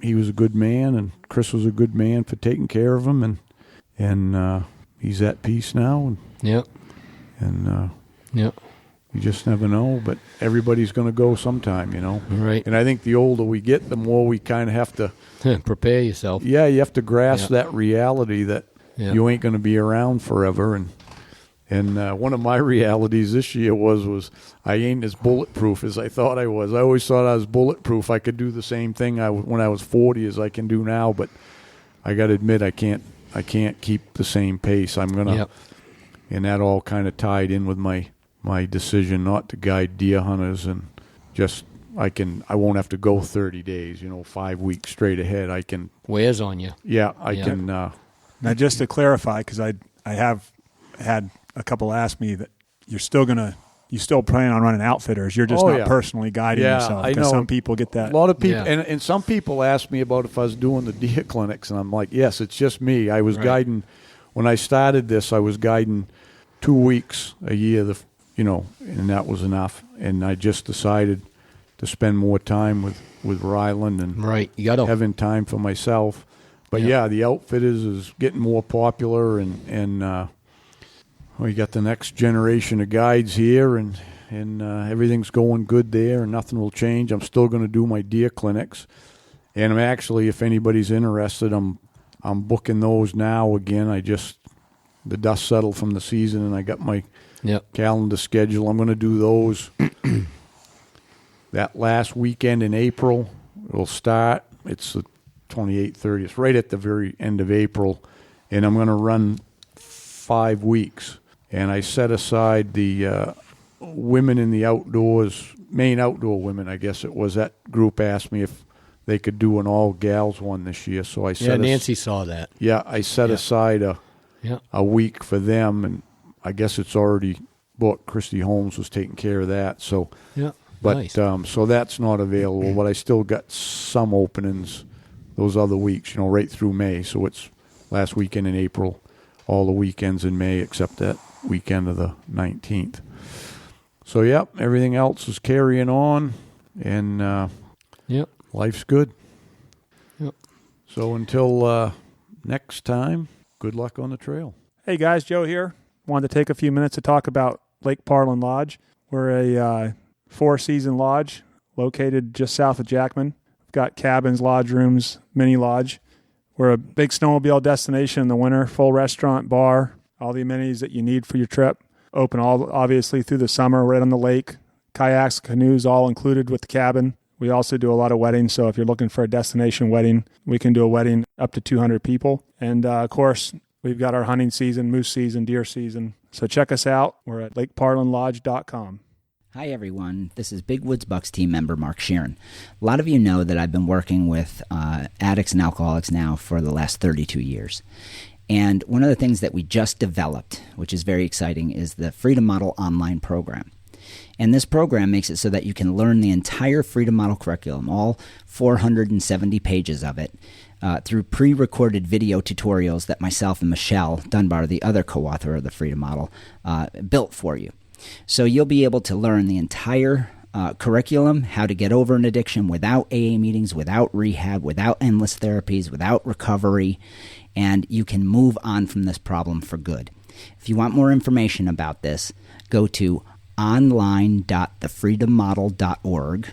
he was a good man, and Chris was a good man for taking care of him, and he's at peace now. And you just never know, but everybody's going to go sometime, you know. Right. And I think the older we get, the more we kind of have to prepare yourself. Yeah, you have to grasp that reality that you ain't going to be around forever. And one of my realities this year was I ain't as bulletproof as I thought I was. I always thought I was bulletproof. I could do the same thing when I was 40 as I can do now, but I got to admit I can't keep the same pace. I'm gonna, and that all kind of tied in with my decision not to guide deer hunters, and just I won't have to go 30 days, 5 weeks straight ahead. I can. Wears on you. Yeah, I can. Now, just to clarify, because I have had a couple ask me that you still plan on running outfitters. You're just not personally guiding yourself. Because some people get that. A lot of people, and some people ask me about if I was doing the deer clinics, and I'm like, yes, it's just me. I was guiding, when I started this, I was guiding 2 weeks a year, and that was enough. And I just decided to spend more time with Ryland and you gotta having time for myself. But the outfitters is getting more popular, and we got the next generation of guides here, and everything's going good there, and nothing will change. I'm still going to do my deer clinics, and I'm actually, if anybody's interested, I'm booking those now again. The dust settled from the season, and I got my calendar schedule. I'm going to do those that last weekend in April. It'll start. It's the 28th, 30th, right at the very end of April, and I'm going to run 5 weeks. And I set aside the women in the outdoors, Maine Outdoor Women, I guess it was. That group asked me if they could do an all-gals one this year. So I set Nancy saw that. Yeah, I set aside a week for them, and I guess it's already booked. Christy Holmes was taking care of that. So, nice. So that's not available, but I still got some openings those other weeks, right through May. So it's last weekend in April, all the weekends in May except that weekend of the 19th. So, everything else is carrying on, and life's good. So until next time, good luck on the trail. Hey guys, Joe here. Wanted to take a few minutes to talk about Lake Parlin Lodge. We're a 4-season lodge located just south of Jackman. We've got cabins, lodge rooms, mini lodge. We're a big snowmobile destination in the winter, full restaurant, bar, all the amenities that you need for your trip. Open obviously through the summer, right on the lake. Kayaks, canoes, all included with the cabin. We also do a lot of weddings, so if you're looking for a destination wedding, we can do a wedding up to 200 people. And, of course, We've got our hunting season, moose season, deer season. So check us out. We're at lakeparlinlodge.com. Hi, everyone. This is Big Woods Bucks team member Mark Sheeran. A lot of you know that I've been working with addicts and alcoholics now for the last 32 years. And one of the things that we just developed, which is very exciting, is the Freedom Model online program. And this program makes it so that you can learn the entire Freedom Model curriculum, all 470 pages of it, through pre-recorded video tutorials that myself and Michelle Dunbar, the other co-author of the Freedom Model, built for you. So you'll be able to learn the entire curriculum, how to get over an addiction without AA meetings, without rehab, without endless therapies, without recovery, and you can move on from this problem for good. If you want more information about this, go to online.thefreedommodel.org.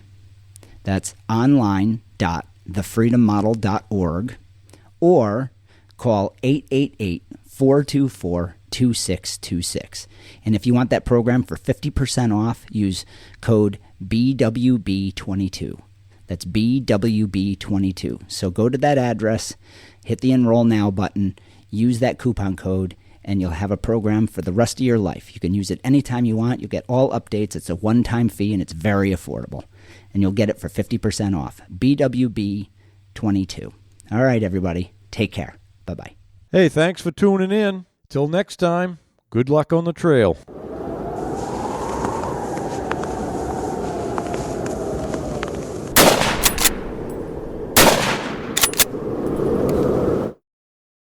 That's online.thefreedommodel.org, or call 888-424-2626. And if you want that program for 50% off, use code BWB22. That's BWB22. So go to that address, hit the Enroll Now button, use that coupon code, and you'll have a program for the rest of your life. You can use it anytime you want. You'll get all updates. It's a one-time fee, and it's very affordable. And you'll get it for 50% off. BWB22. All right, everybody. Take care. Bye-bye. Hey, thanks for tuning in. Till next time, good luck on the trail.